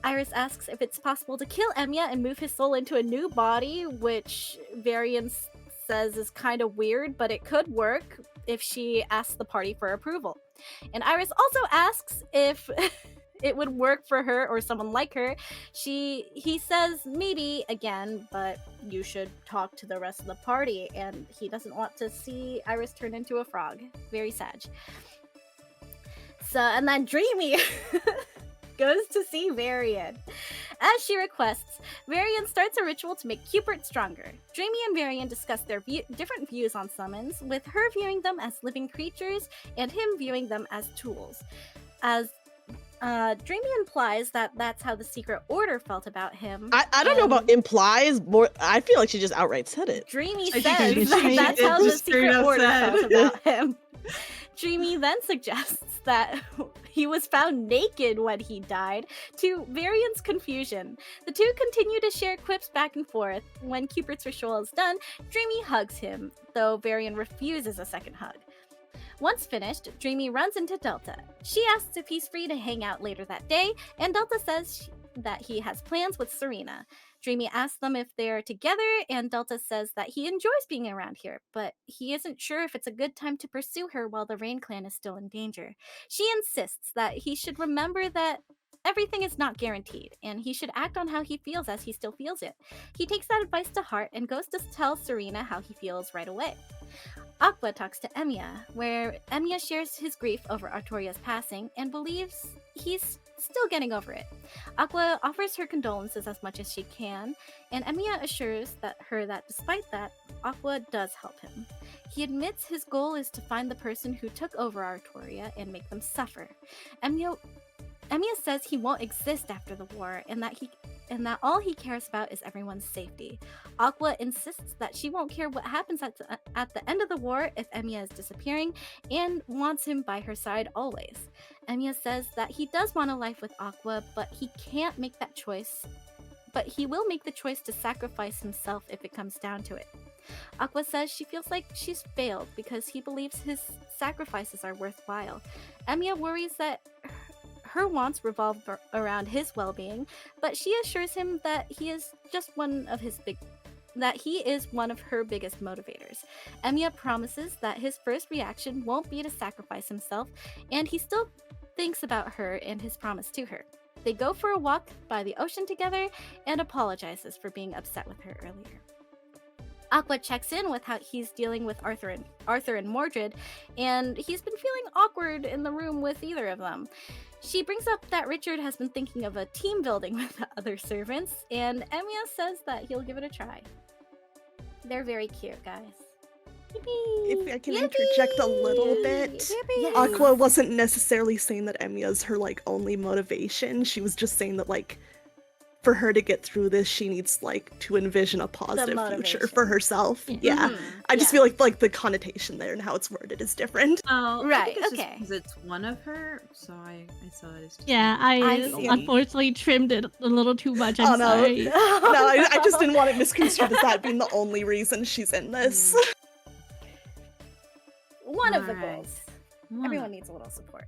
Iris asks if it's possible to kill Emiya and move his soul into a new body, which Varian says is kind of weird, but it could work if she asks the party for approval. And Iris also asks if it would work for her or someone like her. He says maybe again, but you should talk to the rest of the party, and he doesn't want to see Iris turn into a frog. Very sad. So, and then Dreamy goes to see Varian. As she requests, Varian starts a ritual to make Cupid stronger. Dreamy and Varian discuss their different views on summons, with her viewing them as living creatures and him viewing them as tools. As Dreamy implies that that's how the Secret Order felt about him. I don't know about implies, more I feel like she just outright said it. Dreamy I says think I that that's did. how the Just straight Secret up Order said. felt about him. Dreamy then suggests that he was found naked when he died, to Varian's confusion. The two continue to share quips back and forth. When Cupid's ritual is done, Dreamy hugs him, though Varian refuses a second hug. Once finished, Dreamy runs into Delta. She asks if he's free to hang out later that day, and Delta says that he has plans with Serena. Dreamy asks them if they're together, and Delta says that he enjoys being around here, but he isn't sure if it's a good time to pursue her while the Rain Clan is still in danger. She insists that he should remember that everything is not guaranteed, and he should act on how he feels as he still feels it. He takes that advice to heart and goes to tell Serena how he feels right away. Aqua talks to Emiya, where Emiya shares his grief over Artoria's passing and believes he's still getting over it. Aqua offers her condolences as much as she can, and Emiya assures her that despite that, Aqua does help him. He admits his goal is to find the person who took over Artoria and make them suffer. Emiya says he won't exist after the war, and that all he cares about is everyone's safety. Aqua insists that she won't care what happens at the end of the war if Emiya is disappearing, and wants him by her side always. Emiya says that he does want a life with Aqua, but he can't make that choice. But he will make the choice to sacrifice himself if it comes down to it. Aqua says she feels like she's failed because he believes his sacrifices are worthwhile. Emiya worries that her wants revolve around his well-being, but she assures him that he is one of her biggest motivators. Emiya promises that his first reaction won't be to sacrifice himself, and he still thinks about her and his promise to her. They go for a walk by the ocean together and apologizes for being upset with her earlier. Aqua checks in with how he's dealing with Arthur and Mordred, and he's been feeling awkward in the room with either of them. She brings up that Richard has been thinking of a team building with the other servants, and Emiya says that he'll give it a try. They're very cute, guys. If I can interject a little bit, Yes. Aqua wasn't necessarily saying that Emiya's her like only motivation. She was just saying that like for her to get through this, she needs like to envision a positive future motivation. for herself. Yeah. Yeah. Mhm, I just yeah. feel like the connotation there and how it's worded is different. Oh, Right, I think it's just okay. because it's one of her, so I saw it as just Yeah, I I see. unfortunately trimmed it a little too much. I'm Oh, no. sorry. No, I just didn't want it misconstrued as that being the only reason she's in this. One of the Alright. goals. One. Everyone needs a little support.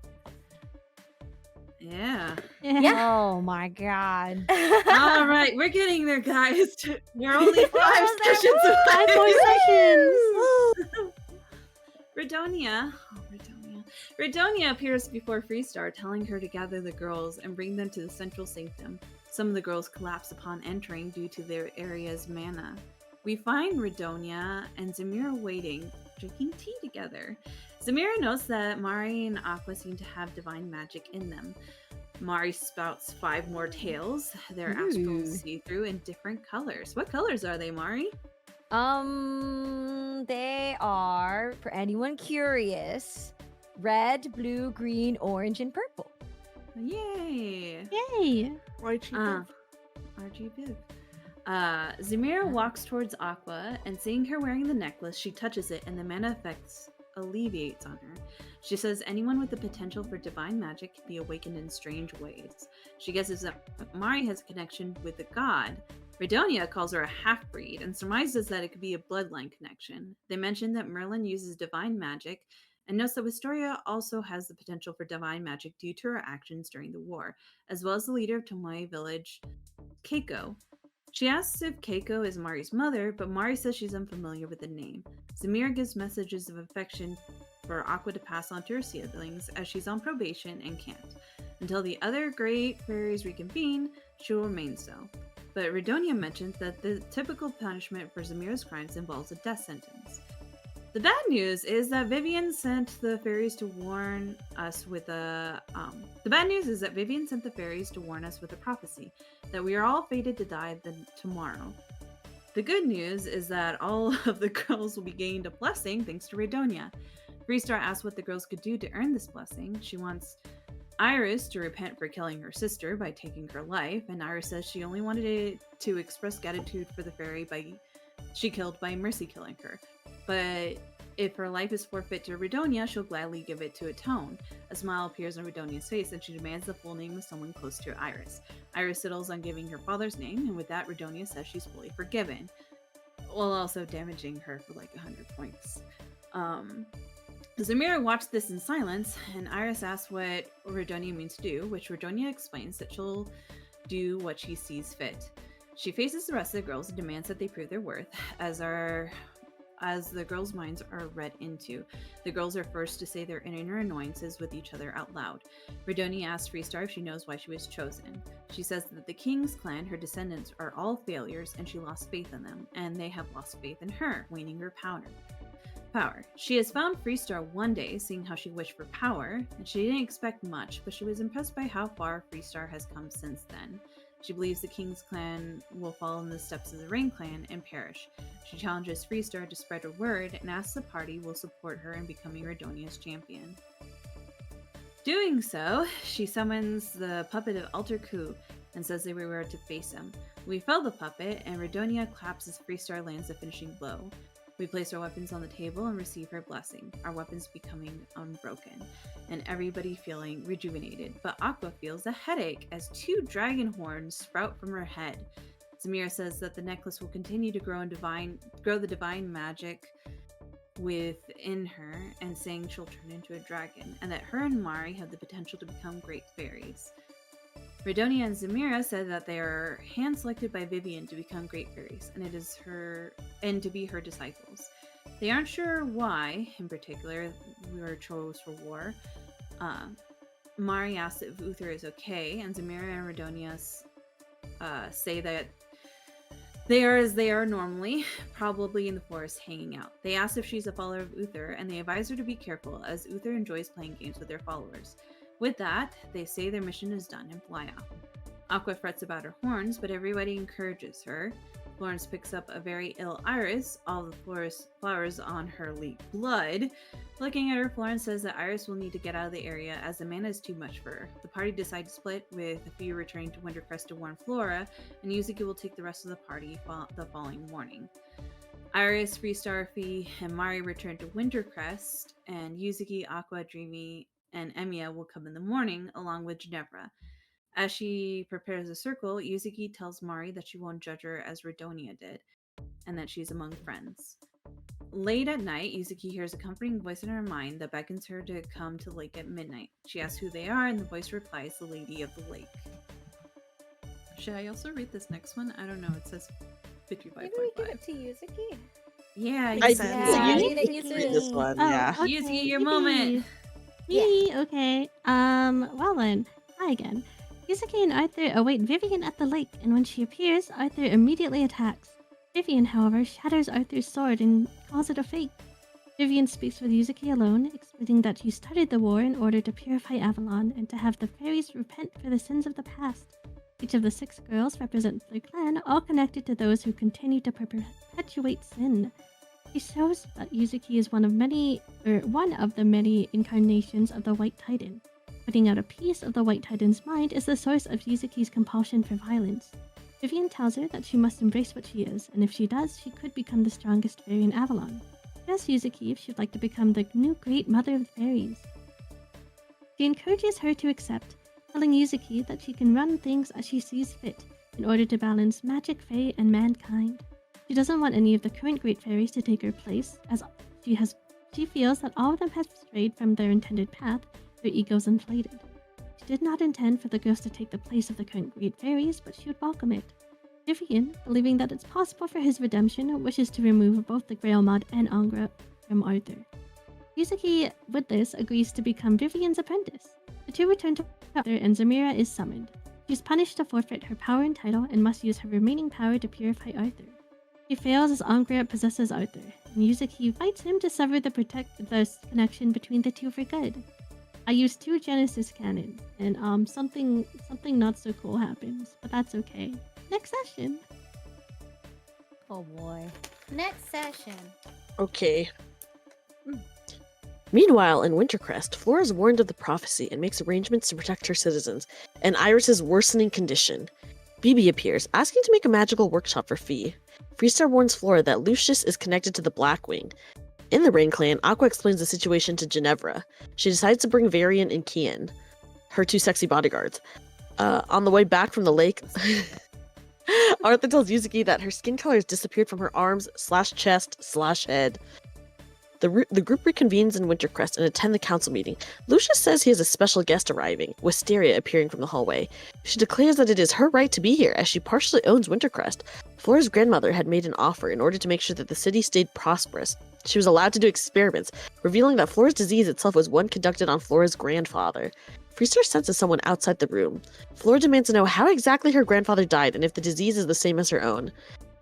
Yeah. Yeah. Oh my god. All right, we're getting there, guys. We're only 5 Almost there. sessions Woo! away. 5 more sessions. Redonia. Oh, Redonia. Redonia appears before Freestar, telling her to gather the girls and bring them to the central sanctum. Some of the girls collapse upon entering due to their area's mana. We find Redonia and Zamira waiting, drinking tea together. Zamira notes that Mari and Aqua seem to have divine magic in them. Mari spouts 5 more tails. They're astral Ooh. see-through in different colors. What colors are they, Mari? They are, for anyone curious, red, blue, green, orange, and purple. Yay! Yay. RG. RG Viv. Zamira walks towards Aqua, and seeing her wearing the necklace, she touches it, and the mana effects alleviates on her. She says anyone with the potential for divine magic can be awakened in strange ways. She guesses that Mari has a connection with the god. Redonia calls her a half-breed and surmises that it could be a bloodline connection. They mention that Merlin uses divine magic, and notes that Wistoria also has the potential for divine magic due to her actions during the war, as well as the leader of Tomoe village, Keiko. She asks if Keiko is Mari's mother, but Mari says she's unfamiliar with the name. Zamira gives messages of affection for Aqua to pass on to her siblings, as she's on probation and can't. Until the other great fairies reconvene, she will remain so. But Redonia mentions that the typical punishment for Zamira's crimes involves a death sentence. The bad news is that Vivian sent the fairies to warn us with a. The bad news is that Vivian sent the fairies to warn us with a prophecy that we are all fated to die tomorrow. The good news is that all of the girls will be gained a blessing thanks to Redonia. Freestar asks what the girls could do to earn this blessing. She wants Iris to repent for killing her sister by taking her life, and Iris says she only wanted to express gratitude for the fairy she killed by mercy killing her. But if her life is forfeit to Redonia, she'll gladly give it to atone. A smile appears on Redonia's face, and she demands the full name of someone close to Iris. Iris settles on giving her father's name, and with that, Redonia says she's fully forgiven, while also damaging her for like 100 points. Zamira watched this in silence, and Iris asks what Redonia means to do, which Redonia explains that she'll do what she sees fit. She faces the rest of the girls and demands that they prove their worth, as the girls' minds are read into. The girls are first to say their inner annoyances with each other out loud. Redonia asks Freestar if she knows why she was chosen. She says that the King's clan, her descendants, are all failures, and she lost faith in them, and they have lost faith in her, waning her power. She has found Freestar one day, seeing how she wished for power, and she didn't expect much, but she was impressed by how far Freestar has come since then. She believes the King's clan will follow in the steps of the Rain clan and perish. She challenges Freestar to spread her word and asks the party will support her in becoming Redonia's champion. Doing so, she summons the puppet of Alter Ku and says they were to face him. We fell the puppet, and Redonia claps as Freestar lands the finishing blow. We place our weapons on the table and receive her blessing, our weapons becoming unbroken, and everybody feeling rejuvenated. But Aqua feels a headache as 2 dragon horns sprout from her head. Zamira says that the necklace will continue to grow the divine magic within her, and saying she'll turn into a dragon, and that her and Mari have the potential to become great fairies. Redonia and Zamira said that they are hand-selected by Vivian to become great fairies, and to be her disciples. They aren't sure why, in particular, we were chose for war. Mari asks if Uther is okay, and Zamira and Redonia say that They are as they are normally, probably in the forest hanging out. They ask if she's a follower of Uther, and they advise her to be careful, as Uther enjoys playing games with their followers. With that, they say their mission is done and fly off. Aqua frets about her horns, but everybody encourages her. Florence picks up a very ill Iris, all the flowers on her leak blood. Looking at her, Florence says that Iris will need to get out of the area as the mana is too much for her. The party decide to split, with a few returning to Wintercrest to warn Flora, and Yuzuki will take the rest of the party the following morning. Iris, Freestar, Fee, and Mari return to Wintercrest, and Yuzuki, Aqua, Dreamy, and Emiya will come in the morning, along with Ginevra. As she prepares a circle, Yuzuki tells Mari that she won't judge her as Redonia did, and that she's among friends. Late at night, Yuzuki hears a comforting voice in her mind that beckons her to come to the lake at midnight. She asks who they are, and the voice replies, the Lady of the Lake. Should I also read this next one? I don't know, it says 55.5. Maybe we give it to Yuzuki? Yeah, I you said said yeah. I Yuzuki. need it, Yuzuki. This one, Oh, yeah. okay. Yuzuki, your moment. Yee, okay. Well then, hi again. Yuzuki and Arthur await Vivian at the lake, and when she appears, Arthur immediately attacks. Vivian, however, shatters Arthur's sword and calls it a fake. Vivian speaks with Yuzuki alone, explaining that she started the war in order to purify Avalon and to have the fairies repent for the sins of the past. Each of the 6 girls represent their clan, all connected to those who continue to perpetuate sin. She shows that Yuzuki is one of the many incarnations of the White Titan. Putting out a piece of the White Titan's mind is the source of Yuzuki's compulsion for violence. Vivian tells her that she must embrace what she is, and if she does, she could become the strongest fairy in Avalon. She asks Yuzuki if she'd like to become the new great mother of fairies. She encourages her to accept, telling Yuzuki that she can run things as she sees fit in order to balance magic, fae, and mankind. She doesn't want any of the current great fairies to take her place, as she feels that all of them have strayed from their intended path, their egos inflated. She did not intend for the girls to take the place of the current great fairies, but she would welcome it. Vivian, believing that it's possible for his redemption, wishes to remove both the Grail Mod and Angra from Arthur. Yuzuki, with this, agrees to become Vivian's apprentice. The two return to Arthur, and Zamira is summoned. She is punished to forfeit her power and title, and must use her remaining power to purify Arthur. She fails as Angra possesses Arthur, and Yuzuki fights him to sever the connection between the two for good. I used 2 Genesis cannons, and something not so cool happens, but that's okay. Next session. Oh boy. Next session. Okay. Meanwhile, in Wintercrest, Flora is warned of the prophecy and makes arrangements to protect her citizens, and Iris's worsening condition. Bibi appears, asking to make a magical workshop for Fee. Freestar warns Flora that Lucius is connected to the Blackwing. In the Rain Clan, Aqua explains the situation to Ginevra. She decides to bring Varian and Kian, her 2 sexy bodyguards. On the way back from the lake, Arthur tells Yuzuki that her skin color has disappeared from her arms / chest / head. The group reconvenes in Wintercrest and attend the council meeting. Lucius says he has a special guest arriving, Wisteria appearing from the hallway. She declares that it is her right to be here, as she partially owns Wintercrest. Flora's grandmother had made an offer in order to make sure that the city stayed prosperous. She was allowed to do experiments, revealing that Flora's disease itself was one conducted on Flora's grandfather. Freestar senses someone outside the room. Flora demands to know how exactly her grandfather died and if the disease is the same as her own.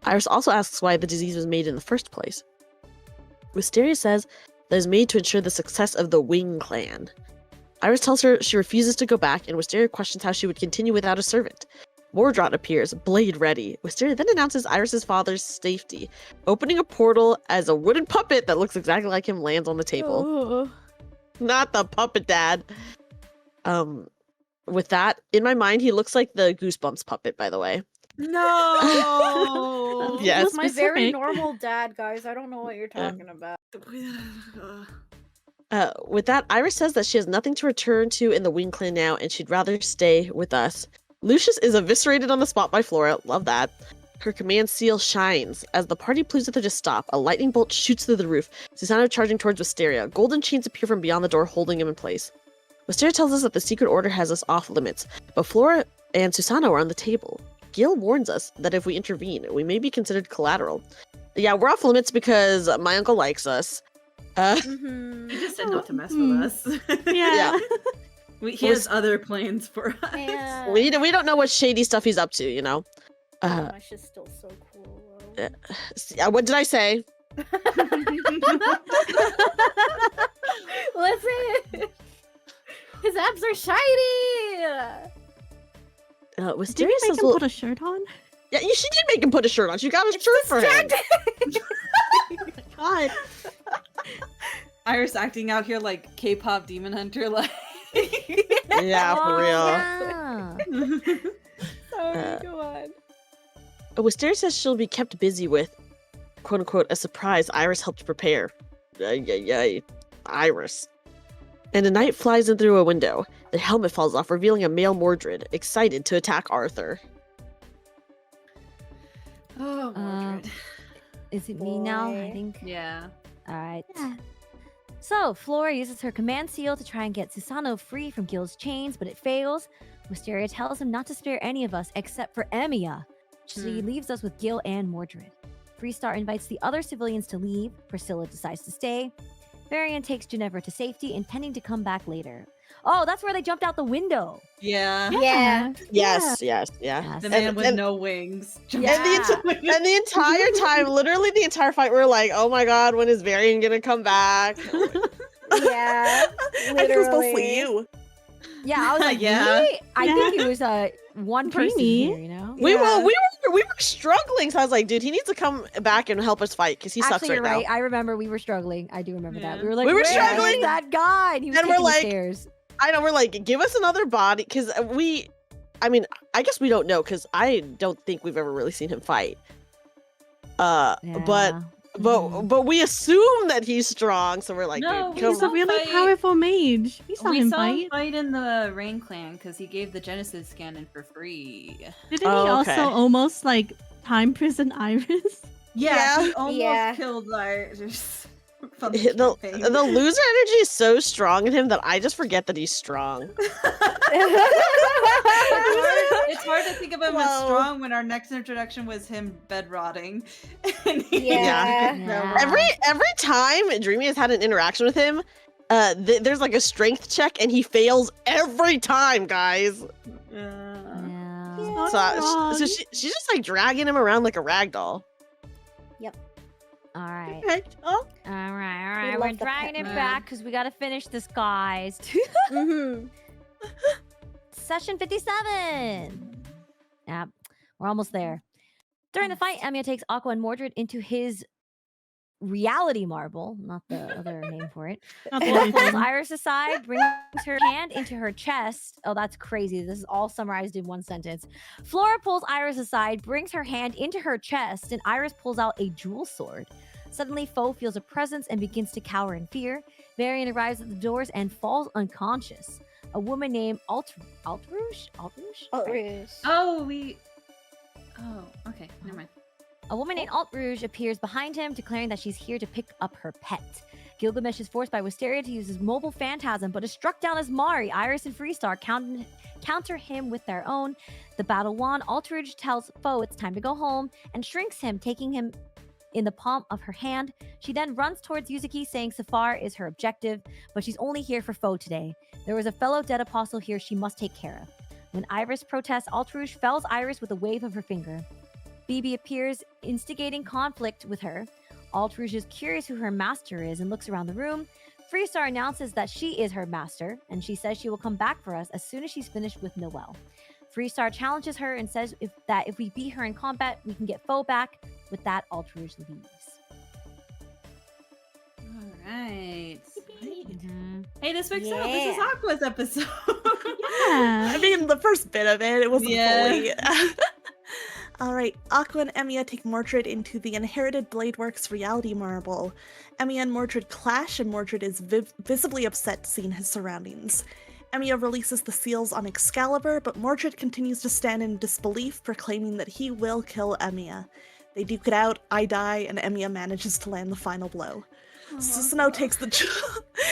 Iris also asks why the disease was made in the first place. Wisteria says that it is made to ensure the success of the Wing clan. Iris tells her she refuses to go back, and Wisteria questions how she would continue without a servant. Mordrot appears, blade ready. Wisteria then announces Iris's father's safety, opening a portal as a wooden puppet that looks exactly like him lands on the table. Oh. Not the puppet dad. With that, in my mind, he looks like the Goosebumps puppet, by the way. No! Yes. That's my very Specific. normal dad, guys. I don't know what you're Yeah. talking about. With that, Iris says that she has nothing to return to in the Wing clan now, and she'd rather stay with us. Lucius is eviscerated on the spot by Flora. Love that. Her command seal shines. As the party pleads with her to stop, a lightning bolt shoots through the roof, Susanna charging towards Wisteria. Golden chains appear from beyond the door, holding him in place. Wisteria tells us that the secret order has us off limits, but Flora and Susanna are on the table. Gil warns us that if we intervene, we may be considered collateral. Yeah, we're off limits because my uncle likes us. Mm-hmm. He just said not to mess with us. Yeah. He has other plans for us. Man. We don't know what shady stuff he's up to, you know? My shit's still so cool. What did I say? Listen, his abs are shiny. Did you Wisteria make says, him well, put a shirt on? yeah, she did make him put a shirt on. She got a shirt for him. God. Iris acting out here like K-pop demon hunter, like. Yeah, for real. Yeah. Sorry, go on. Wisteria says she'll be kept busy with, quote unquote, a surprise Iris helped prepare. Iris. And a knight flies in through a window. The helmet falls off, revealing a male Mordred, excited to attack Arthur. Oh, Mordred. Is it me now? I Boy. think. Yeah. All right. Yeah. So, Flora uses her command seal to try and get Susanoo free from Gil's chains, but it fails. Wisteria tells him not to spare any of us except for Emiya. She leaves us with Gil and Mordred. Freestar invites the other civilians to leave. Priscilla decides to stay. Varian takes Ginevra to safety, intending to come back later. Oh, that's where they jumped out the window. Yeah. Yeah. Yes. Yes. The man with no wings. And the entire time, literally the entire fight, we're like, oh my god, when is Varian gonna come back? Yeah. I think it was mostly Literally. you. Yeah, I was like, Yeah. really? I think it was one person Dreamy. here, you know? We Yeah. were struggling, so I was like, dude, he needs to come back and help us fight because he sucks Actually, right you're now. right. I remember we were struggling. I do remember that. Yeah. We were like, We were "Where's struggling. that guy? And he was And we're taking the like- stairs. I know, we're like, give us another body because I guess we don't know because I don't think we've ever really seen him fight. But Yeah. but we assume that he's strong, so we're like, No, dude, we He's come a really fight. powerful mage. We saw We him saw fight. him fight in the Rain Clan because he gave the Genesis scanning for free. Didn't Oh, he okay. also almost like time prison Iris? Yeah, he almost Yeah. killed Iris from the, the campaign. the loser energy is so strong in him that I just forget that he's strong. It's hard to think of him as Well- strong when our next introduction was him bed rotting. And Yeah. Yeah. Every time Dreamy has had an interaction with him, there's like a strength check and he fails every time, guys. Yeah. Not So wrong. she's just like dragging him around like a rag doll. All right. Okay. Oh, All right. love We're the dragging pet it man. back because we got to finish this, guys. Mm-hmm. Session 57. Yeah, we're almost there. During the fight, Emiya takes Aqua and Mordred into his reality marble, not the other name for it. Not the Flora only pulls thing. Iris aside, brings her hand into her chest. Oh, that's crazy. This is all summarized in one sentence. Flora pulls Iris aside, brings her hand into her chest, and Iris pulls out a jewel sword. Suddenly, Foe feels a presence and begins to cower in fear. Varian arrives at the doors and falls unconscious. A woman named Altrouge? Oh, okay. Never mind. A woman named Alt Rouge appears behind him, declaring that she's here to pick up her pet. Gilgamesh is forced by Wisteria to use his mobile phantasm, but is struck down as Mari. Iris and Freestar counter him with their own. The battle won. Alt Rouge tells Foe it's time to go home and shrinks him, taking him in the palm of her hand. She then runs towards Yuzuki, saying Safar is her objective, but she's only here for Foe today. There was a fellow dead apostle here she must take care of. When Iris protests, Alt Rouge fells Iris with a wave of her finger. Bibi appears, instigating conflict with her. Alt Rouge is curious who her master is and looks around the room. Freestar announces that she is her master, and she says she will come back for us as soon as she's finished with Noelle. Freestar challenges her and says if we beat her in combat, we can get Foe back. With that, Alt Rouge leaves. All right. Mhm. Hey, this makes sense. This is Yeah. Aqua's episode. Yeah. I mean, the first bit of it wasn't Yeah. fully. All right, Aqua and Emiya take Mordred into the inherited Bladeworks reality marble. Emiya and Mordred clash, and Mordred is visibly upset seeing his surroundings. Emiya releases the seals on Excalibur, but Mordred continues to stand in disbelief, proclaiming that he will kill Emiya. They duke it out, I die, and Emiya manages to land the final blow. Susanoo takes the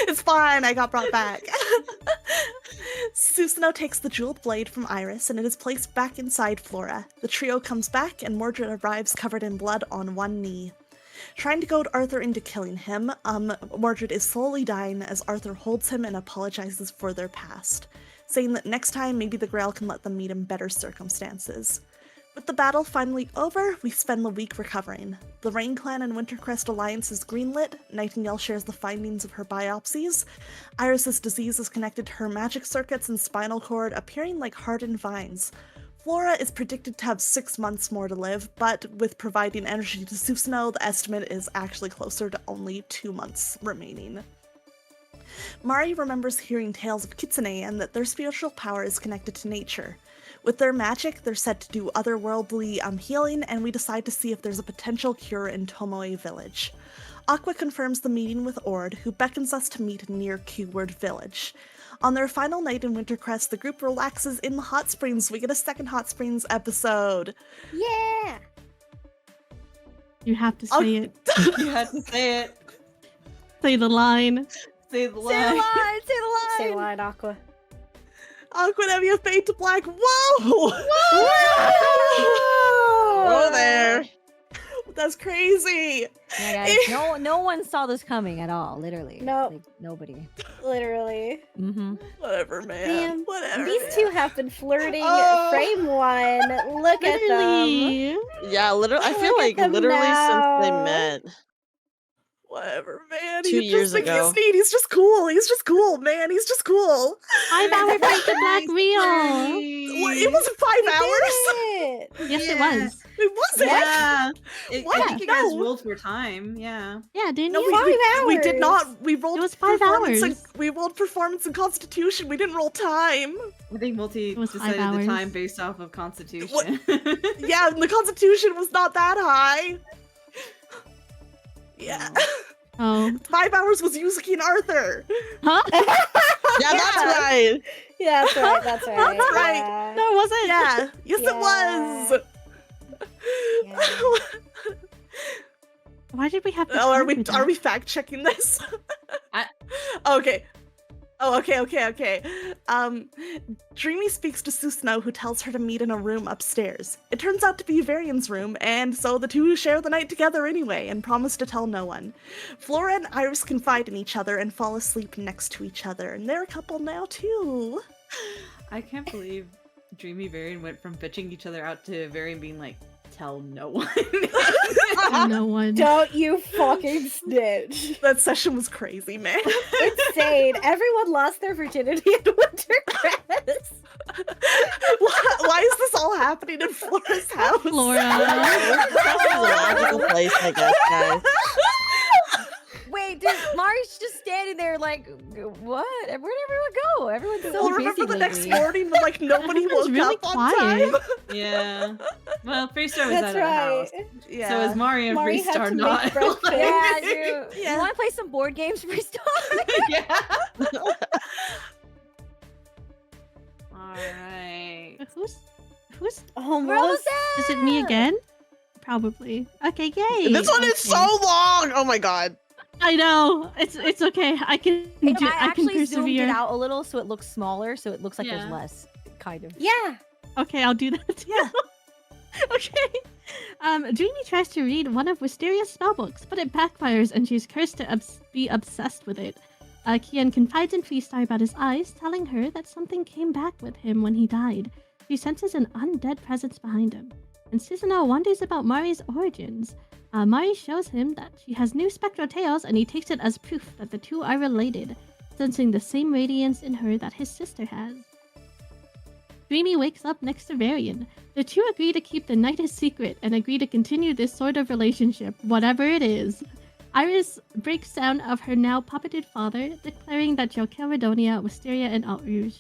It's fine, I got brought back. Susanoo takes the jeweled blade from Iris, and it is placed back inside Flora. The trio comes back, and Mordred arrives covered in blood on one knee. Trying to goad Arthur into killing him, Mordred is slowly dying as Arthur holds him and apologizes for their past, saying that next time maybe the Grail can let them meet in better circumstances. With the battle finally over, we spend the week recovering. The Rain Clan and Wintercrest Alliance is greenlit, Nightingale shares the findings of her biopsies, Iris's disease is connected to her magic circuits and spinal cord, appearing like hardened vines. Flora is predicted to have 6 months more to live, but with providing energy to Susanoo, the estimate is actually closer to only 2 months remaining. Mari remembers hearing tales of Kitsune and that their spiritual power is connected to nature. With their magic, they're said to do otherworldly healing, and we decide to see if there's a potential cure in Tomoe Village. Aqua confirms the meeting with Ord, who beckons us to meet near Keyword Village. On their final night in Wintercrest, the group relaxes in the hot springs. We get a second hot springs episode. Yeah. You have to say it. You had to say it. Say the line. Say the Say the line. line! Say the line! Say the line, Aqua. Aqua have fade to black. Whoa! Whoa there. That's crazy. Yeah, guys, no one saw this coming at all. Literally. No. Like, nobody. Literally. Mm-hmm. Whatever, man. Man, Whatever. these man. two have been flirting Oh. frame one. Look at them. Literally. Yeah, literally. I feel Look at like them literally since they now. met. Whatever, man. 2 He years just thinks ago. he's neat. He's just cool. He's just cool, man. He's just cool. 5 hour fade to black real. What, it wasn't 5 We hours. did it. Yes, it Yeah. was. It wasn't. Yeah. What? I think you guys No. rolled for time. Yeah. Yeah, didn't No, you? we did hours. not. We rolled. It was 5 performance hours. we rolled performance and constitution. We didn't roll time. I think Multi It was 5 decided the hours. time based off of Constitution. Yeah, and the constitution was not that high. Yeah. Oh. 5 hours was Yuzuki and Arthur. Huh? Yeah, that's right. Yeah, that's right. That's right. That's right. Yeah. No, it wasn't. Yeah. Yes, Yeah. it was. Yeah. Why did we have to Oh, are start we with are that? we fact checking this? I- Okay. Oh, okay. Dreamy speaks to Susanoo, who tells her to meet in a room upstairs. It turns out to be Varian's room, and so the two share the night together anyway, and promise to tell no one. Flora and Iris confide in each other and fall asleep next to each other, and they're a couple now too. I can't believe Dreamy Varian went from bitching each other out to Varian being like, tell no one. No one. Don't you fucking snitch. That session was crazy, man. Insane. Everyone lost their virginity in Wintercrest. Why is this all happening in Flora's house? Flora. This is a magical place, I guess, guys. Wait, dude, Mari's just standing there like, what? Where'd everyone go? Everyone's so Well, busy remember the next lately. morning when like nobody Everyone's woke really up on quiet. time? Yeah. Well, Freestar was That's out right. of the house. Yeah. So is Mari and Mari had to Freestar make not. breakfast. Yeah, dude. Yeah. You want to play some board games, Freestar? Yeah. Alright. Who's Almost. We're almost is there. it me again? Probably. Okay, yay. This one is Okay. so long. Oh my god. I know. It's okay. I can I I can actually zoomed it persevere. out a little so it looks smaller, so it looks like Yeah. there's less, kind of. Yeah. Okay, I'll do that. Yeah. Okay. Dreamy tries to read one of Wisteria's spellbooks, but it backfires and she's cursed to be obsessed with it. Kian confides in Freestar about his eyes, telling her that something came back with him when he died. She senses an undead presence behind him. And Susanoo wonders about Mari's origins. Mari shows him that she has new spectral tails and he takes it as proof that the two are related, sensing the same radiance in her that his sister has. Dreamy wakes up next to Varian. The two agree to keep the night a secret and agree to continue this sort of relationship, whatever it is. Iris breaks down of her now puppeted father, declaring that Jokel Redonia, Wisteria, and Outrouge.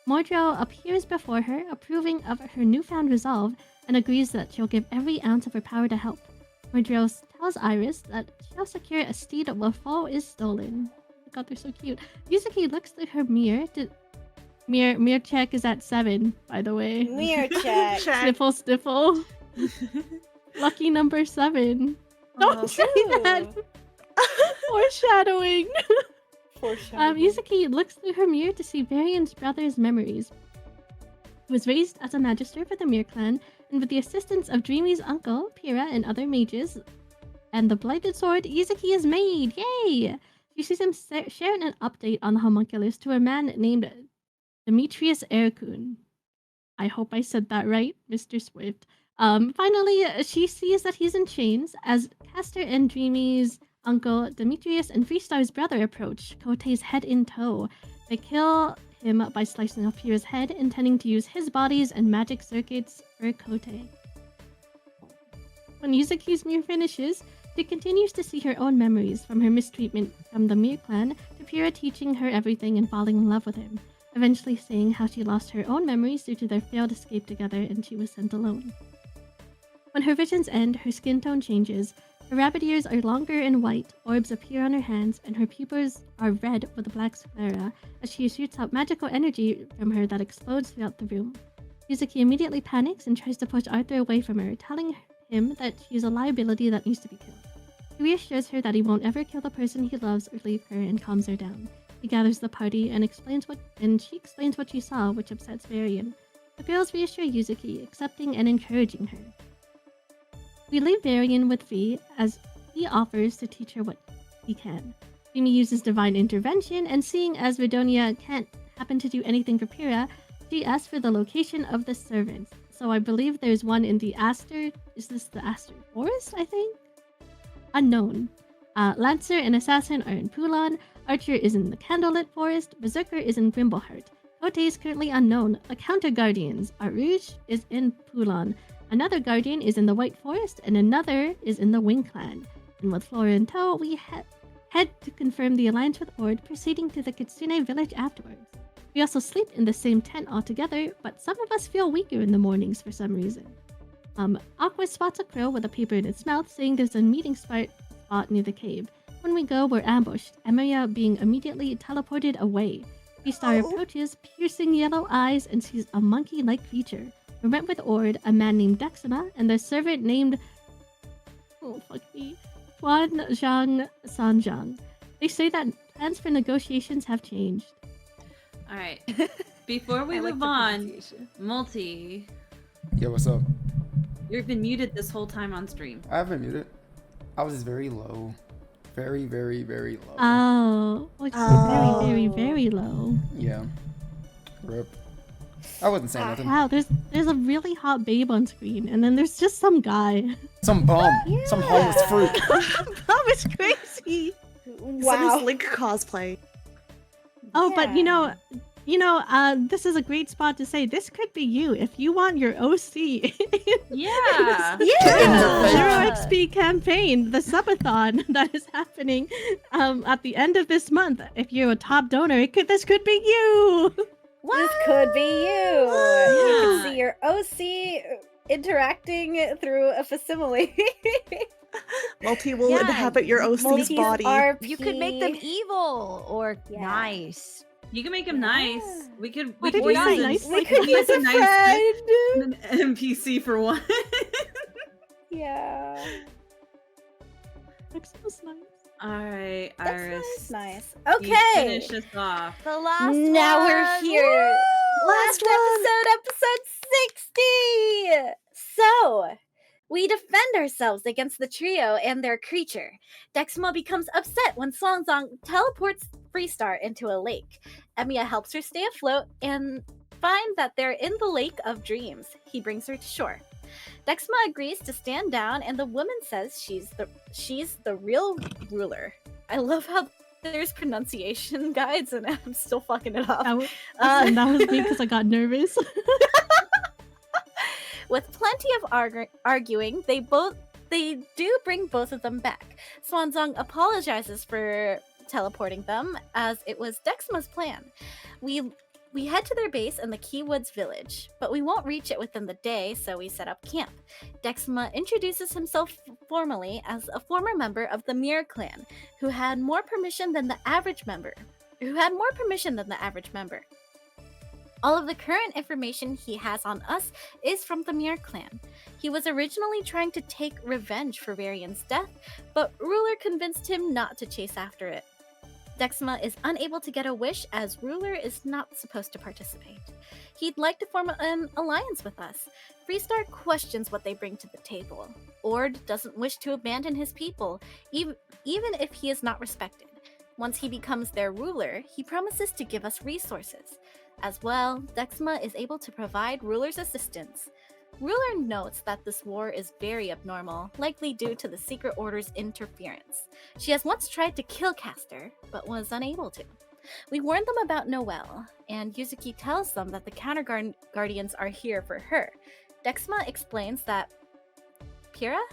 Mordro appears before her, approving of her newfound resolve, and agrees that she'll give every ounce of her power to help. Mordro tells Iris that she'll secure a steed before is stolen. Oh my god, they're so cute. Yuzuki looks through her mirror to... Mirror check is at 7, by the way. Mirror check. Check. Sniffle, sniffle. Lucky number 7. Don't say that. Foreshadowing. Yuzuki looks through her mirror to see Varian's brother's memories. He was raised as a magister for the Mir clan, and with the assistance of Dreamy's uncle, Pyrrha, and other mages, and the Blighted Sword, Yuzuki is made! Yay! She sees him sharing an update on the homunculus to a man named Demetrius Erkun. I hope I said that right, Mr. Swift. Finally, she sees that he's in chains as Castor and Dreamy's uncle Demetrius and Freestar's brother approach, Kote's head in tow. They kill him by slicing off Pyrrha's head, intending to use his bodies and magic circuits for Kote. When Yuzuki's mirror finishes, she continues to see her own memories from her mistreatment from the Mir clan to Pyrrha teaching her everything and falling in love with him, eventually saying how she lost her own memories due to their failed escape together and she was sent alone. When her visions end, her skin tone changes. Her rabbit ears are longer and white, orbs appear on her hands, and her pupils are red with a black sclera as she shoots out magical energy from her that explodes throughout the room. Yuzuki immediately panics and tries to push Arthur away from her, telling him that she's a liability that needs to be killed. He reassures her that he won't ever kill the person he loves or leave her and calms her down. He gathers the party and she explains what she saw, which upsets Varian. The girls reassure Yuzuki, accepting and encouraging her. We leave Varian with V as he offers to teach her what he can. Dreamy uses divine intervention, and seeing as Ridonia can't happen to do anything for Pyrrha, she asks for the location of the servants. So I believe there's one in the Aster. Is this the Aster Forest, I think? Unknown. Lancer and Assassin are in Pulon. Archer is in the Candlelit Forest. Berserker is in Grimbleheart. Kote is currently unknown. The Counter Guardians. Aruj is in Pulon. Another Guardian is in the White Forest, and another is in the Wing Clan. And with Flora in tow, we head to confirm the alliance with Ord, proceeding to the Kitsune village afterwards. We also sleep in the same tent altogether, but some of us feel weaker in the mornings for some reason. Aqua spots a crow with a paper in its mouth, saying there's a meeting spot near the cave. When we go, we're ambushed, Emeria being immediately teleported away. Freestar approaches, piercing yellow eyes, and sees a monkey-like creature. We met with Ord, a man named Dexima, and their servant named... Huan Zhang Sanjiang. They say that plans for negotiations have changed. Alright. Before we move on, Multi, Yeah, what's up? you've been muted this whole time on stream. I haven't muted. I was very low. Very, very, very low. Oh, which is very, very, very low. Yeah. Rip. I wasn't saying nothing. Wow, there's a really hot babe on screen, and then there's just some guy. Some bum. Some homeless freak. That was crazy. Wow. Some is Link cosplay. Oh, but this is a great spot to say this could be you if you want your OC. Yeah. ZeroXP campaign, the subathon that is happening at the end of this month. If you're a top donor, this could be you. This could be you. You can see your OC interacting through a facsimile. Multi will inhabit your OC's Multi's body. RP. You could make them evil or nice. You can make him nice. We could What if use he's him- nice? We could use a a nice friend. an NPC for one. Yeah. Looks so nice. Alright, That's Iris. nice. you Okay. Finish us off. The last Now one. we're here. Last episode 60. So, we defend ourselves against the trio and their creature. Dexima becomes upset when Swanzong teleports Freestar into a lake. Emiya helps her stay afloat and find that they're in the Lake of Dreams. He brings her to shore. Dexima agrees to stand down, and the woman says she's the real ruler. I love how there's pronunciation guides, and I'm still fucking it up. That was me because I got nervous. With plenty of arguing, they do bring both of them back. Swanzong apologizes for teleporting them, as it was Dexima's plan. We head to their base in the Keywoods village, but we won't reach it within the day, so we set up camp. Dexima introduces himself formally as a former member of the Mir clan, who had more permission than the average member. All of the current information he has on us is from the Mir clan. He was originally trying to take revenge for Varian's death, but Ruler convinced him not to chase after it. Dexima is unable to get a wish as Ruler is not supposed to participate. He'd like to form an alliance with us. Freestar questions what they bring to the table. Ord doesn't wish to abandon his people, even if he is not respected. Once he becomes their ruler, he promises to give us resources. As well, Dexima is able to provide Ruler's assistance. Ruler notes that this war is very abnormal, likely due to the Secret Order's interference. She has once tried to kill Castor, but was unable to. We warned them about Noelle, and Yuzuki tells them that the Counter Guardians are here for her. Dexma explains that Pyrrha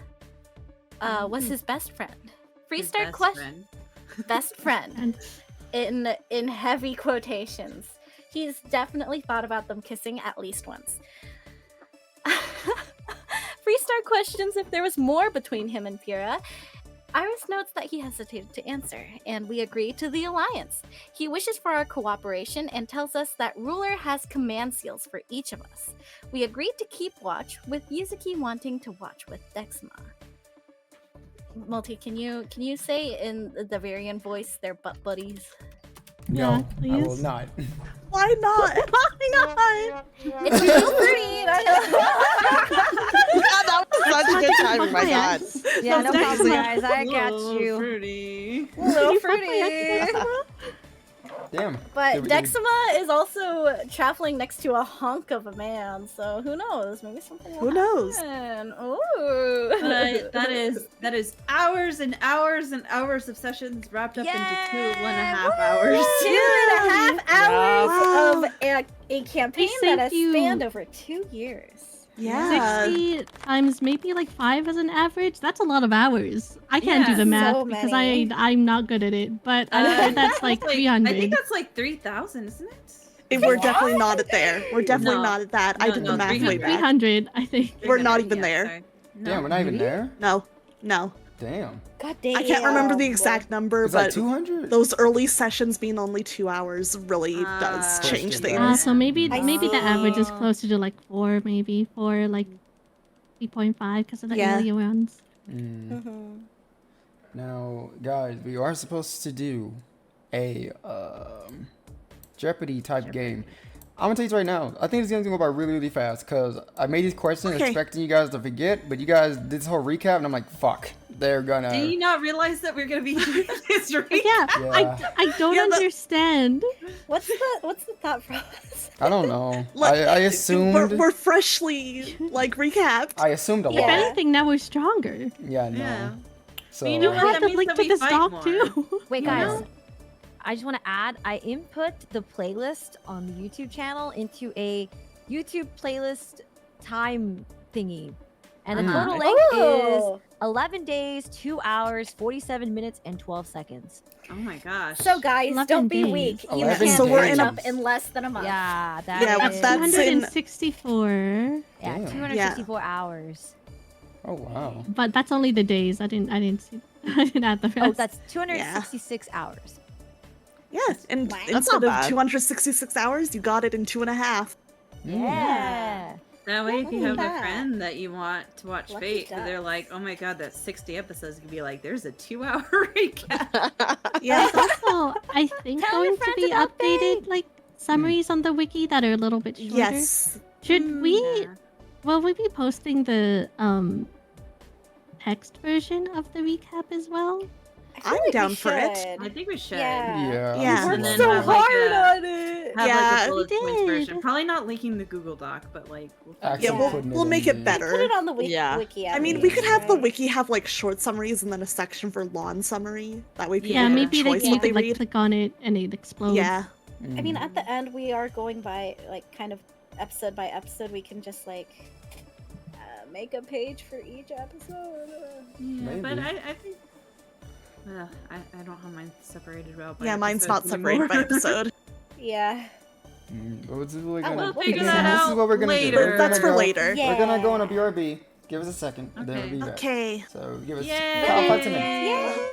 was his best friend. Freestar question best friend in heavy quotations. He's definitely thought about them kissing at least once. Freestar questions if there was more between him and Pyrrha. Iris notes that he hesitated to answer, and we agree to the alliance. He wishes for our cooperation and tells us that Ruler has command seals for each of us. We agreed to keep watch, with Yuzuki wanting to watch with Dexma. Multi, can you say in the Varian voice they're butt buddies? No, Yeah, I will please. not. Why not? Why not? It's real pretty. That was such a good time, my god. Yeah, no That's problem, Dexma. guys. I got Whoa, you. Fruity. Little fruity. Damn. But Did we- Dexma is also traveling next to a hunk of a man, so who knows? Maybe something will Who knows? happen. Ooh. But that is hours and hours and hours of sessions wrapped up into 2.5 hours. 2.5 hours Wow. of a campaign They that has saved you- spanned over 2 years. Yeah. 60 times maybe like 5 as an average. That's a lot of hours. I can't do Yeah, the math so because many. I'm not good at it. But I'm sure that's like 300. I think that's like 3,000, isn't it? We're definitely not at there. We're definitely No. not at that. I No, did no, the math way 300. back. 300, I think. We're not 300, even yeah, there. sorry. Damn, we're not even there? No. Damn. God damn. I can't remember the exact number, It's like but 200? those early sessions being only 2 hours really does change Question. things. So maybe I the average is see. closer to like 4, maybe 4, like 3.5 because of the Yeah. earlier ones. Mm. Now, guys, we are supposed to do a Jeopardy type game. I'm gonna tell you this right now. I think it's gonna go by really, really fast because I made these questions Okay. expecting you guys to forget, but you guys did this whole recap, and I'm like, fuck, they're gonna. Did you not realize that we're gonna be doing this right? Yeah, Yeah. I don't Yeah, but- understand. What's the thought process? I don't know. Let- I assumed. We're freshly recapped. I assumed a If lot. Yeah. anything, now we're stronger. Yeah, no. Yeah. So. You know I what? have That the means link that to we this fight doc more. too. Wait, You guys. know? I just want to add, I input the playlist on the YouTube channel into a YouTube playlist time thingy. And the Uh-huh. total length is Oh. 11 days, 2 hours, 47 minutes, and 12 seconds. Oh my gosh. So guys, 11 don't be days. weak. You 11 can't So we're in catch a- up in less than a month. Yeah, that Yeah, is- that's in- 264. yeah, Damn. 264 hours. Oh wow. But that's only the days. I didn't see. I didn't add the rest. Oh, that's 266 hours. Yeah, and Wow. That's instead not of bad. 266 hours, you got it in 2.5. Yeah. That way, if you have a that. friend that you want to watch Lucky Fate, they're ducks. like, "Oh my god, that's 60 episodes." You can be like, "There's a 2-hour recap." Yeah. There's also, I think, Tell your going to friends be about updated like summaries on the wiki that are a little bit shorter. Yes. Should we? Yeah. Will we be posting the text version of the recap as well? I feel I'm like we down for it. should. I think we should. Yeah. Yeah. Yeah. We And worked then so have, like, hard a- on it. Have Yeah, like a bullet we points did. version. Probably not linking the Google Doc, but like. We'll Actually Yeah, we'll, putting it we'll in make the- it better. Put it on the wiki. Yeah. wiki I at mean, we least, could have the right? wiki have like short summaries and then a section for long summary. That way people Yeah, Yeah, have maybe a they choice can what they like read. click on it and it explodes. Yeah. I mean, at the end, we are going by like kind of episode by episode. We can just like make a page for each episode. Yeah, but Maybe. I think. I don't have mine separated out. By Yeah, mine's not episodes separated by anymore. episode. Yeah. What's it really Oh, gonna well, We'll figure This that This out is what we're gonna do. later. We're gonna That's for go- later. Yeah. We're gonna go on a BRB. Give us a second, and then Okay. we'll be back. Okay. So give us Yay! 5 minutes. Yay!